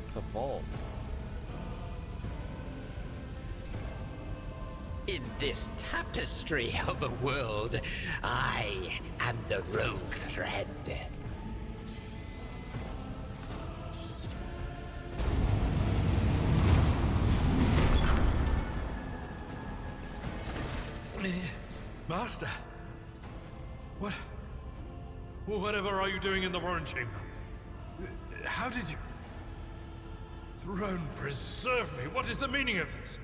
It's a vault. In this tapestry of a world, I am the rogue thread. Master, whatever are you doing in the warrant chamber? How did you... Throne preserve me, what is the meaning of this?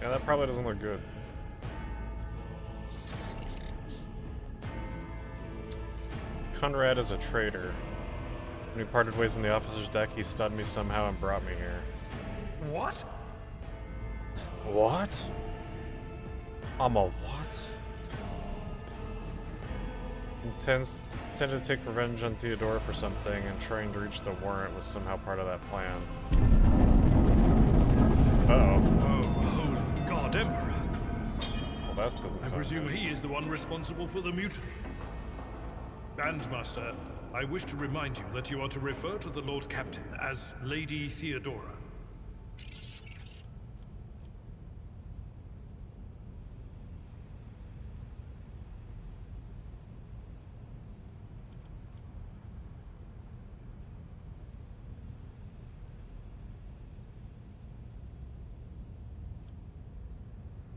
Yeah, that probably doesn't look good. Conrad is a traitor. When we parted ways in the officer's deck, he stunned me somehow and brought me here. What? What? I'm a what? Intended to take revenge on Theodora for something, and trying to reach the warrant was somehow part of that plan. Uh-oh. Oh, holy God, Emperor. Well, that doesn't I sound presume good. he is the one responsible for the mutiny. And, Master, I wish to remind you that you are to refer to the Lord Captain as Lady Theodora.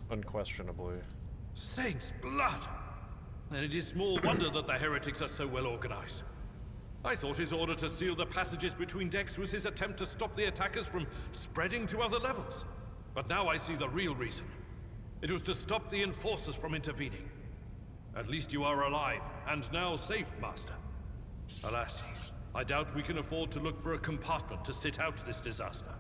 Unquestionably. Saints' blood! And it is small wonder that the heretics are so well organized. I thought his order to seal the passages between decks was his attempt to stop the attackers from spreading to other levels. But now I see the real reason. It was to stop the enforcers from intervening. At least you are alive, and now safe, Master. Alas, I doubt we can afford to look for a compartment to sit out this disaster.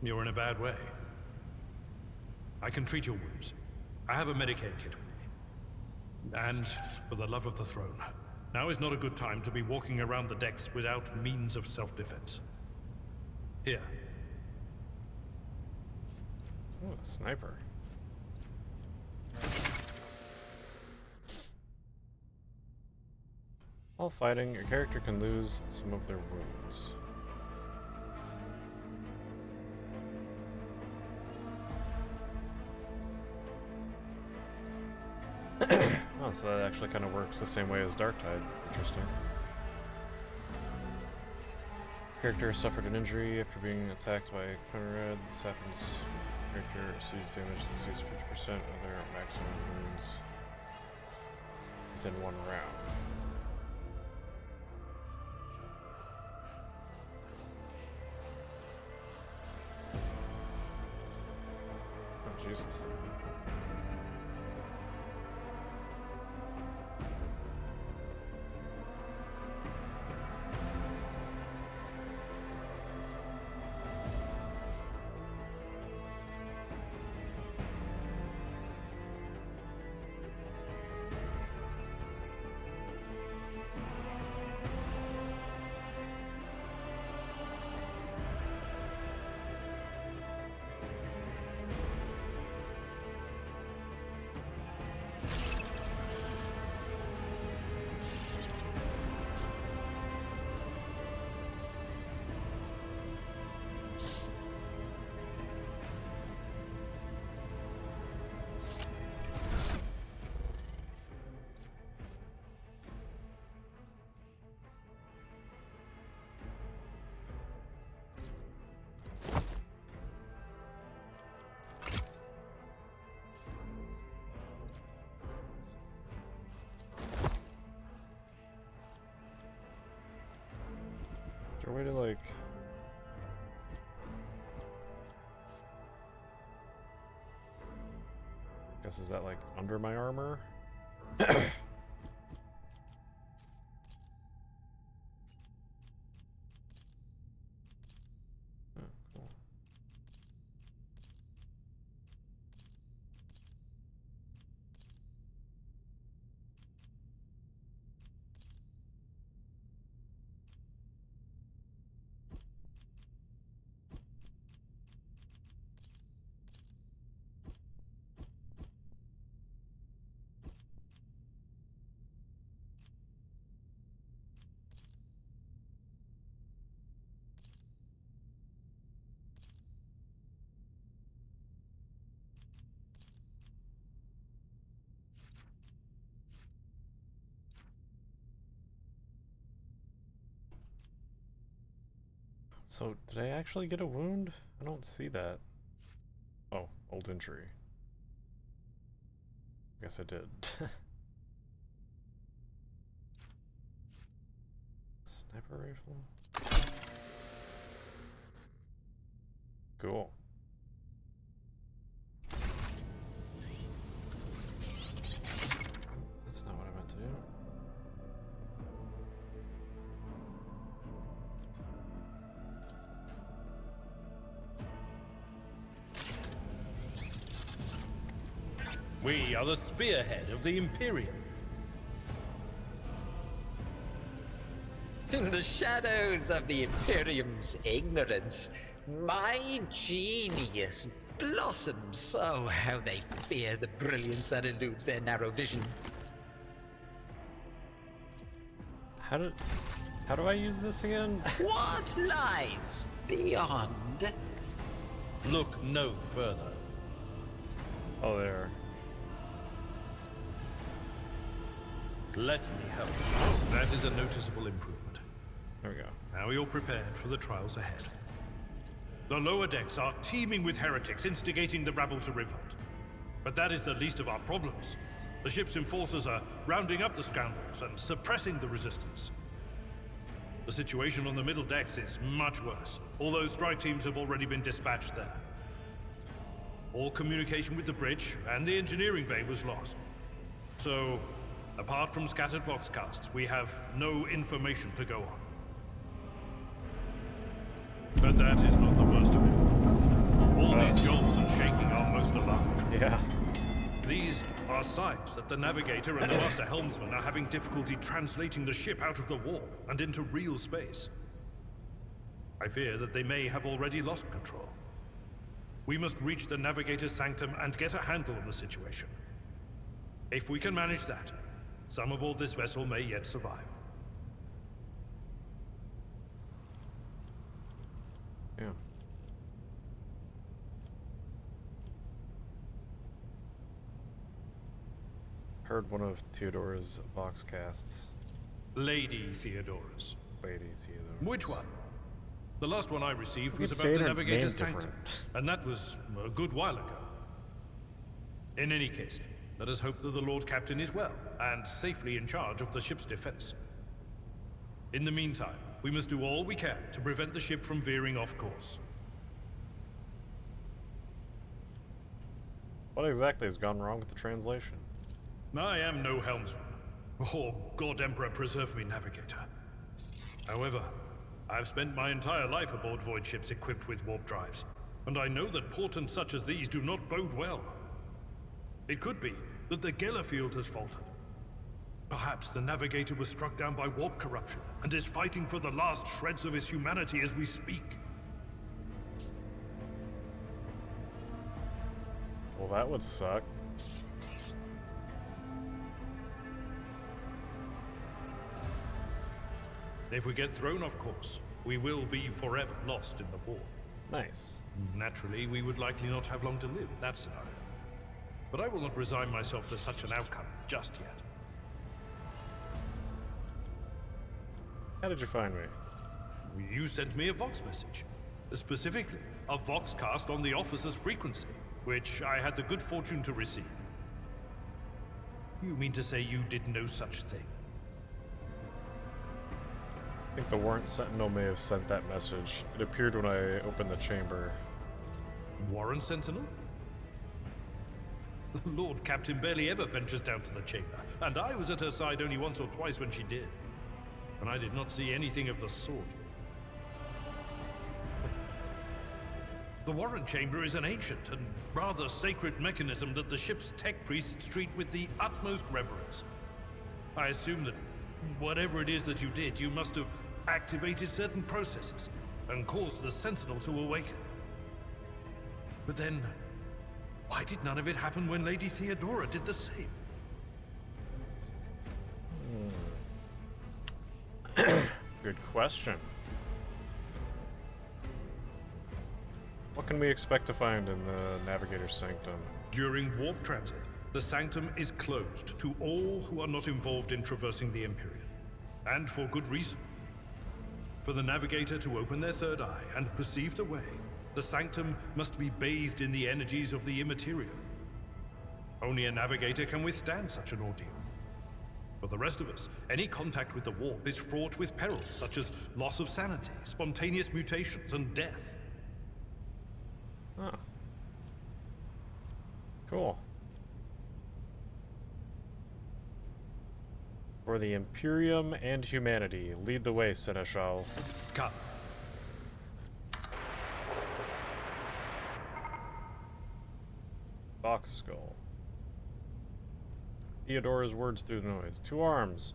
You're in a bad way. I can treat your wounds. I have a Medicaid kit with me. And, for the love of the throne, now is not a good time to be walking around the decks without means of self-defense. Here. Ooh, a sniper. While fighting, your character can lose some of their wounds. Oh, so that actually kind of works the same way as Darktide. It's interesting. Character suffered an injury after being attacked by Conrad. This happens. Character sees damage that exceeds 50% of their maximum wounds within 1 round. Oh, Jesus. Is there a way to, like... Guess, is that, like, under my armor? So, did I actually get a wound? I don't see that. Oh, old injury. I guess I did. Sniper rifle? Cool. That's not what I meant to do. We are the spearhead of the Imperium. In the shadows of the Imperium's ignorance, my genius blossoms. Oh, how they fear the brilliance that eludes their narrow vision. How do I use this again? What lies beyond? Look no further. Oh, there. Let me help you. That is a noticeable improvement. There we go. Now you're prepared for the trials ahead. The lower decks are teeming with heretics instigating the rabble to revolt. But that is the least of our problems. The ship's enforcers are rounding up the scoundrels and suppressing the resistance. The situation on the middle decks is much worse, although strike teams have already been dispatched there. All communication with the bridge and the engineering bay was lost. So, apart from scattered voxcasts, we have no information to go on. But that is not the worst of it. All these jolts and shaking are most alarming. Yeah. These are signs that the navigator and the master helmsman are having difficulty translating the ship out of the wall and into real space. I fear that they may have already lost control. We must reach the navigator's sanctum and get a handle on the situation. If we can manage that, some aboard this vessel may yet survive. Yeah. heard one of Theodora's Vox casts. Lady Theodora's. Lady Theodora. Which one? The last one I received You was keep about saying the her Navigator's name Sanctum, different. and that was a good while ago. In any case, let us hope that the Lord Captain is well and safely in charge of the ship's defense. In the meantime, we must do all we can to prevent the ship from veering off course. What exactly has gone wrong with the translation? I am no helmsman. Oh, God Emperor preserve me, navigator. However, I've spent my entire life aboard void ships equipped with warp drives, and I know that portents such as these do not bode well. It could be that the Gellerfield has faltered. Perhaps the navigator was struck down by warp corruption and is fighting for the last shreds of his humanity as we speak. Well, that would suck. If we get thrown off course, we will be forever lost in the war. Nice. Naturally, we would likely not have long to live in that scenario. But I will not resign myself to such an outcome just yet. How did you find me? You sent me a Vox message. Specifically, a Vox cast on the officer's frequency, which I had the good fortune to receive. You mean to say you did no such thing? I think the Warrant Sentinel may have sent that message. It appeared when I opened the chamber. Warrant Sentinel? The Lord Captain barely ever ventures down to the chamber, and I was at her side only once or twice when she did. And I did not see anything of the sort. The Warrant Chamber is an ancient and rather sacred mechanism that the ship's tech priests treat with the utmost reverence. I assume that whatever it is that you did, you must have activated certain processes and caused the Sentinel to awaken. But then, why did none of it happen when Lady Theodora did the same? Good question. What can we expect to find in the Navigator's Sanctum? During warp transit, the Sanctum is closed to all who are not involved in traversing the Empyrean. And for good reason. For the Navigator to open their third eye and perceive the way, the Sanctum must be bathed in the energies of the Immaterial. Only a Navigator can withstand such an ordeal. For the rest of us, any contact with the warp is fraught with perils such as loss of sanity, spontaneous mutations, and death. Huh. Cool. For the Imperium and humanity, lead the way, Seneschal. Come. Box Skull. Theodora's words through the noise. To arms.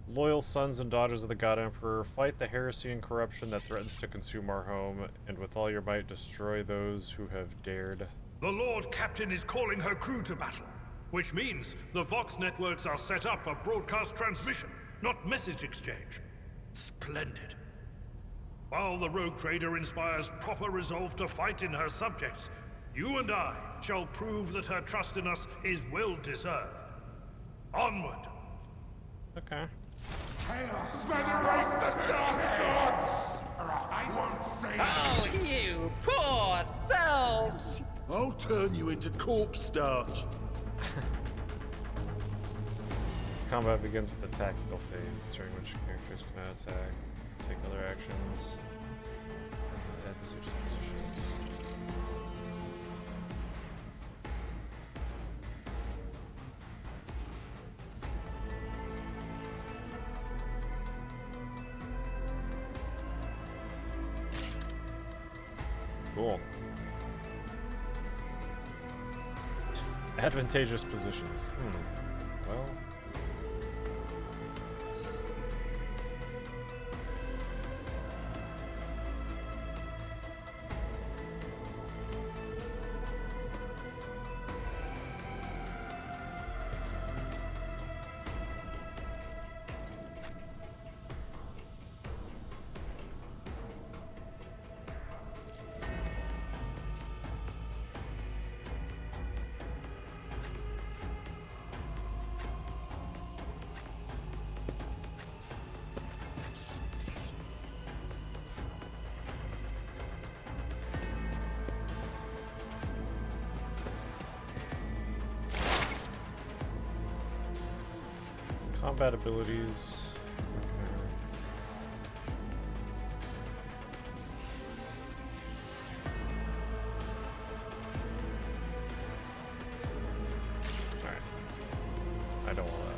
Loyal sons and daughters of the God Emperor, fight the heresy and corruption that threatens to consume our home, and with all your might destroy those who have dared. The Lord Captain is calling her crew to battle, which means the Vox networks are set up for broadcast transmission, not message exchange. Splendid. While the rogue trader inspires proper resolve to fight in her subjects, you and I shall prove that her trust in us is well deserved. Onward! Okay. Venerate the dark gods! I won't say Oh, you poor souls! I'll turn you into corpse starch. Combat begins with the tactical phase, during which characters cannot attack, take other actions, add positions. Cool. Advantageous positions. Well. combat abilities. Alright. I don't want that.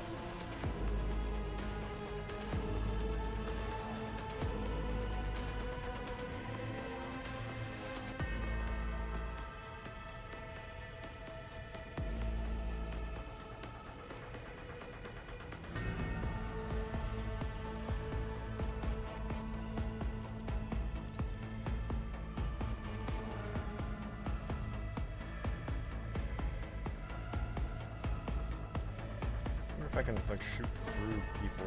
I can like shoot through people.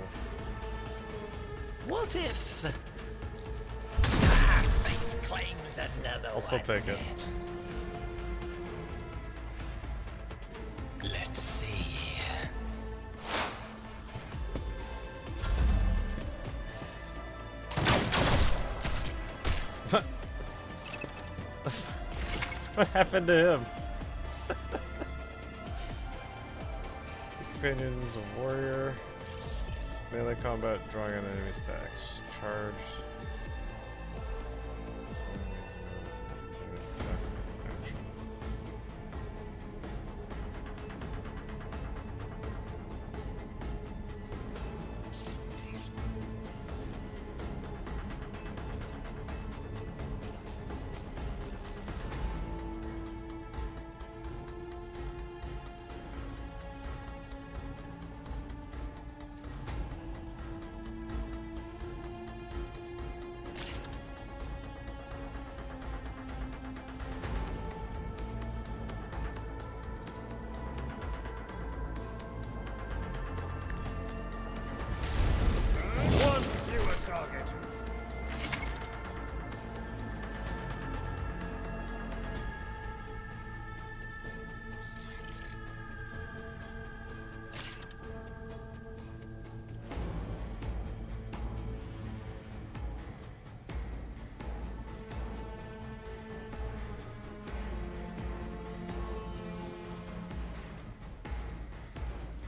What if fate claims another I'll still one? take it. Let's see. What happened to him? Opinions of warrior. Melee combat, drawing on enemy's attacks. Charge.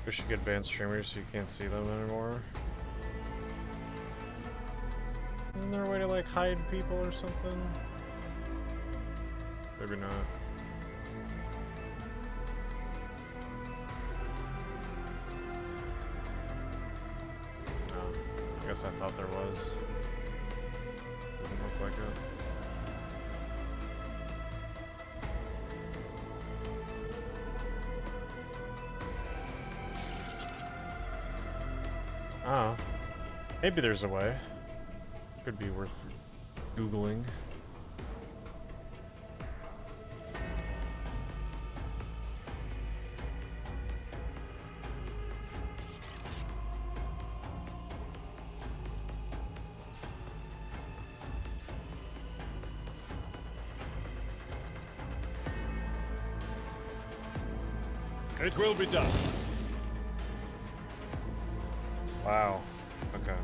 We should get advanced streamers so you can't see them anymore. Isn't there a way to like hide people or something? Maybe not. No, I guess I thought there was. Doesn't look like it. Ah, maybe there's a way. Could be worth Googling. It will be done. Wow. Okay.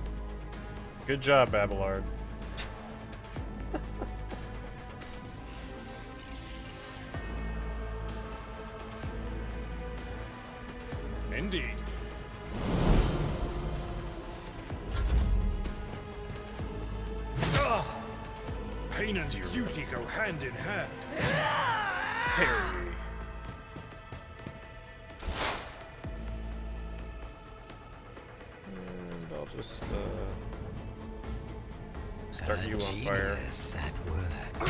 Good job, Abelard. Indeed. Pain and duty go hand in hand. Parry. And I'll just start you on fire. Genius at work.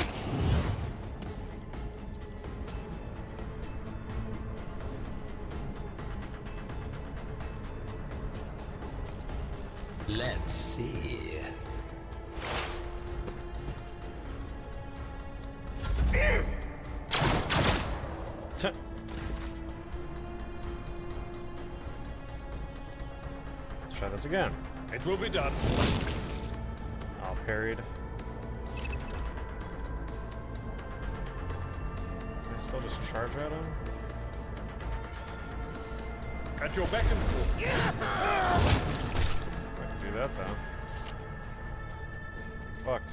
Let's see. Let's try this again. It will be done. I'll parried. Can I still just charge at him? At your beck and call. I can do that though. Fucked.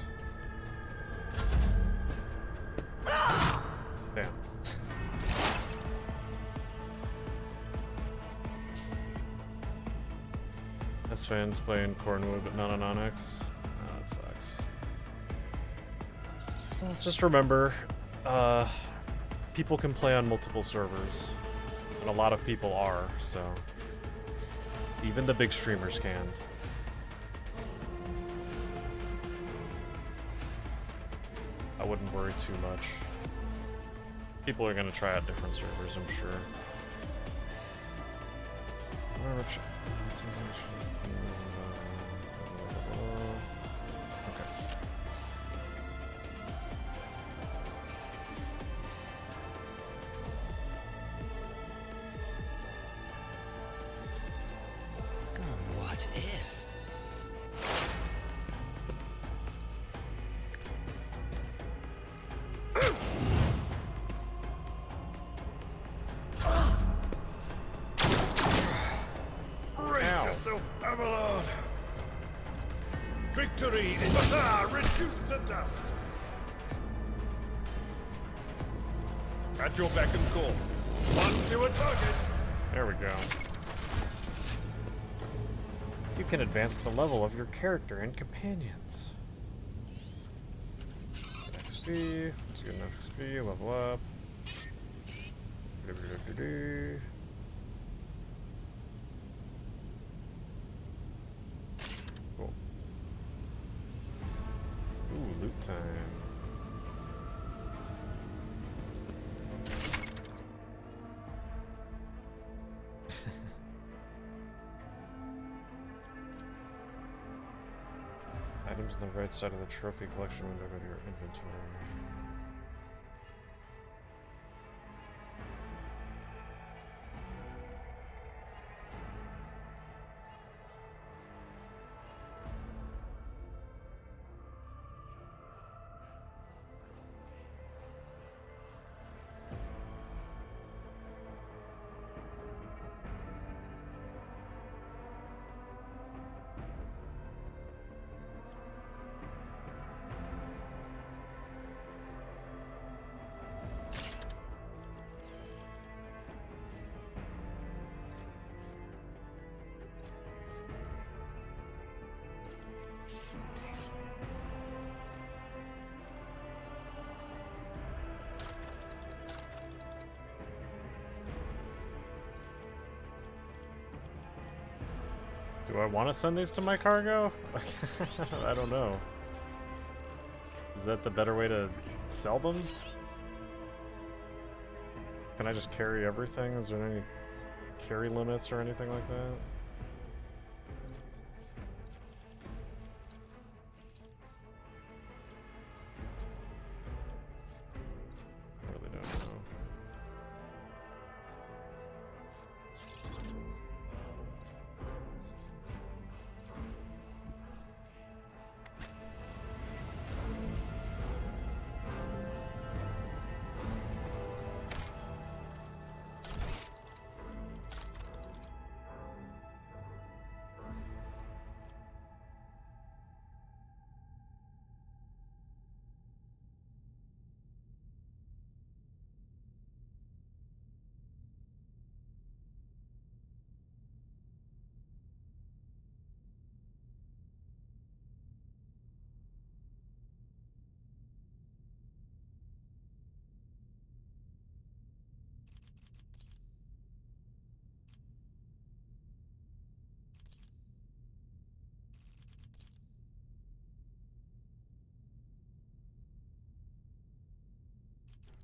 Damn. S fans playing Cornwood but not on Onyx. Oh, that sucks. Well, just remember, people can play on multiple servers, and a lot of people are, so even the big streamers can. I wouldn't worry too much. People are going to try out different servers, I'm sure. Okay. What if? Brace yourself, Avalon! Victory is reduced to dust! At your beck and call. On to a target! There we go. You can advance the level of your character and companions. XP, let's get enough XP, level up. Cool. Ooh, loot time. Items on the right side of the trophy collection window go to your inventory. Do I want to send these to my cargo? I don't know. Is that the better way to sell them? Can I just carry everything? Is there any carry limits or anything like that? I really don't know.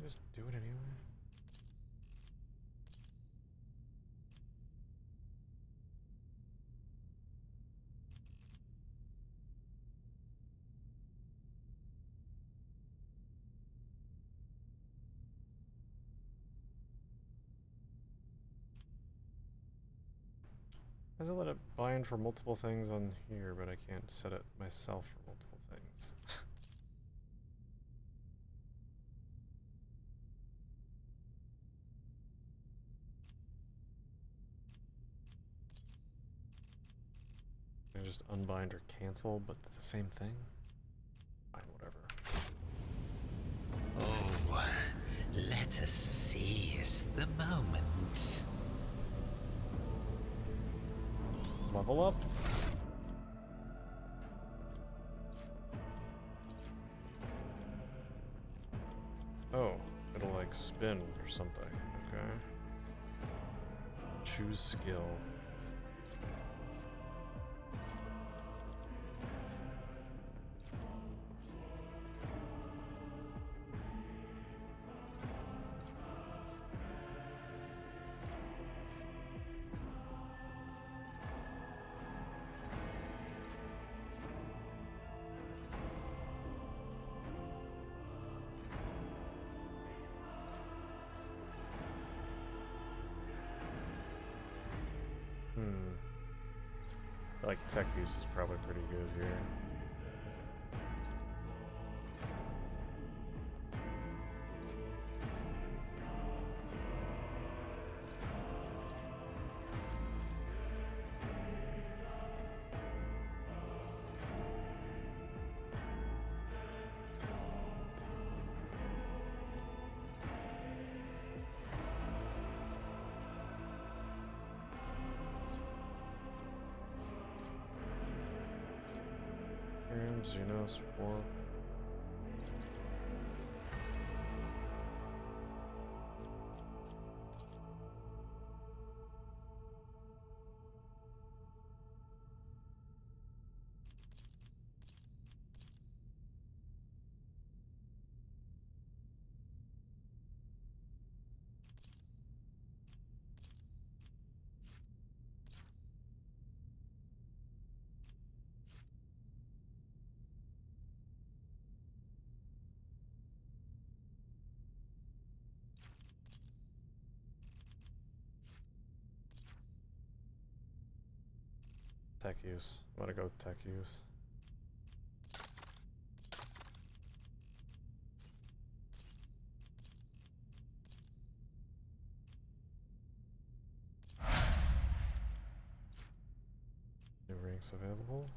Just do it anyway. Does it let it bind for multiple things on here, but I can't set it myself for multiple things? I just unbind or cancel, but it's the same thing? Fine, whatever. Oh, let us seize the moment. Level up. Oh, it'll like spin or something. Okay. Choose skill. Like tech use is probably pretty good here. Xenos Warp. Tech use. I'm gonna go with tech use. New ranks available.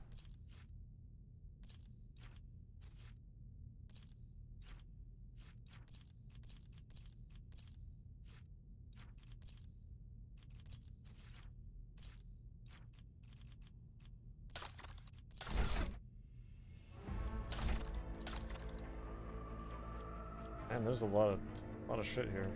Man, there's a lot of shit here.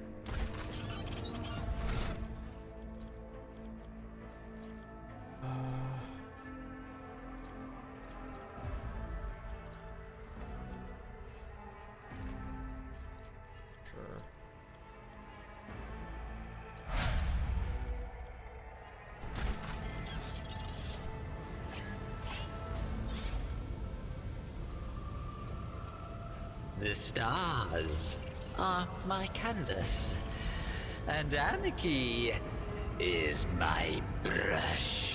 Sure. The stars are my canvas, and anarchy is my brush.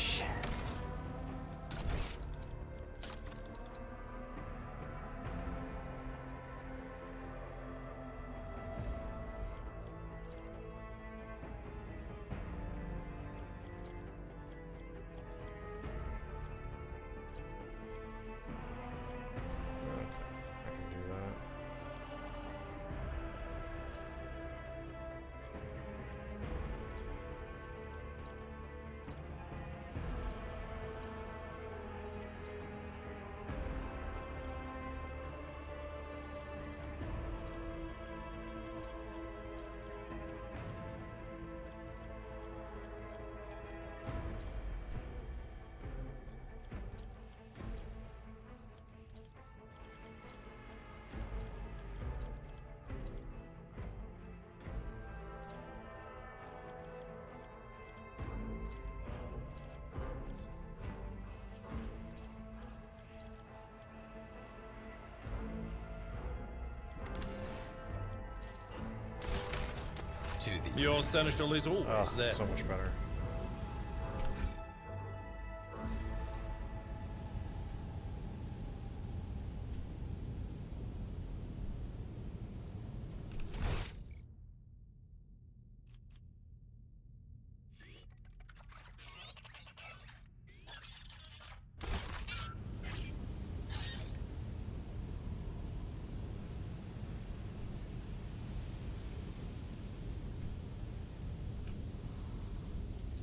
Your seneschal is always there. So much better.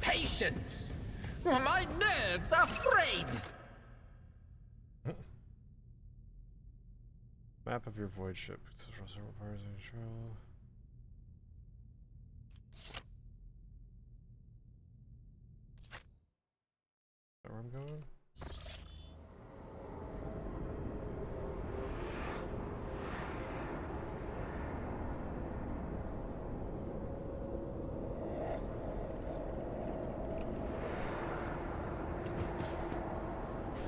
Patience! My nerves are frayed! Map of your void ship. Several parts of control. Is that where I'm going?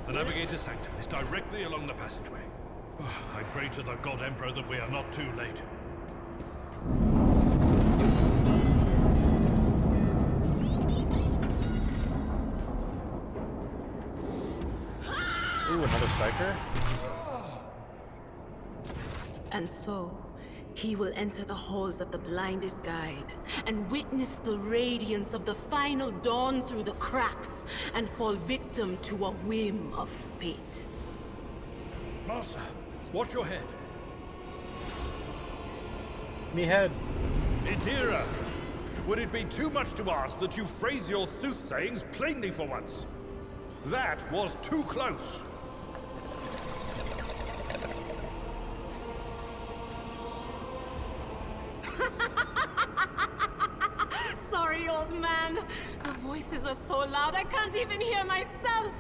The Navigator's Sanctum is directly along the passageway. I pray to the God Emperor that we are not too late. Ooh, another Psyker? And so, he will enter the halls of the blinded guide and witness the radiance of the final dawn through the cracks and fall victim to a whim of fate. Master, watch your head. Me head. Idira, would it be too much to ask that you phrase your soothsayings plainly for once? That was too close. Sorry, old man. The voices are so loud I can't even hear myself.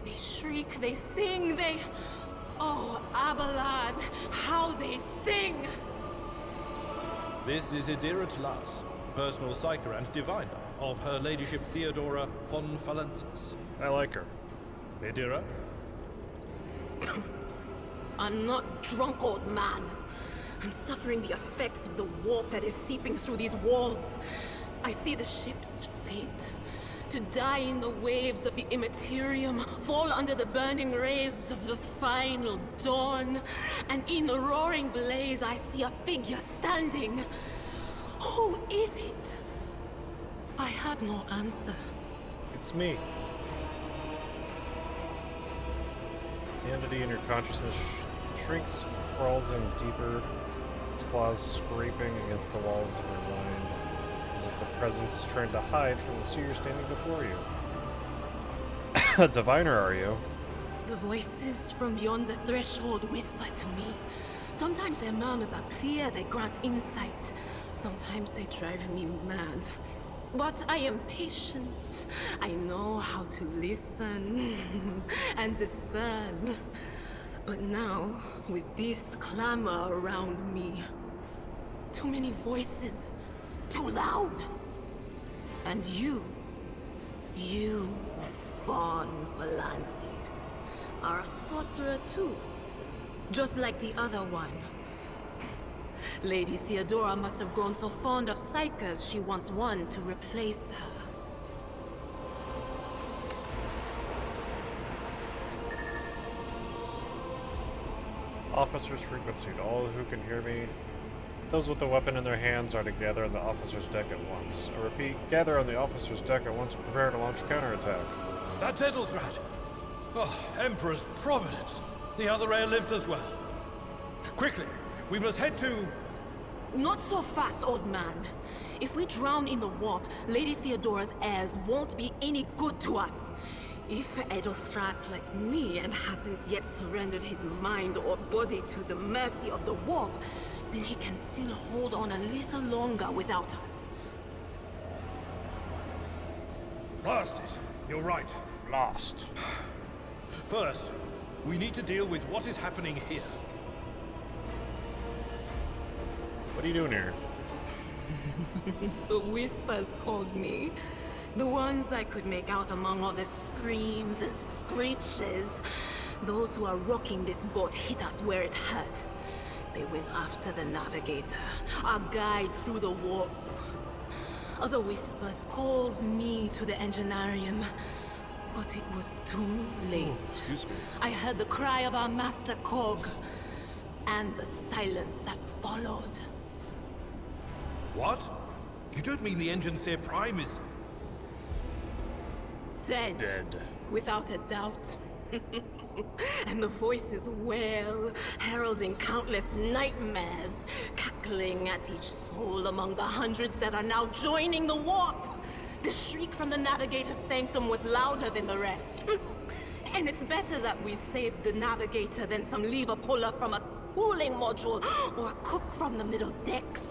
They shriek, they sing, they... Oh, Abelard, how they sing! This is Idira Tlas, personal psyker and diviner of Her Ladyship Theodora von Falensis. I like her. Idira? I'm not drunk, old man. I'm suffering the effects of the warp that is seeping through these walls. I see the ship's fate. To die in the waves of the Immaterium, fall under the burning rays of the final dawn. And in the roaring blaze, I see a figure standing. Who is it? I have no answer. It's me. The entity in your consciousness shrinks, crawls in deeper, its claws scraping against the walls of your mind, as if the presence is trying to hide from the seer standing before you. A diviner, are you? The voices from beyond the threshold whisper to me. Sometimes their murmurs are clear, they grant insight. Sometimes they drive me mad. But I am patient. I know how to listen and discern. But now, with this clamor around me, too many voices, too loud. And you, Von Valansis, are a sorcerer too, just like the other one. Lady Theodora must have grown so fond of psychers she wants one to replace her. Officer's frequency. To all who can hear me, those with a weapon in their hands are to gather on the officer's deck at once. I repeat, gather on the officer's deck at once and prepare to launch a counterattack. That's Edelthrat. Oh, Emperor's Providence. The other heir lives as well. Quickly, we must head to... Not so fast, old man. If we drown in the warp, Lady Theodora's heirs won't be any good to us. If Edelthrat's like me and hasn't yet surrendered his mind or body to the mercy of the warp, then he can still hold on a little longer without us. Blast it. You're right. Blast. First, we need to deal with what is happening here. What are you doing here? The whispers called me. The ones I could make out among all the screams and screeches. Those who are rocking this boat hit us where it hurt. They went after the Navigator, our guide through the warp. Other whispers called me to the Engineerium, but it was too late. Oh, excuse me. I heard the cry of our Master Cog, and the silence that followed. What? You don't mean the Engineer Prime is... Dead. Without a doubt. And the voices wail, heralding countless nightmares, cackling at each soul among the hundreds that are now joining the warp. The shriek from the Navigator's sanctum was louder than the rest. And it's better that we saved the Navigator than some lever puller from a cooling module or a cook from the middle decks.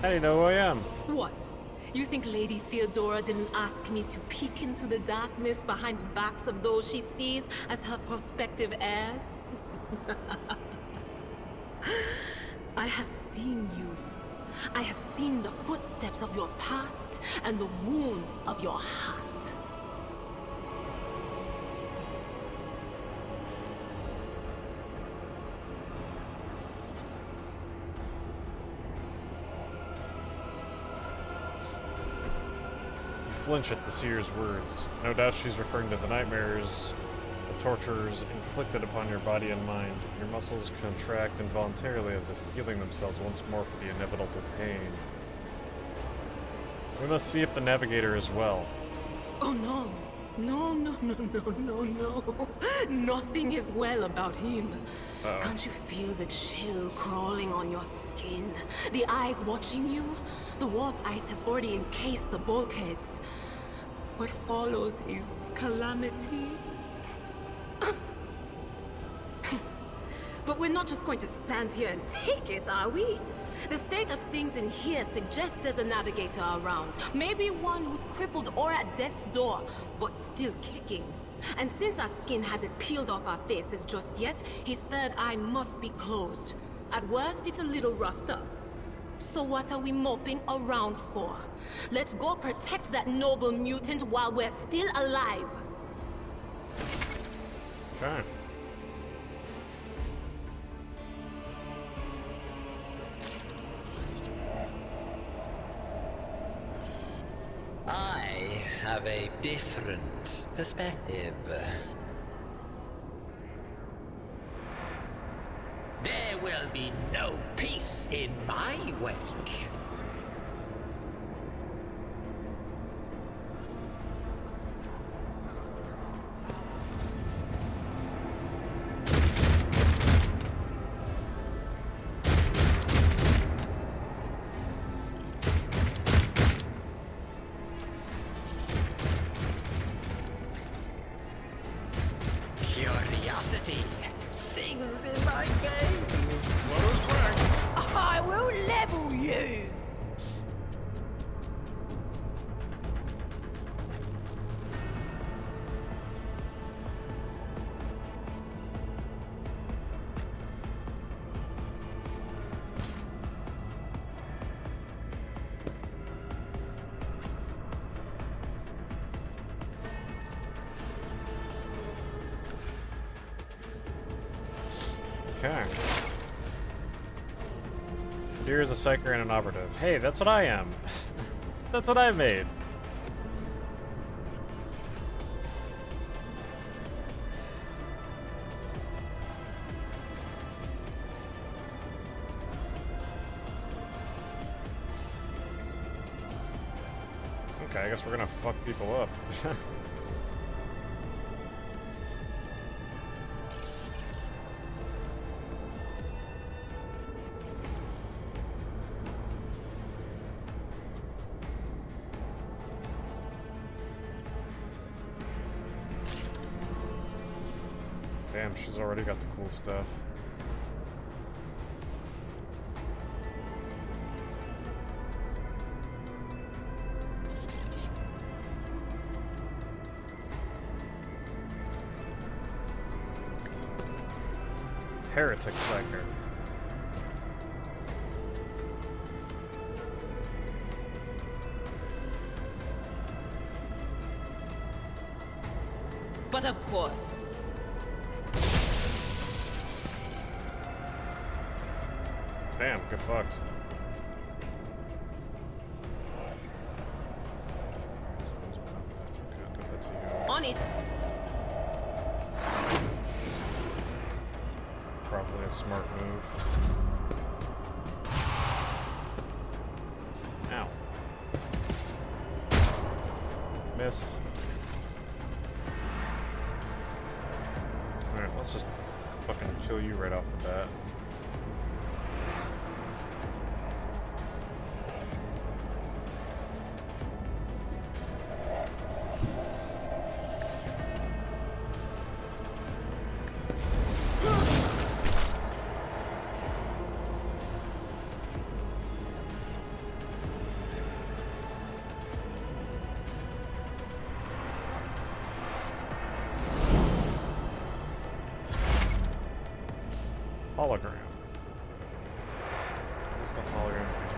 How do you know who I am? What? You think Lady Theodora didn't ask me to peek into the darkness behind the backs of those she sees as her prospective heirs? I have seen you. I have seen the footsteps of your past and the wounds of your heart. Flinch at the seer's words. No doubt she's referring to the nightmares, the tortures inflicted upon your body and mind. Your muscles contract involuntarily as if steeling themselves once more for the inevitable pain. We must see if the Navigator is well. Oh no. No. Nothing is well about him. Uh-oh. Can't you feel the chill crawling on your skin? The eyes watching you? The warp ice has already encased the bulkheads. What follows is calamity. But we're not just going to stand here and take it, are we? The state of things in here suggests there's a Navigator around. Maybe one who's crippled or at death's door, but still kicking. And since our skin hasn't peeled off our faces just yet, his third eye must be closed. At worst, it's a little roughed up. So what are we moping around for? Let's go protect that noble mutant while we're still alive. Okay. I have a different perspective. There will be no peace in my wake. Curiosity sings in my veins. I will level you! Okay. Here's a psyker and an operative. Hey, that's what I am. That's what I made. Okay, I guess we're gonna fuck people up. Damn, she's already got the cool stuff. Heretic Psyker. But of course. Damn, get fucked. On it. Probably a smart move. Ow. Miss. Alright, let's just fucking kill you right off the bat. hologram. Where's the hologram feature?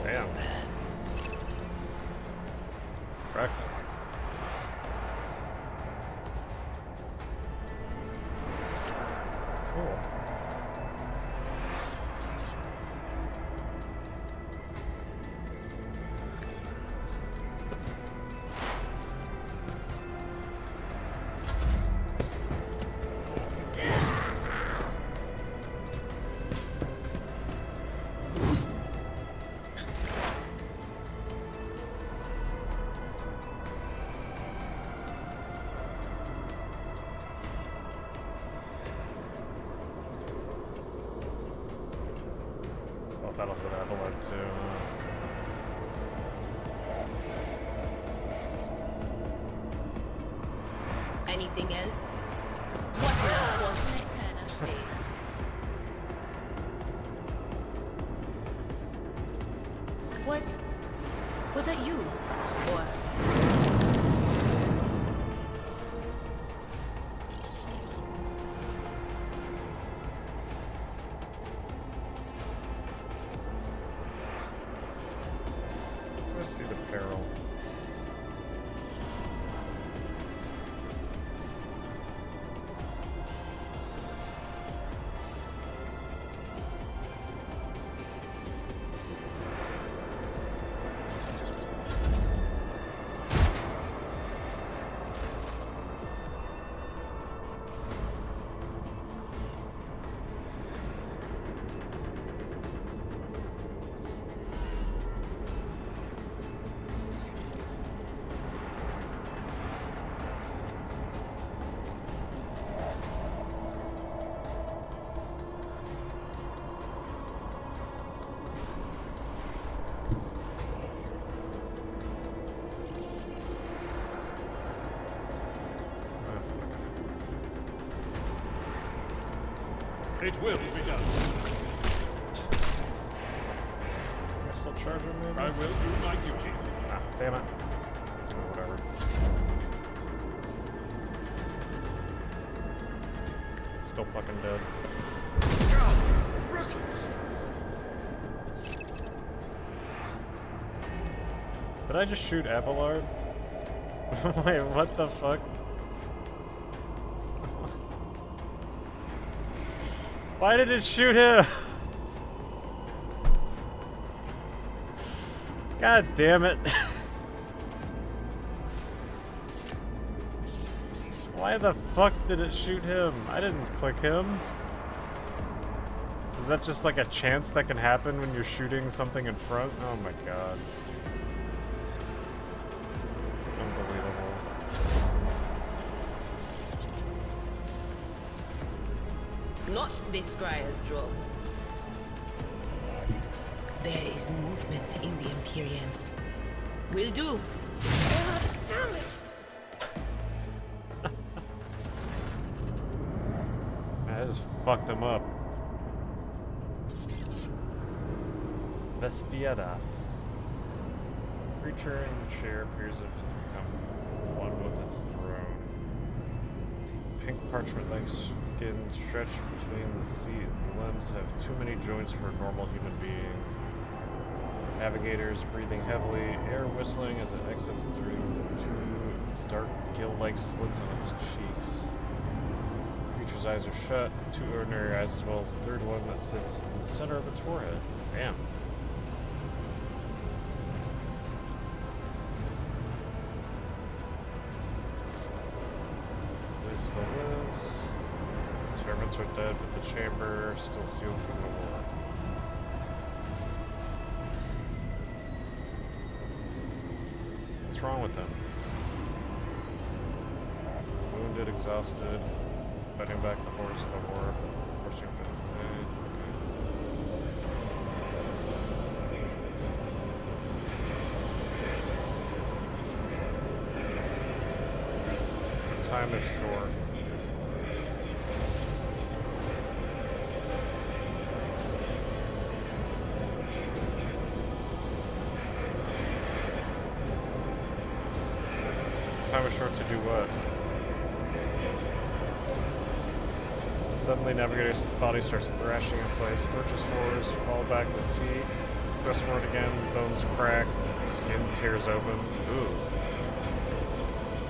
Damn. Correct. Cool. That'll hit Abelard too. Anything else? What an unfortunate turn of fate. Was that you? Or Let's see the peril. It will be done. Can I still charge him, maybe? I will do my duty. Ah, damn it. Oh, whatever. It's still fucking dead. Did I just shoot Abelard? Wait, what the fuck? Why did it shoot him? God damn it. Why the fuck did it shoot him? I didn't click him. Is that just like a chance that can happen when you're shooting something in front? Oh my god. Unbelievable. not this Scryer's drop. There is movement in the Empyrean. Will do. Damn it! I just fucked him up. Vespiadas. Creature in the chair appears as if it has become one with its throne. Pink parchment-like skin stretched between the seat and limbs have too many joints for a normal human being. Navigators breathing heavily, air whistling as it exits through two dark gill-like slits on its cheeks. creature's eyes are shut, 2 ordinary eyes as well as the third one that sits in the center of its forehead. Damn. It still lives. Servants are dead, but the chamber still sealed from the war. What's wrong with them? Wounded, exhausted, fighting back the horrors of the war, forcing them to time is short. Time is short to do what? Suddenly, Navigator's body starts thrashing in place. Lurches forwards, fall back to the seat. Press forward again, bones crack, skin tears open. Ooh.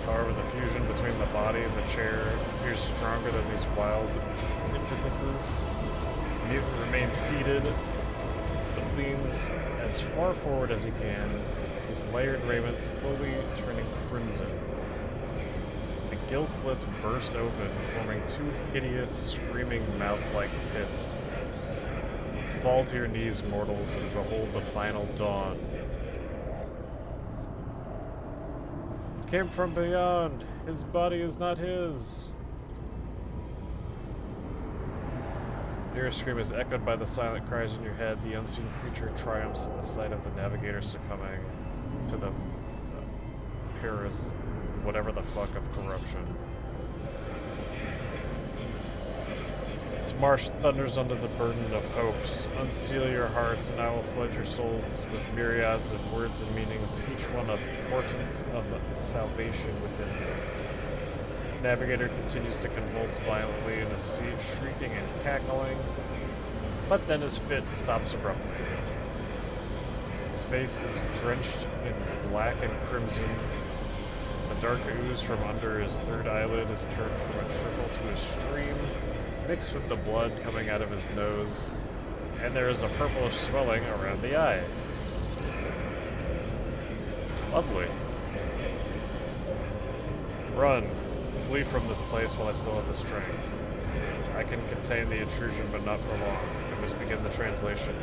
However, the fusion between the body and the chair appears stronger than these wild impetuses. The mutant remains seated, but leans as far forward as he can, his layered raiment slowly turning crimson. The gill slits burst open, forming 2 hideous, screaming mouth-like pits. Fall to your knees, mortals, and behold the final dawn. It came from beyond. His body is not his. Your scream is echoed by the silent cries in your head. The unseen creature triumphs at the sight of the Navigator succumbing to the Paris, whatever the fuck of corruption. Its marsh thunders under the burden of hopes. Unseal your hearts, and I will flood your souls with myriads of words and meanings, each one a portent of salvation within you. Navigator continues to convulse violently in his seat, shrieking and cackling, but then his fit stops abruptly. His face is drenched in black and crimson. A dark ooze from under his third eyelid is turned from a trickle to a stream, mixed with the blood coming out of his nose, and there is a purplish swelling around the eye. Lovely. Run. Flee from this place while I still have the strength. I can contain the intrusion, but not for long. I must begin the translation.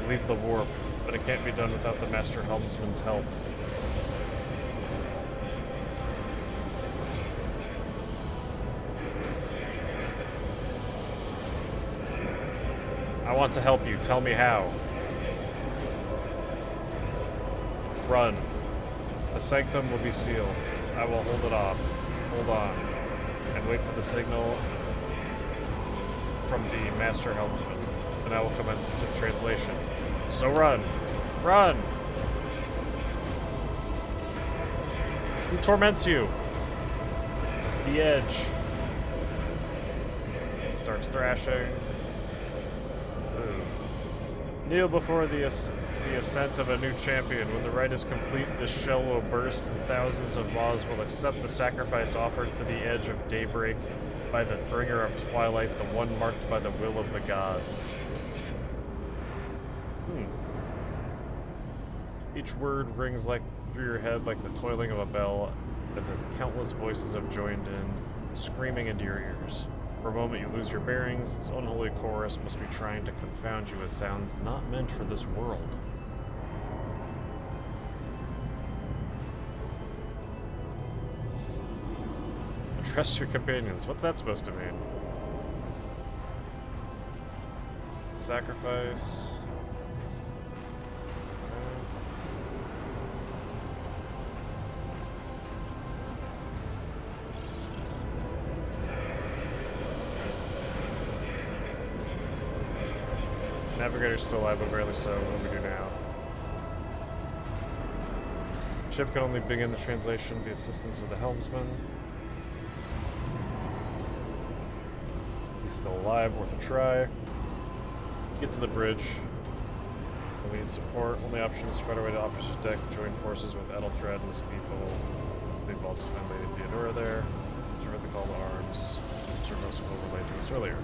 Leave the warp, but it can't be done without the Master Helmsman's help. I want to help you. Tell me how. Run. The sanctum will be sealed. I will hold it off. Hold on. And wait for the signal from the Master Helmsman. And I will commence the translation. So run. Run! Who torments you? The Edge. Starts thrashing. Kneel before the ascent of a new champion. When the rite is complete, this shell will burst, and thousands of maws will accept the sacrifice offered to the edge of daybreak by the bringer of twilight, the one marked by the will of the gods. Each word rings like through your head like the tolling of a bell, as if countless voices have joined in, screaming into your ears. For a moment you lose your bearings. This unholy chorus must be trying to confound you with sounds not meant for this world. Trust your companions. What's that supposed to mean? Sacrifice. Navigator's still alive, but barely so. What do we do now? Ship can only begin the translation with the assistance of the helmsman. He's still alive, worth a try. Get to the bridge. We need support. Only option is to fight our way to officer's deck, join forces with Edelthred and his people. We've also found Lady Theodora there. Serve the call to arms. Serve most this earlier.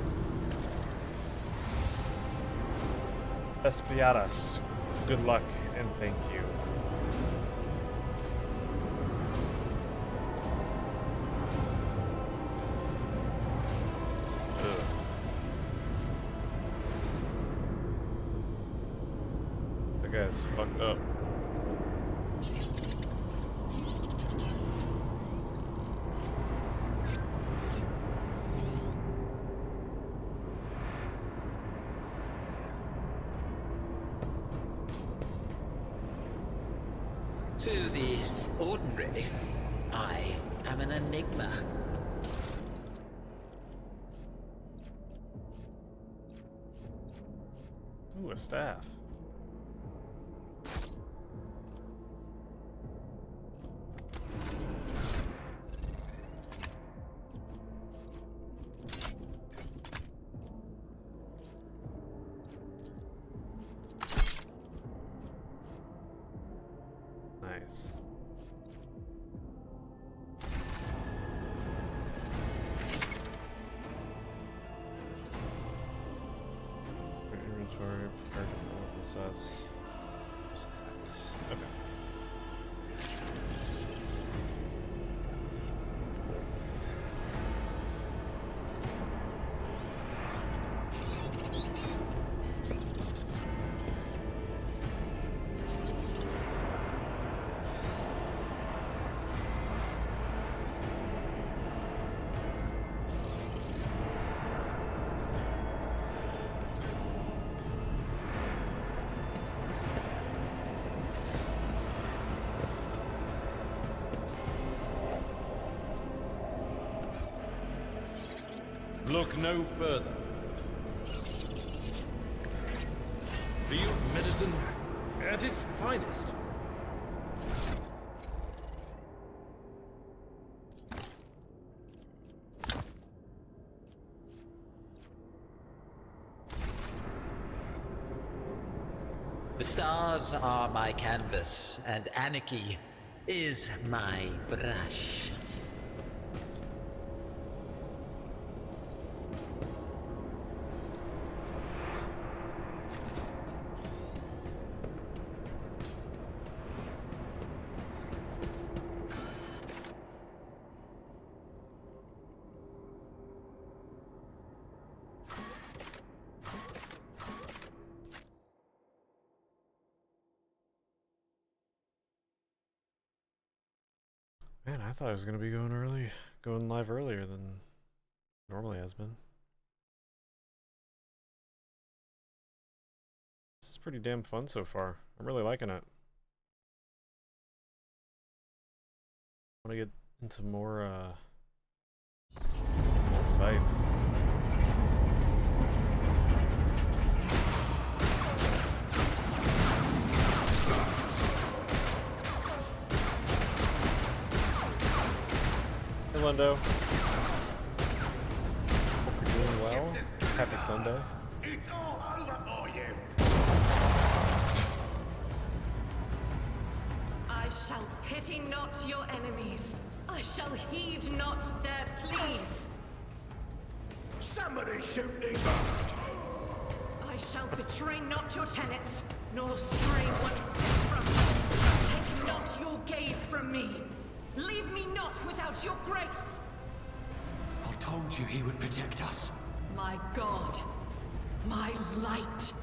Espiadas, good luck and thank you. Ugh. That guy's fucked up. To the ordinary, I am an enigma. Ooh, a staff. Nice. Inventory, prepared to assess. Okay. Look no further. Field medicine at its finest. The stars are my canvas, and anarchy is my brush. Man, I thought I was gonna be going live earlier than normally has been. This is pretty damn fun so far. I'm really liking it. I want to get into more fights. Hey, Lundo. Hope you're doing well. Happy Sunday. It's all over for you. I shall pity not your enemies. I shall heed not their pleas. Somebody shoot these. I shall betray not your tenets, nor stray one step from you. Take not your gaze from me. Leave me not without your grace. I told you he would protect us. My God, my light,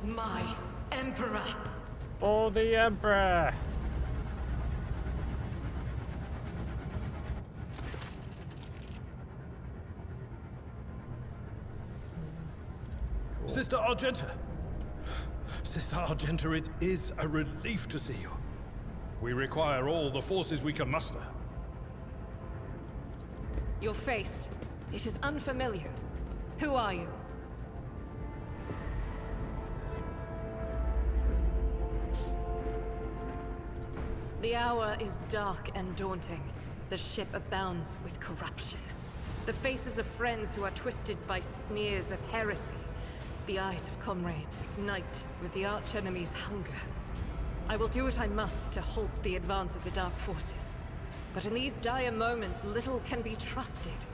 my Emperor. Oh, the Emperor! Sister Argenta! Sister Argenta, it is a relief to see you. We require all the forces we can muster. Your face, it is unfamiliar. Who are you? The hour is dark and daunting. The ship abounds with corruption. The faces of friends who are twisted by sneers of heresy. The eyes of comrades ignite with the archenemy's hunger. I will do what I must to halt the advance of the Dark Forces. But in these dire moments, little can be trusted.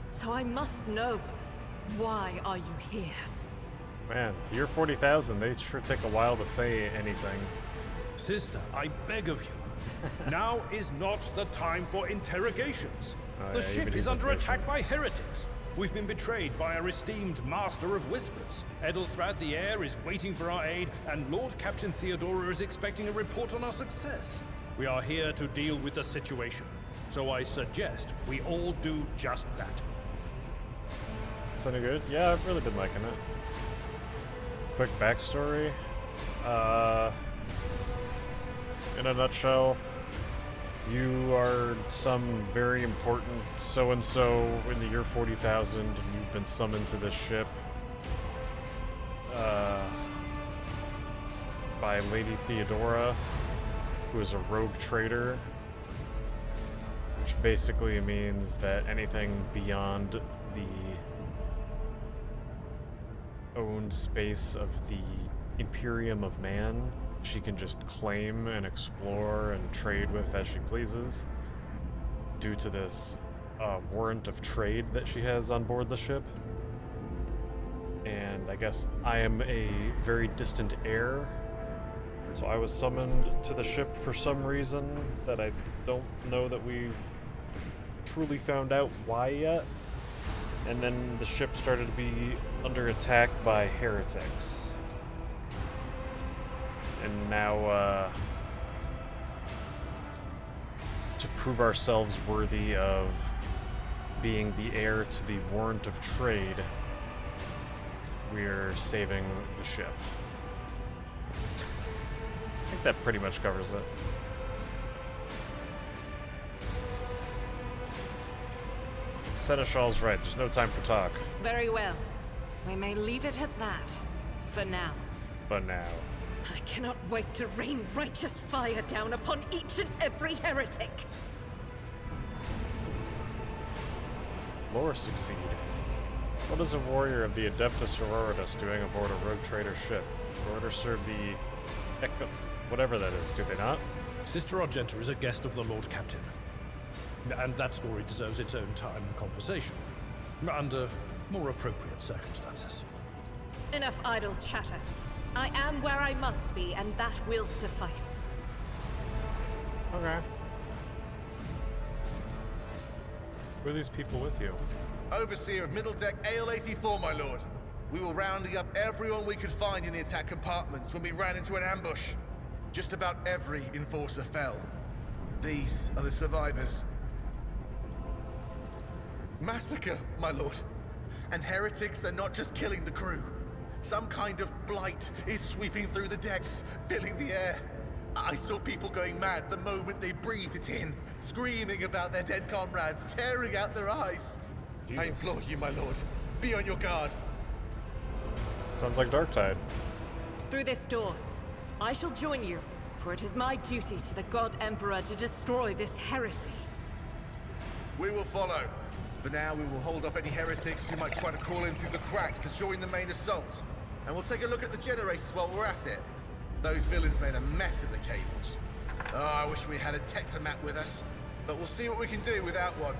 So I must know, Why are you here? Man, the year 40,000, they sure take a while to say anything. Sister, I beg of you. Now is not the time for interrogations. Oh, The yeah, ship even is he's under impatient. attack by heretics. We've been betrayed by our esteemed Master of Whispers. Edelstrad the Heir is waiting for our aid, and Lord Captain Theodora is expecting a report on our success. We are here to deal with the situation, so I suggest we all do just that. Sounding good? Yeah, I've really been liking it. Quick backstory. In a nutshell, you are some very important so-and-so in the year 40,000, and you've been summoned to this ship by Lady Theodora, who is a rogue trader, which basically means that anything beyond the owned space of the Imperium of Man, she can just claim and explore and trade with as she pleases, due to this warrant of trade that she has on board the ship. And I guess I am a very distant heir, so I was summoned to the ship for some reason that I don't know that we've truly found out why yet. And then the ship started to be under attack by heretics. And now, to prove ourselves worthy of being the heir to the warrant of trade, we're saving the ship. I think that pretty much covers it. Seneschal's right, there's no time for talk. Very well. We may leave it at that. For now. But now. I cannot wait to rain righteous fire down upon each and every heretic. Lore succeed. What is a warrior of the Adeptus Sororitas doing aboard a rogue trader ship? Orders serve the Echo... whatever that is, do they not? Sister Argenta is a guest of the Lord Captain. And that story deserves its own time and conversation. Under more appropriate circumstances. Enough idle chatter. I am where I must be, and that will suffice. Okay. Who are these people with you? Overseer of Middle Deck AL-84, my lord. We were rounding up everyone we could find in the attack compartments when we ran into an ambush. Just about every enforcer fell. These are the survivors. Massacre, my lord. And heretics are not just killing the crew. Some kind of blight is sweeping through the decks, filling the air. I saw people going mad the moment they breathed it in, screaming about their dead comrades, tearing out their eyes. Jesus. I implore you, my lord, be on your guard. Sounds like Darktide. Through this door. I shall join you, for it is my duty to the God Emperor to destroy this heresy. We will follow. For now, we will hold off any heretics who might try to crawl in through the cracks to join the main assault. And we'll take a look at the generators while we're at it. Those villains made a mess of the cables. Oh, I wish we had a Tectomat with us. But we'll see what we can do without one.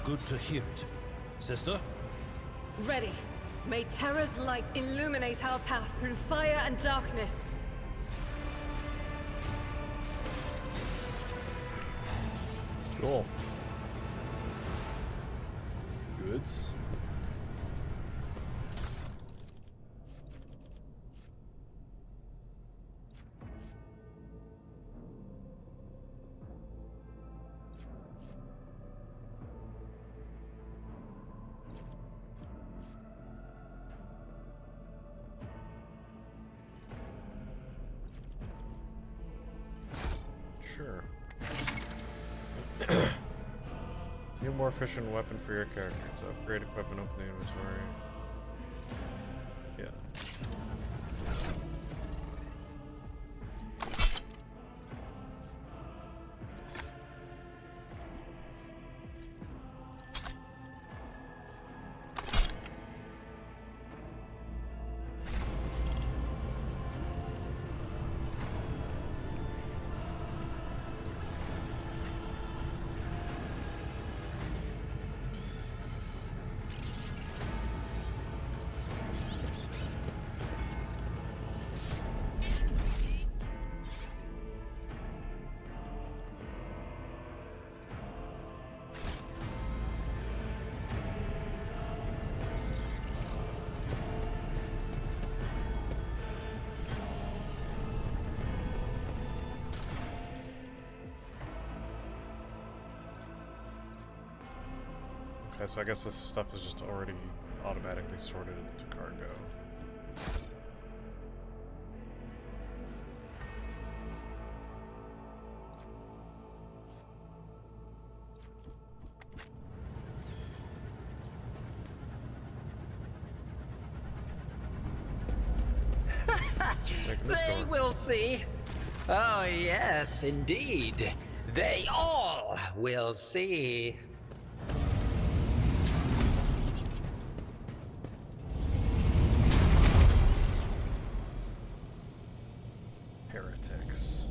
Good to hear it. Sister? Ready. May Terra's light illuminate our path through fire and darkness. Cool. Goods. Sure. New, more efficient weapon for your character. So upgrade, equip, and open the inventory. Yeah. Okay, so I guess this stuff is just already automatically sorted into cargo. They will see. Oh, yes, indeed. They all will see. Heretics.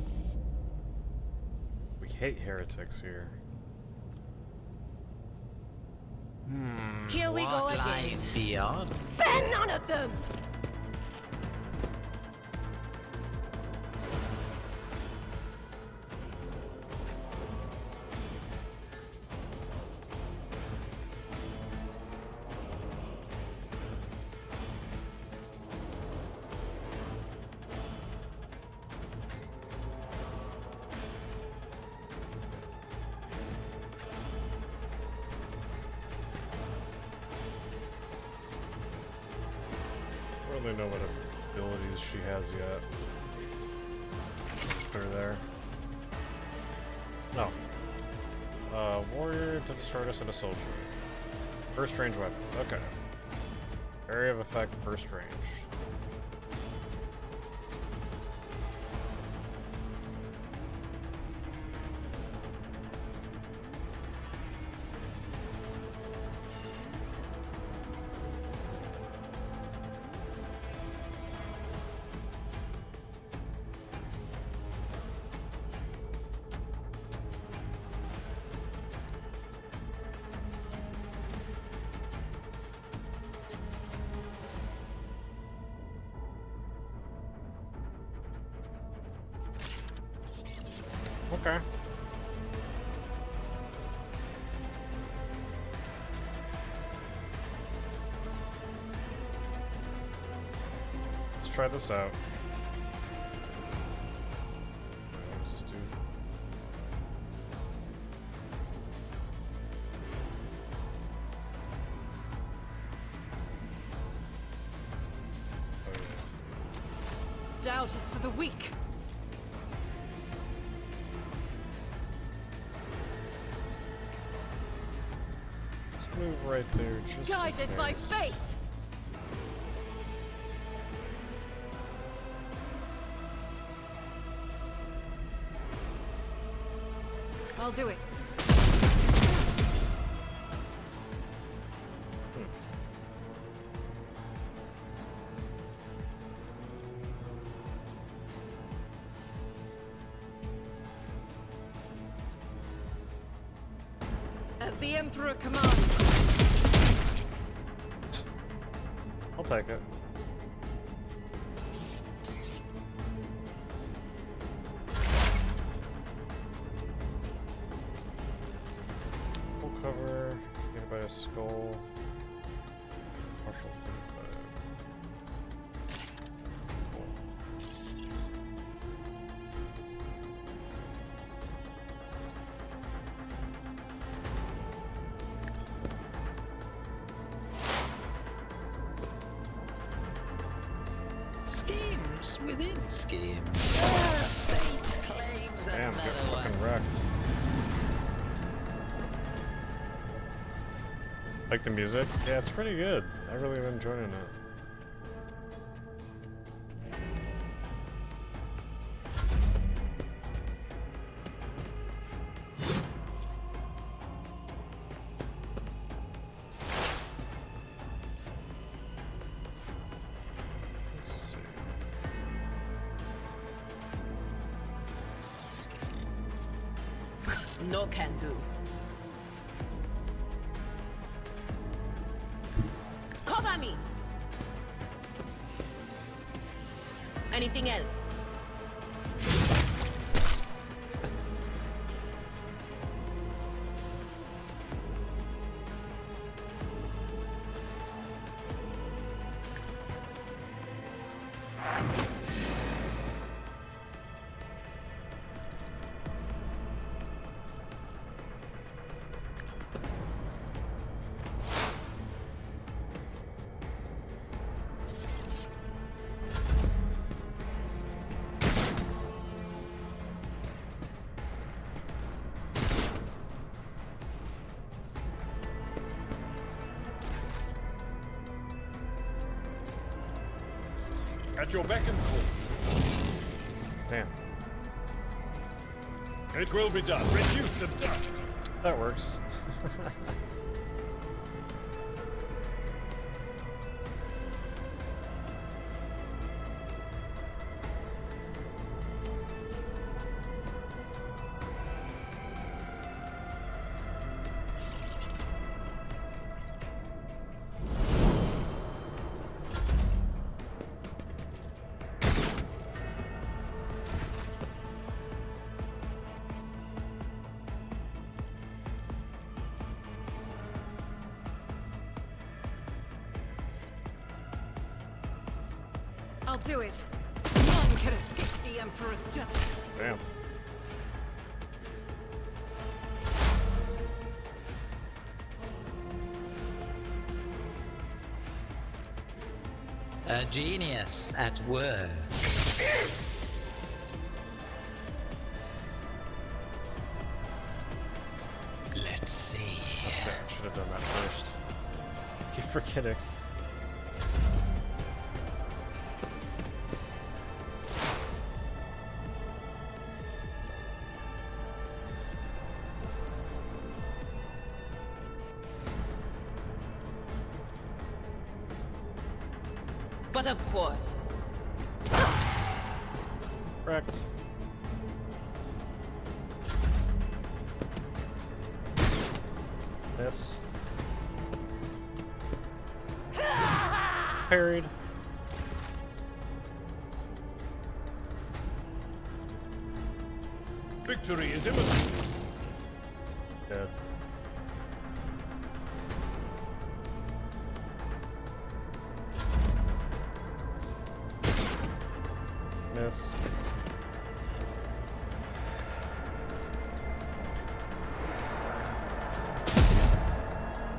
We hate heretics here. Here we go What again. lies beyond? Ban none of them! I don't really know what abilities she has yet. Just put her there. No. Warrior, Tempest Artist, and a soldier. First range weapon. Okay. Area of effect, first range. Okay. Let's try this out. What does this do? Oh, yeah. Doubt is for the weak. Move right there, just in Guided by case. faith. I'll do it. As the Emperor commands. I'll take it. Full cover, hit by a skull. Partial 35. Cool. Schemes within schemes. Fate claims Damn, get another one. fucking wrecked. Like the music? Yeah, it's pretty good. I really am enjoying it. Let's see. No can do. Cover me. Anything else? At your beck and call. Damn. It will be done. Reduce the dust. That works. I'll do it. None can escape the Emperor's justice. Damn. A genius at work. Let's see. Oh, shit, I should have done that first. Keep forgetting. But of course. Correct. Miss. Parried. Victory is imminent. Dead. Miss.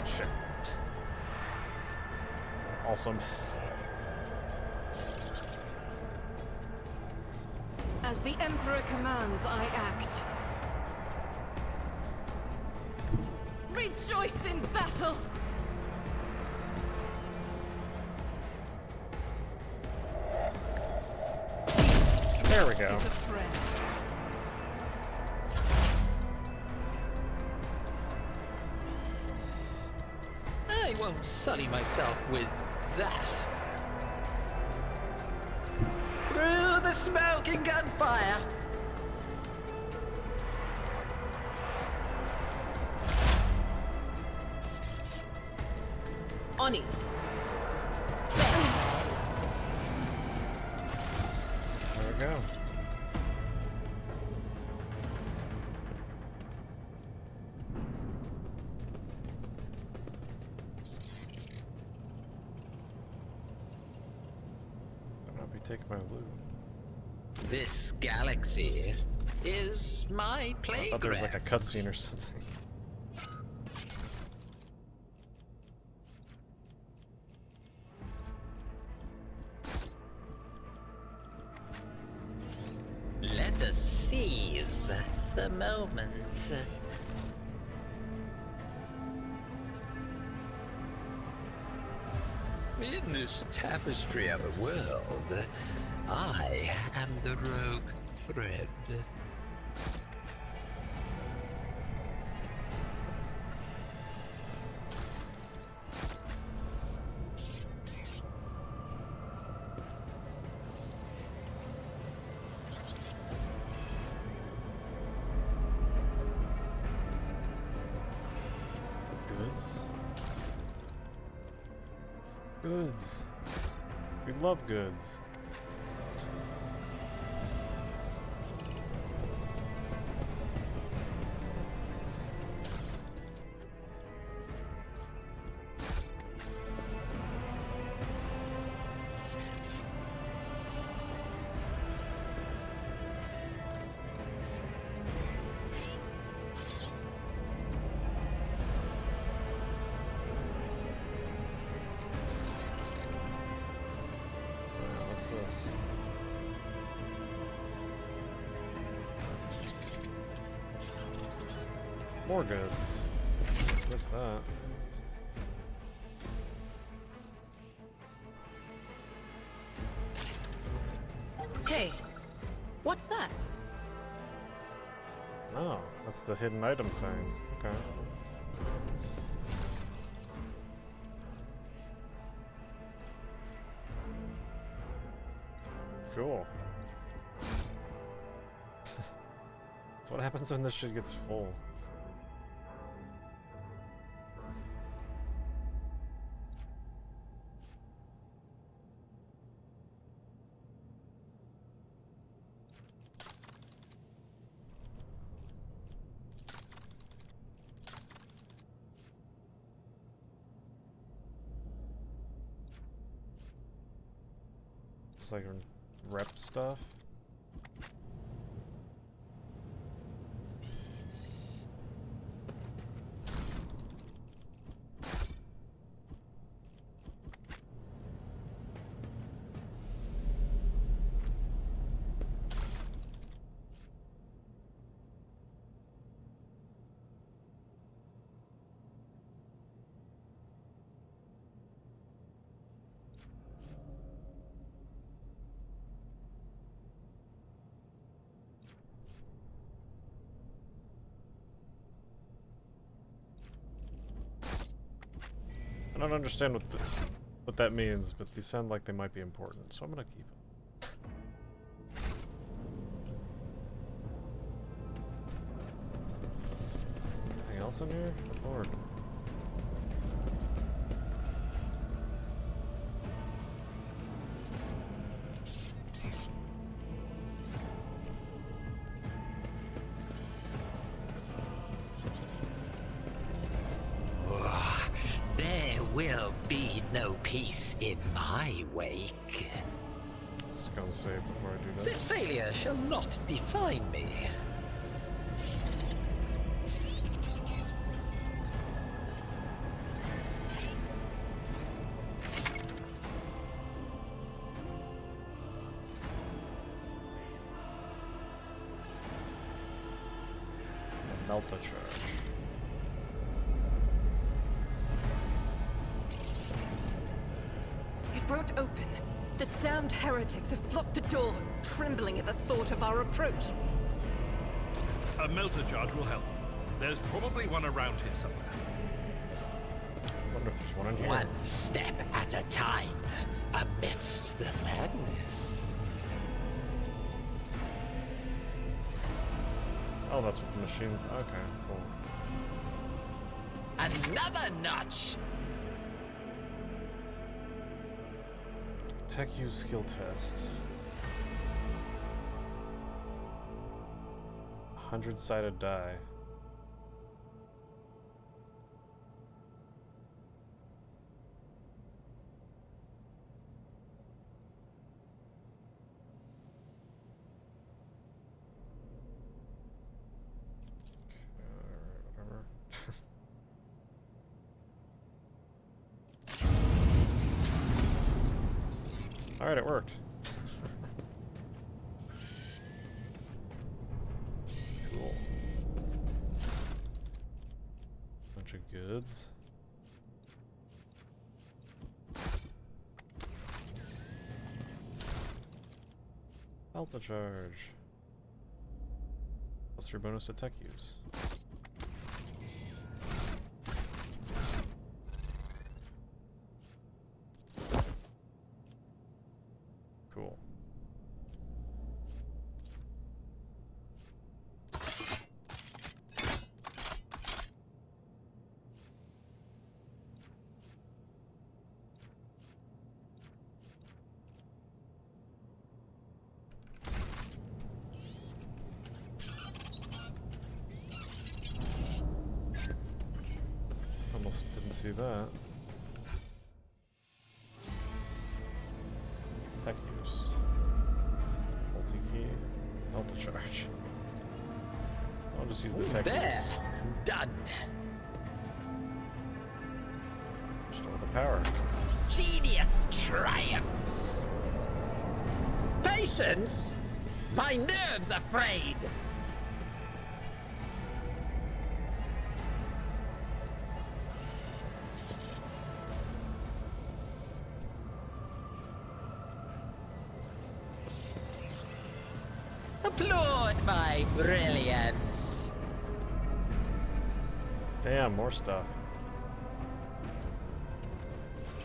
Shit. Also miss. As the Emperor commands, I act. Rejoice in battle! There we go. I won't sully myself with that. Through the smoke and gunfire. On it. There we go. I'll be taking my loot. This galaxy is my I playground. thought there was like a cutscene or something. Let us seize the moment. In this tapestry of a world, I am the rogue thread. Goods. Goods. We love goods. What's this? More goods. Missed that. Hey, what's that? Oh, that's the hidden item thing. Okay. Cool. So what happens when this shit gets full? It's like rep stuff. I don't understand what that means, but these sound like they might be important, so I'm gonna keep them. Anything else in here? Lord. There will be no peace in my wake. Just gonna save before I do This failure shall not define me. Melt the charge. It won't open. The damned heretics have blocked the door, trembling at the thought of our approach. A melter charge will help. There's probably one around here somewhere. I wonder if there's one in here. One step at a time, amidst the madness. Oh, that's what the machine. Okay, cool. Another notch. Tech use skill test. 100-sided die. Whatever. Alright, it worked. Cool. Bunch of goods. Alpha charge. Plus your bonus to tech use. Cool. Almost didn't see that. Tech use. Multi-key. Alpha charge. I'll just use the tech There, use. done. Restore the power. Genius triumphs. Patience? My nerves are frayed. applaud my brilliance. Damn, more stuff.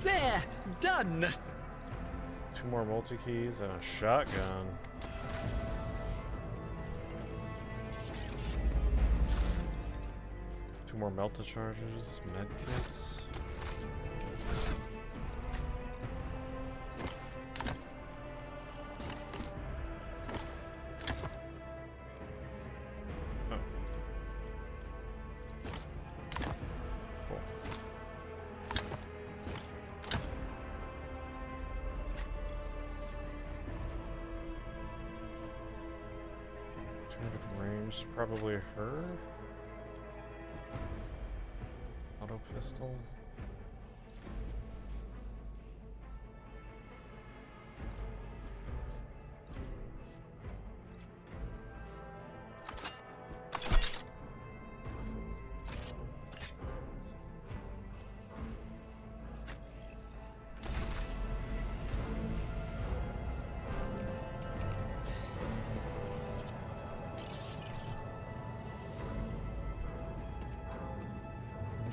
There, done. 2 more multi-keys and a shotgun. Two more melta charges, medkits. Oh. Cool. Range, probably her. Auto pistol.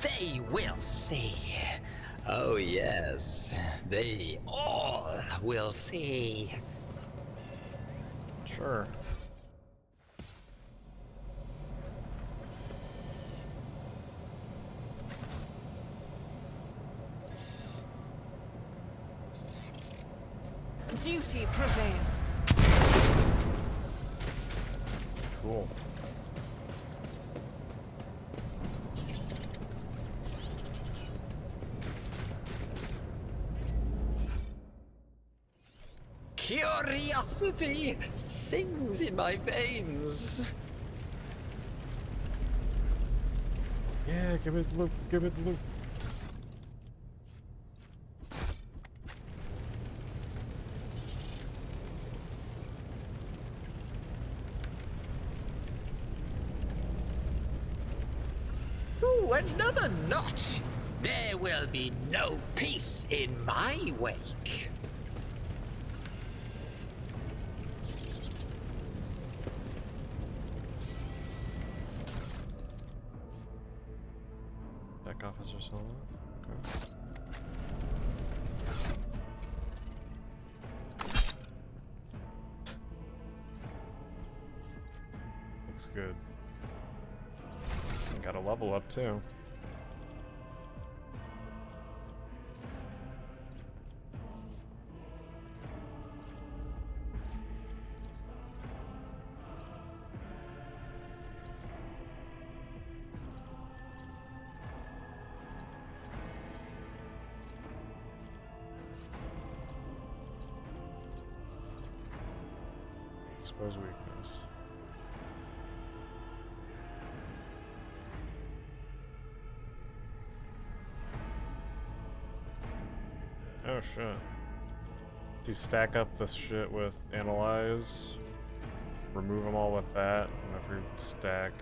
They will see. Oh yes, they all will see. Sure. Duty prevails. Cool. Curiosity sings in my veins. Yeah, give it the loop, give it the loop. Ooh, another notch. There will be no peace in my wake. Deck officer solo. Okay. Looks good. And got a level up too. Expose weakness. Oh shit. If you stack up this shit with Analyze, remove them all with that, and every stack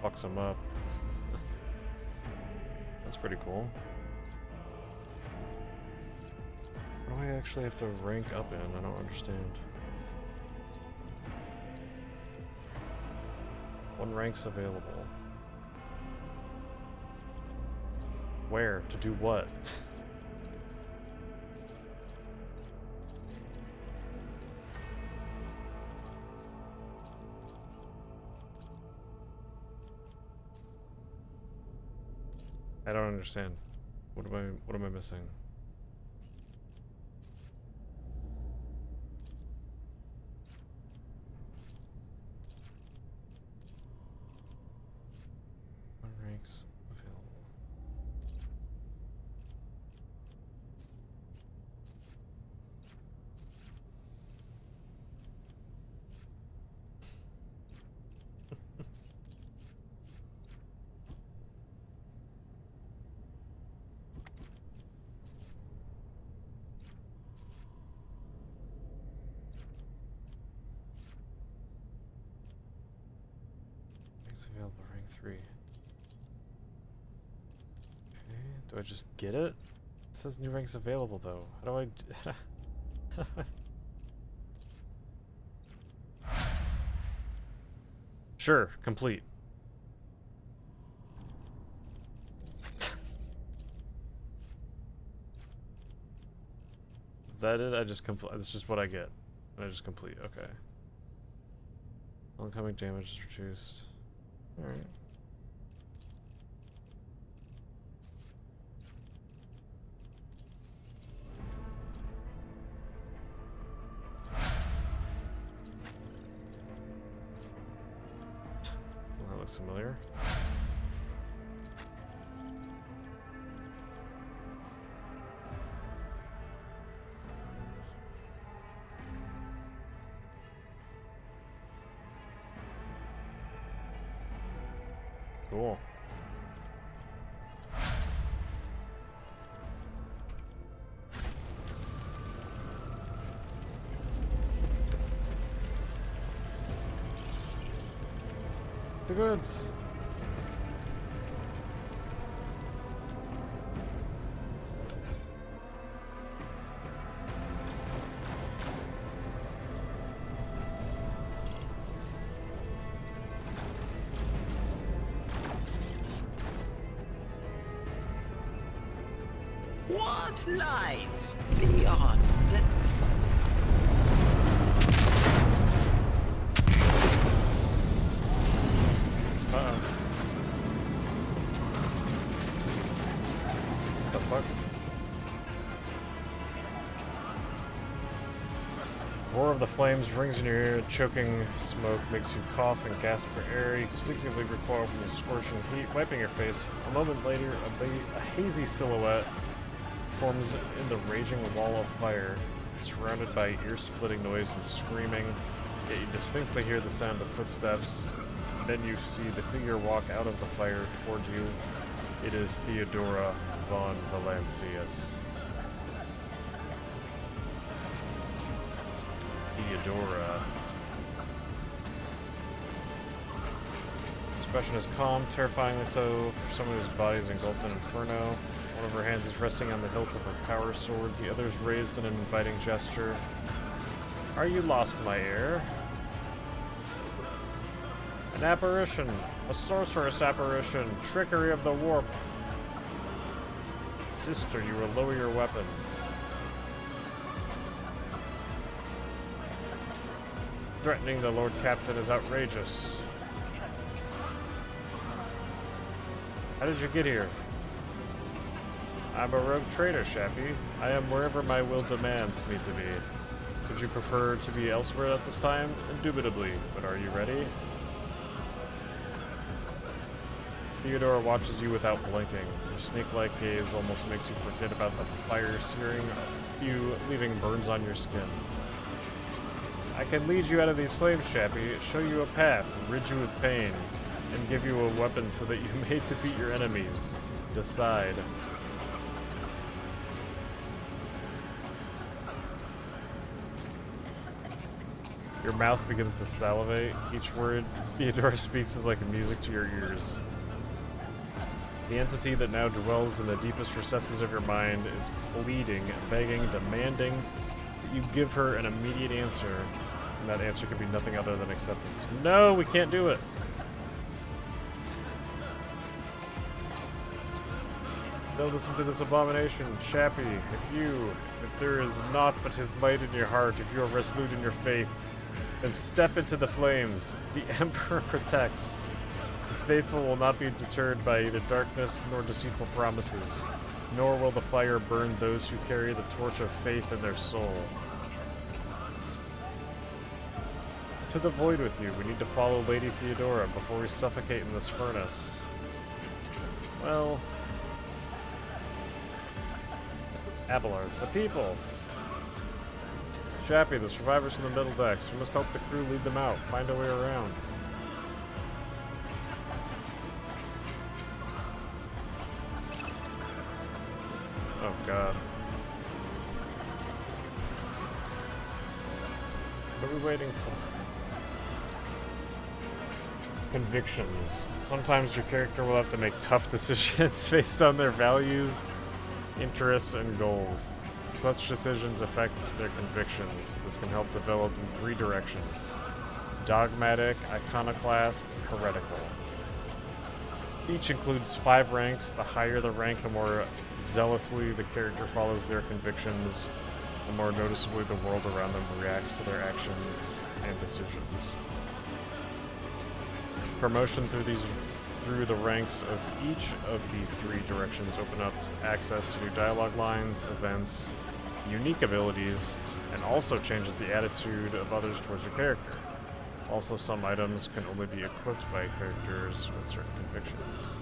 fucks them up. That's pretty cool. What do I actually have to rank up in? I don't understand. One rank's available. Where? To do what? I don't understand. What am I missing? One ranks available. Ranks available, rank 3. Okay, do I just get it? It says new ranks available though. How do I Sure, complete. Is that it? I just complete. That's just what I get. And I just complete. Okay. Oncoming damage is reduced. Alright. That looks familiar. Cool. The goods. What lies beyond? The fuck? Roar of the flames rings in your ear, choking smoke makes you cough and gasp for air. You instinctively recoil from the scorching heat, wiping your face. A moment later, a hazy silhouette forms in the raging wall of fire, surrounded by ear-splitting noise and screaming. Yet you distinctly hear the sound of footsteps. Then you see the figure walk out of the fire toward you. It is Theodora von Valancius. Theodora. Expression is calm, terrifyingly so for someone whose body is engulfed in inferno. One of her hands is resting on the hilt of her power sword, the other is raised in an inviting gesture. Are you lost, my heir? An apparition! A sorceress apparition! Trickery of the warp! Sister, you will lower your weapon. Threatening the Lord Captain is outrageous. How did you get here? I'm a rogue trader, Shappy. I am wherever my will demands me to be. Would you prefer to be elsewhere at this time? Indubitably, but are you ready? Theodora watches you without blinking. Her snake-like gaze almost makes you forget about the fire searing you, leaving burns on your skin. I can lead you out of these flames, Shappy, show you a path, rid you of pain, and give you a weapon so that you may defeat your enemies. Decide. Your mouth begins to salivate. Each word Theodora speaks is like music to your ears. The entity that now dwells in the deepest recesses of your mind is pleading, begging, demanding that you give her an immediate answer, and that answer can be nothing other than acceptance. No, we can't do it! Don't listen to this abomination, Shappy. If there is naught but his light in your heart, if you are resolute in your faith, then step into the flames. The Emperor protects. His faithful will not be deterred by either darkness nor deceitful promises, nor will the fire burn those who carry the torch of faith in their soul. To the void with you, we need to follow Lady Theodora before we suffocate in this furnace. Well... Abelard, the people! Shappy, the survivors in the middle decks. You must help the crew lead them out. Find a way around. Oh god. What are we waiting for? Convictions. Sometimes your character will have to make tough decisions based on their values, interests, and goals. Such decisions affect their convictions. This can help develop in 3 directions. Dogmatic, Iconoclast, Heretical. Each includes 5 ranks. The higher the rank, the more zealously the character follows their convictions, the more noticeably the world around them reacts to their actions and decisions. Promotion through the ranks of each of these 3 directions open up access to new dialogue lines, events, unique abilities, and also changes the attitude of others towards your character. Also, some items can only be equipped by characters with certain convictions.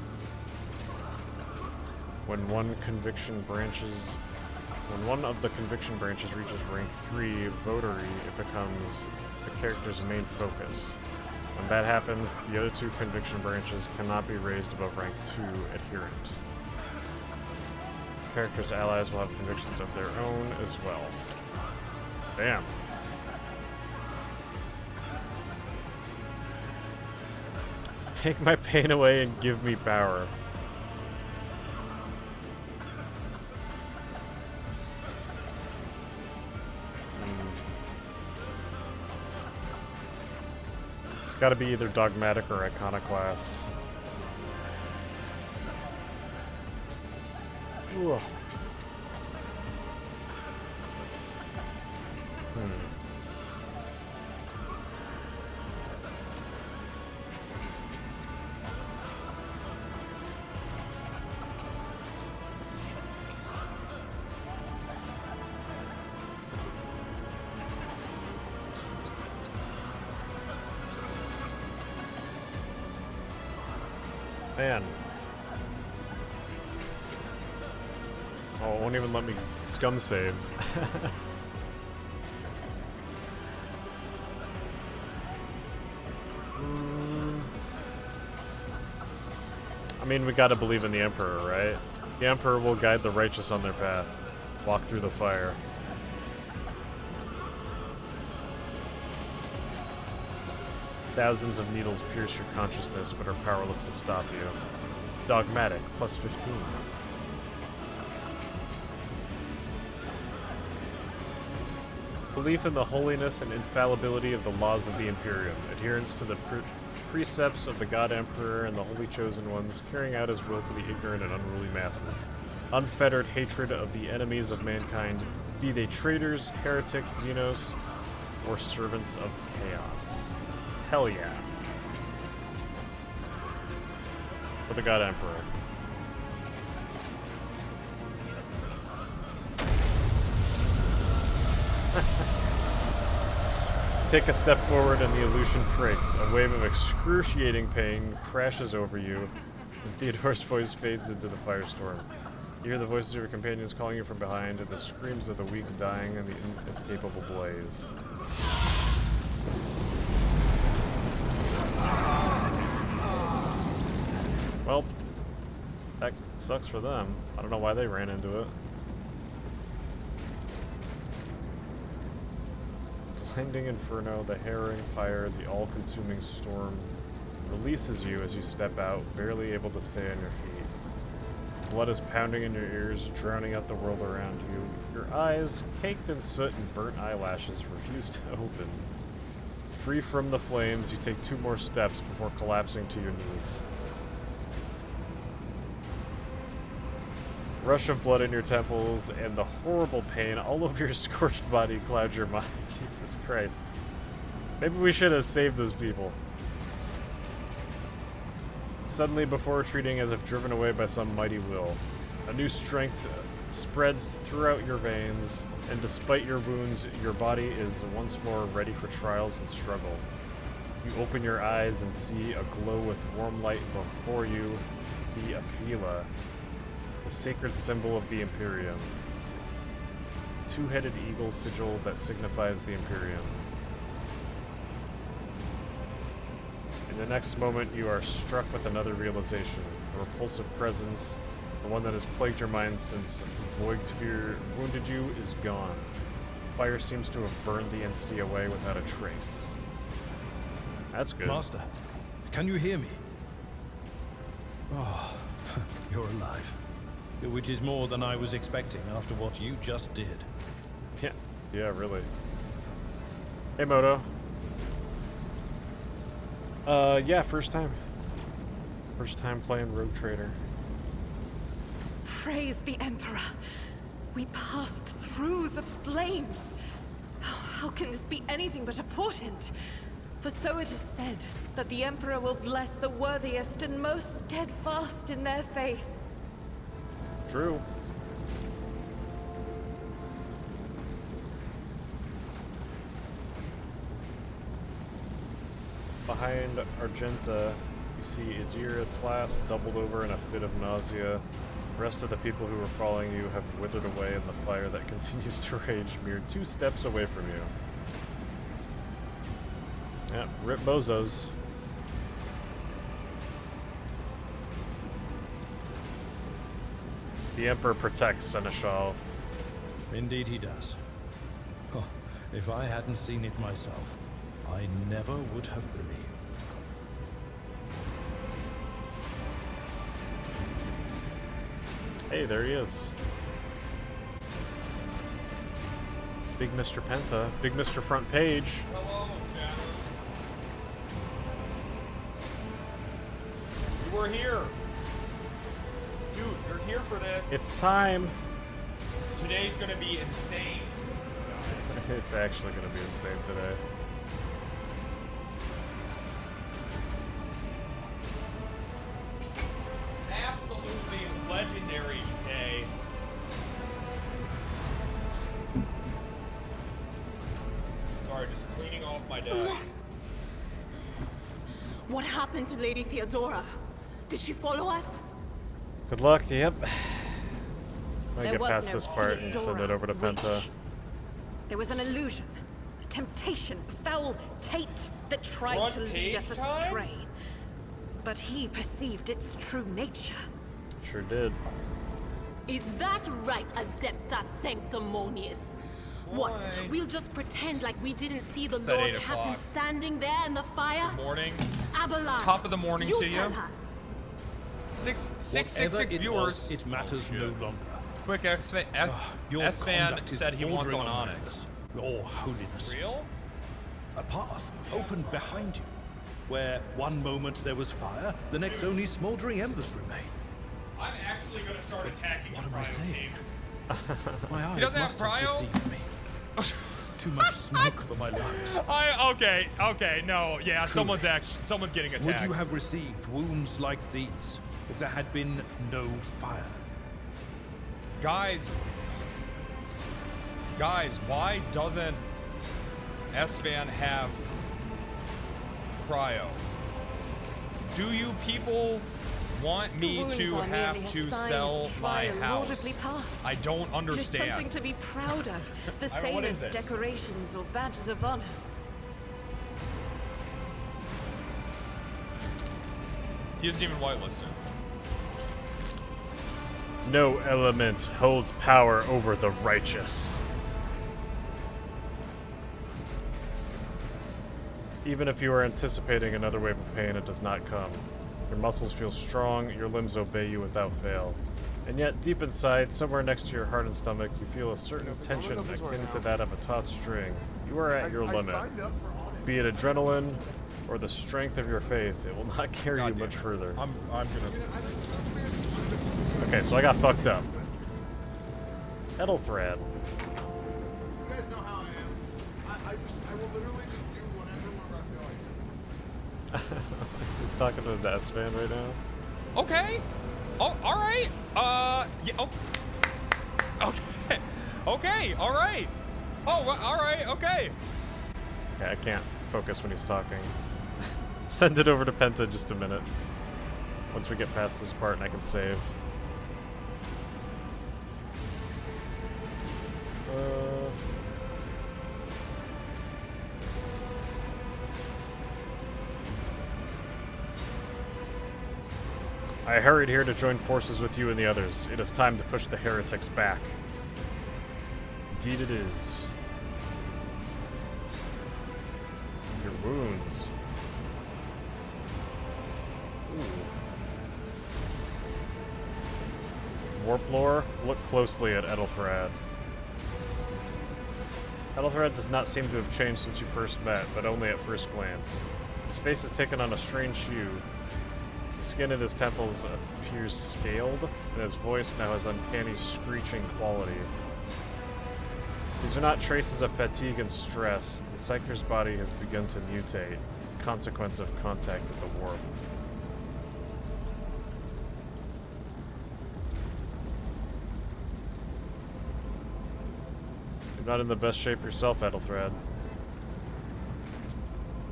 When one of the conviction branches reaches rank 3 votary, it becomes the character's main focus. When that happens, the other 2 conviction branches cannot be raised above rank 2 adherent. Characters' allies will have convictions of their own as well. Damn. Take my pain away and give me power. It's gotta be either Dogmatic or Iconoclast. Ooh. Man. Oh, it won't even let me scum save. I mean, we gotta believe in the Emperor, right? The Emperor will guide the righteous on their path. Walk through the fire. Thousands of needles pierce your consciousness but are powerless to stop you. Dogmatic, plus 15. Belief in the holiness and infallibility of the laws of the Imperium. Adherence to the precepts of the God Emperor and the Holy Chosen Ones, carrying out his will to the ignorant and unruly masses. Unfettered hatred of the enemies of mankind, be they traitors, heretics, Xenos, or servants of chaos. Hell yeah. For the God Emperor. Take a step forward and the illusion breaks. A wave of excruciating pain crashes over you, and Theodore's voice fades into the firestorm. You hear the voices of your companions calling you from behind, and the screams of the weak dying in the inescapable blaze. Well, that sucks for them. I don't know why they ran into it. Blinding inferno, the harrowing pyre, the all-consuming storm releases you as you step out, barely able to stay on your feet. Blood is pounding in your ears, drowning out the world around you. Your eyes, caked in soot and burnt eyelashes, refuse to open. Free from the flames, you take 2 more steps before collapsing to your knees. Rush of blood in your temples and the horrible pain all over your scorched body cloud your mind. Jesus Christ. Maybe we should have saved those people. Suddenly, before retreating as if driven away by some mighty will, a new strength spreads throughout your veins, and despite your wounds, your body is once more ready for trials and struggle. You open your eyes and see a glow with warm light before you, the Aquila, the sacred symbol of the Imperium. 2-headed eagle sigil that signifies the Imperium. In the next moment, you are struck with another realization. A repulsive presence, the one that has plagued your mind since Voigtfir wounded you, is gone. Fire seems to have burned the entity away without a trace. That's good. Master, can you hear me? Oh, you're alive. Which is more than I was expecting after what you just did. Yeah, really. Hey, Moto. Yeah, first time. First time playing Rogue Trader. Praise the Emperor. We passed through the flames. How can this be anything but a portent? For so it is said that the Emperor will bless the worthiest and most steadfast in their faith. True. Behind Argenta, you see Idira at last, doubled over in a fit of nausea. The rest of the people who were following you have withered away in the fire that continues to rage mere 2 steps away from you. Yeah, rip bozos. The Emperor protects Seneschal. Indeed he does. Oh, if I hadn't seen it myself, I never would have believed. Hey, there he is. Big Mr. Penta. Big Mr. Front Page. Hello, Shadows. You were here. Dude, you're here for this. It's time. Today's gonna be insane. It's actually going to be insane today. Absolutely legendary day. Sorry, just cleaning off my desk. What happened to Lady Theodora? Did she follow us? Good luck, yep. I There get was past no this part and send it over to Penta. witch. There was an illusion, a temptation, a foul taint that tried Front to lead page us time? astray. But he perceived its true nature. Sure did. Is that right, Adepta Sanctimonious? What? Why? We'll just pretend like we didn't see the It's at Lord 8 Captain o'clock. standing there in the fire? Morning. Abelard, Top of the morning you to you. tell her. 666 viewers. It matters no longer. Quick, Your S-Fan conduct is said he wants bordering on on Onyx. Your holiness. Real? A path opened behind you, where one moment there was fire, the next only smoldering embers remain. I'm actually gonna start attacking What am I saying? Team. My eyes He doesn't must have cryo? deceived me. Too much smoke for my lungs. Okay, no, yeah, someone's getting Would attacked. you have received wounds like these if there had been no fire? Guys, why doesn't S-Fan have cryo? Do you people want The me wounds to are have merely a to sign sell of my trial house? laudably past. I don't It is understand. something to be proud of, the What same is as this? decorations or badges of honor. He isn't even whitelisted. No element holds power over the righteous. Even if you are anticipating another wave of pain, it does not come. Your muscles feel strong, your limbs obey you without fail. And yet, deep inside, somewhere next to your heart and stomach, you feel a certain tension akin to that of a taut string. You are at your limit. Be it adrenaline or the strength of your faith, it will not carry you much further. I'm gonna. Okay, so I got fucked up. Ethelthred. You guys know how I am. I will literally just do whatever I feel like. He's talking to the S-Fan right now. Okay. Oh, all right. Yeah. Oh. Okay. Okay. All right. Oh, all right. Okay. Okay, I can't focus when he's talking. Send it over to Penta in just a minute. Once we get past this part and I can save. I hurried here to join forces with you and the others. It is time to push the heretics back. Indeed it is. Your wounds. Ooh. Warp lore? Look closely at Ethelthred. Ethelthred does not seem to have changed since you first met, but only at first glance. His face has taken on a strange hue. The skin at his temples appears scaled, and his voice now has uncanny screeching quality. These are not traces of fatigue and stress. The Psyker's body has begun to mutate, consequence of contact with the warp. You're not in the best shape yourself, Edelthred.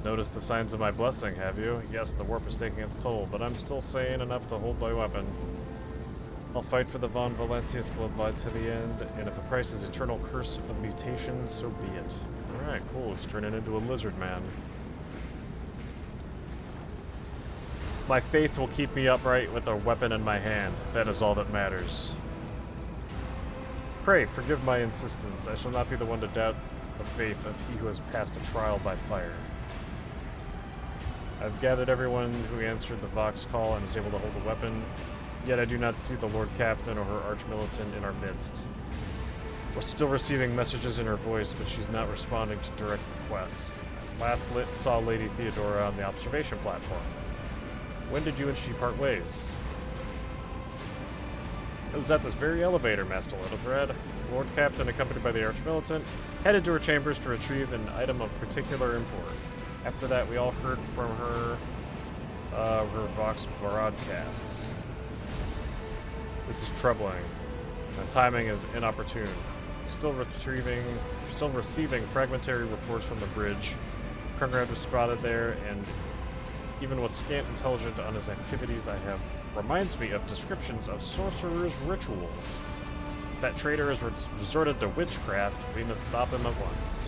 Noticed the signs of my blessing, have you? Yes, the warp is taking its toll, but I'm still sane enough to hold my weapon. I'll fight for the Von Valentius bloodline to the end, and if the price is eternal curse of mutation, so be it. Alright, cool, he's turning into a lizard man. My faith will keep me upright with a weapon in my hand. That is all that matters. Pray, forgive my insistence. I shall not be the one to doubt the faith of he who has passed a trial by fire. I've gathered everyone who answered the Vox call and was able to hold a weapon, yet I do not see the Lord Captain or her arch-militant in our midst. We're still receiving messages in her voice, but she's not responding to direct requests. Last saw Lady Theodora on the observation platform. When did you and she part ways? It was at this very elevator, Master Edelthred. Lord Captain, accompanied by the arch-militant, headed to her chambers to retrieve an item of particular import. After that, we all heard from her Vox broadcasts. This is troubling. The timing is inopportune. Still receiving fragmentary reports from the bridge. Krungrad was spotted there, and even with scant intelligence on his activities, I have reminds me of descriptions of sorcerers' rituals. If that traitor has resorted to witchcraft, we must stop him at once.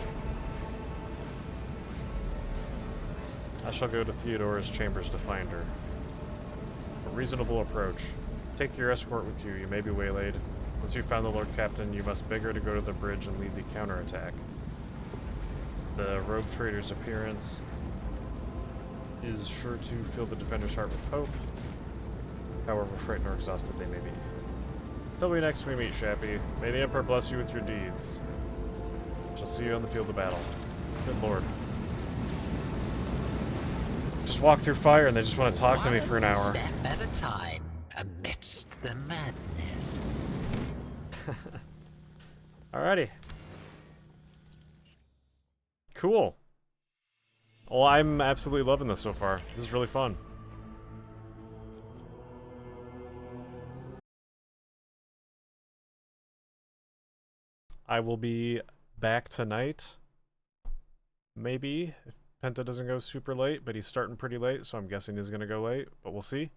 I shall go to Theodora's chambers to find her. A reasonable approach. Take your escort with you. You may be waylaid. Once you found the Lord Captain, you must beg her to go to the bridge and lead the counterattack. The rogue trader's appearance is sure to fill the defender's heart with hope, however frightened or exhausted they may be. Till we next meet, Shappy. May the Emperor bless you with your deeds. Shall see you on the field of battle. Good Lord. Just walk through fire and they just want to talk to me for an hour. Step at a time, amidst the madness. Alrighty. Cool. Well, I'm absolutely loving this so far. This is really fun. I will be back tonight. Maybe, if Penta doesn't go super late, but he's starting pretty late, so I'm guessing he's going to go late, but we'll see.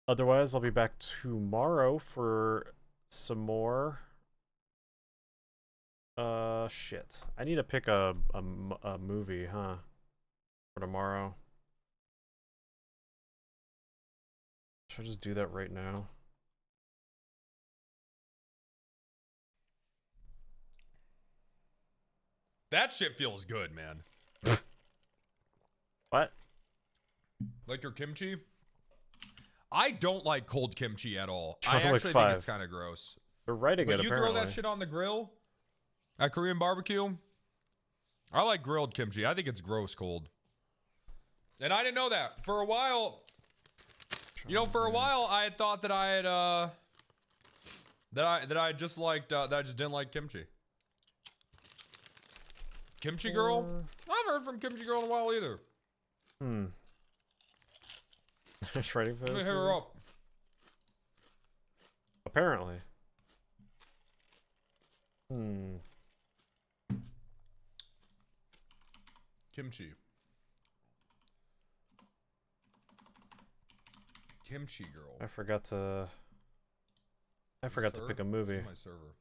Otherwise, I'll be back tomorrow for some more. Shit. I need to pick a movie, huh? For tomorrow. Should I just do that right now? That shit feels good, man. What? Like your kimchi? I don't like cold kimchi at all. Try I like actually 5. think it's kind of gross. They're writing But it, you apparently. throw that shit on the grill at Korean barbecue? I like grilled kimchi. I think it's gross cold. And I didn't know that. For a while, you know, for a while I had thought that I had that I just liked that I just didn't like kimchi. Kimchi girl? I haven't heard from Kimchi girl in a while either. Just writing for Let me this hit her movies? up. Apparently. Kimchi. Kimchi girl. I forgot to pick a movie. My server.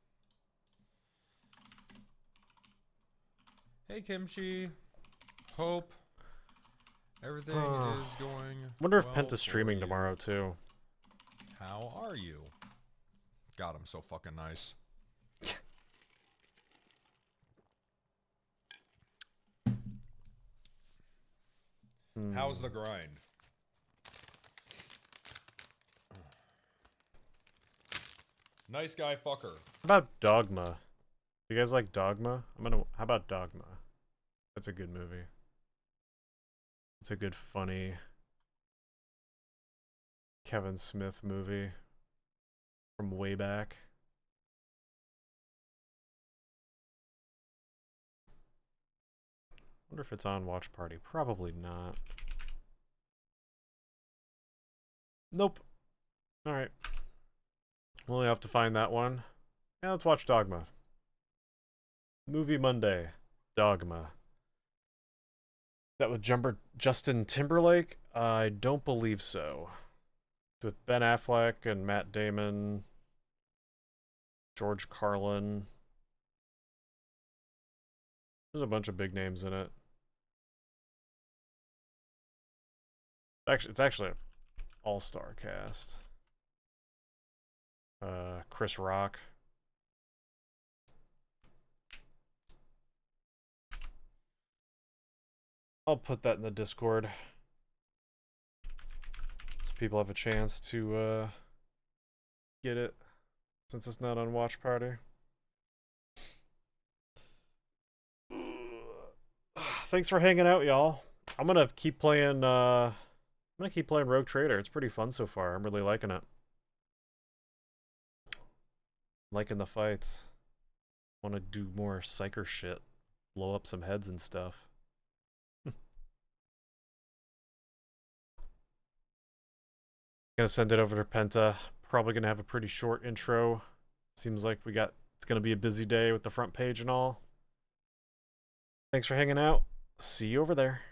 Hey Kimchi. Hope everything is going Wonder if well Penta's for streaming you. tomorrow too. How are you? God, I'm so fucking nice. How's the grind? Nice guy fucker. How about Dogma? You guys like Dogma? How about Dogma? That's a good movie. It's a good, funny Kevin Smith movie from way back. Wonder if it's on Watch Party. Probably not. Nope. Alright. We'll only have to find that one. Yeah, let's watch Dogma. Movie Monday. Dogma. That with Justin Timberlake? I don't believe so. It's with Ben Affleck and Matt Damon. George Carlin. There's a bunch of big names in it. It's actually an all-star cast. Chris Rock. I'll put that in the Discord so people have a chance to get it, since it's not on Watch Party. Thanks for hanging out, y'all. I'm gonna keep playing Rogue Trader. It's pretty fun so far. I'm really liking it. Liking the fights. Want to do more psyker shit. Blow up some heads and stuff. Gonna send it over to Penta. Probably gonna have a pretty short intro. Seems like it's gonna be a busy day with the front page and all. Thanks for hanging out. See you over there.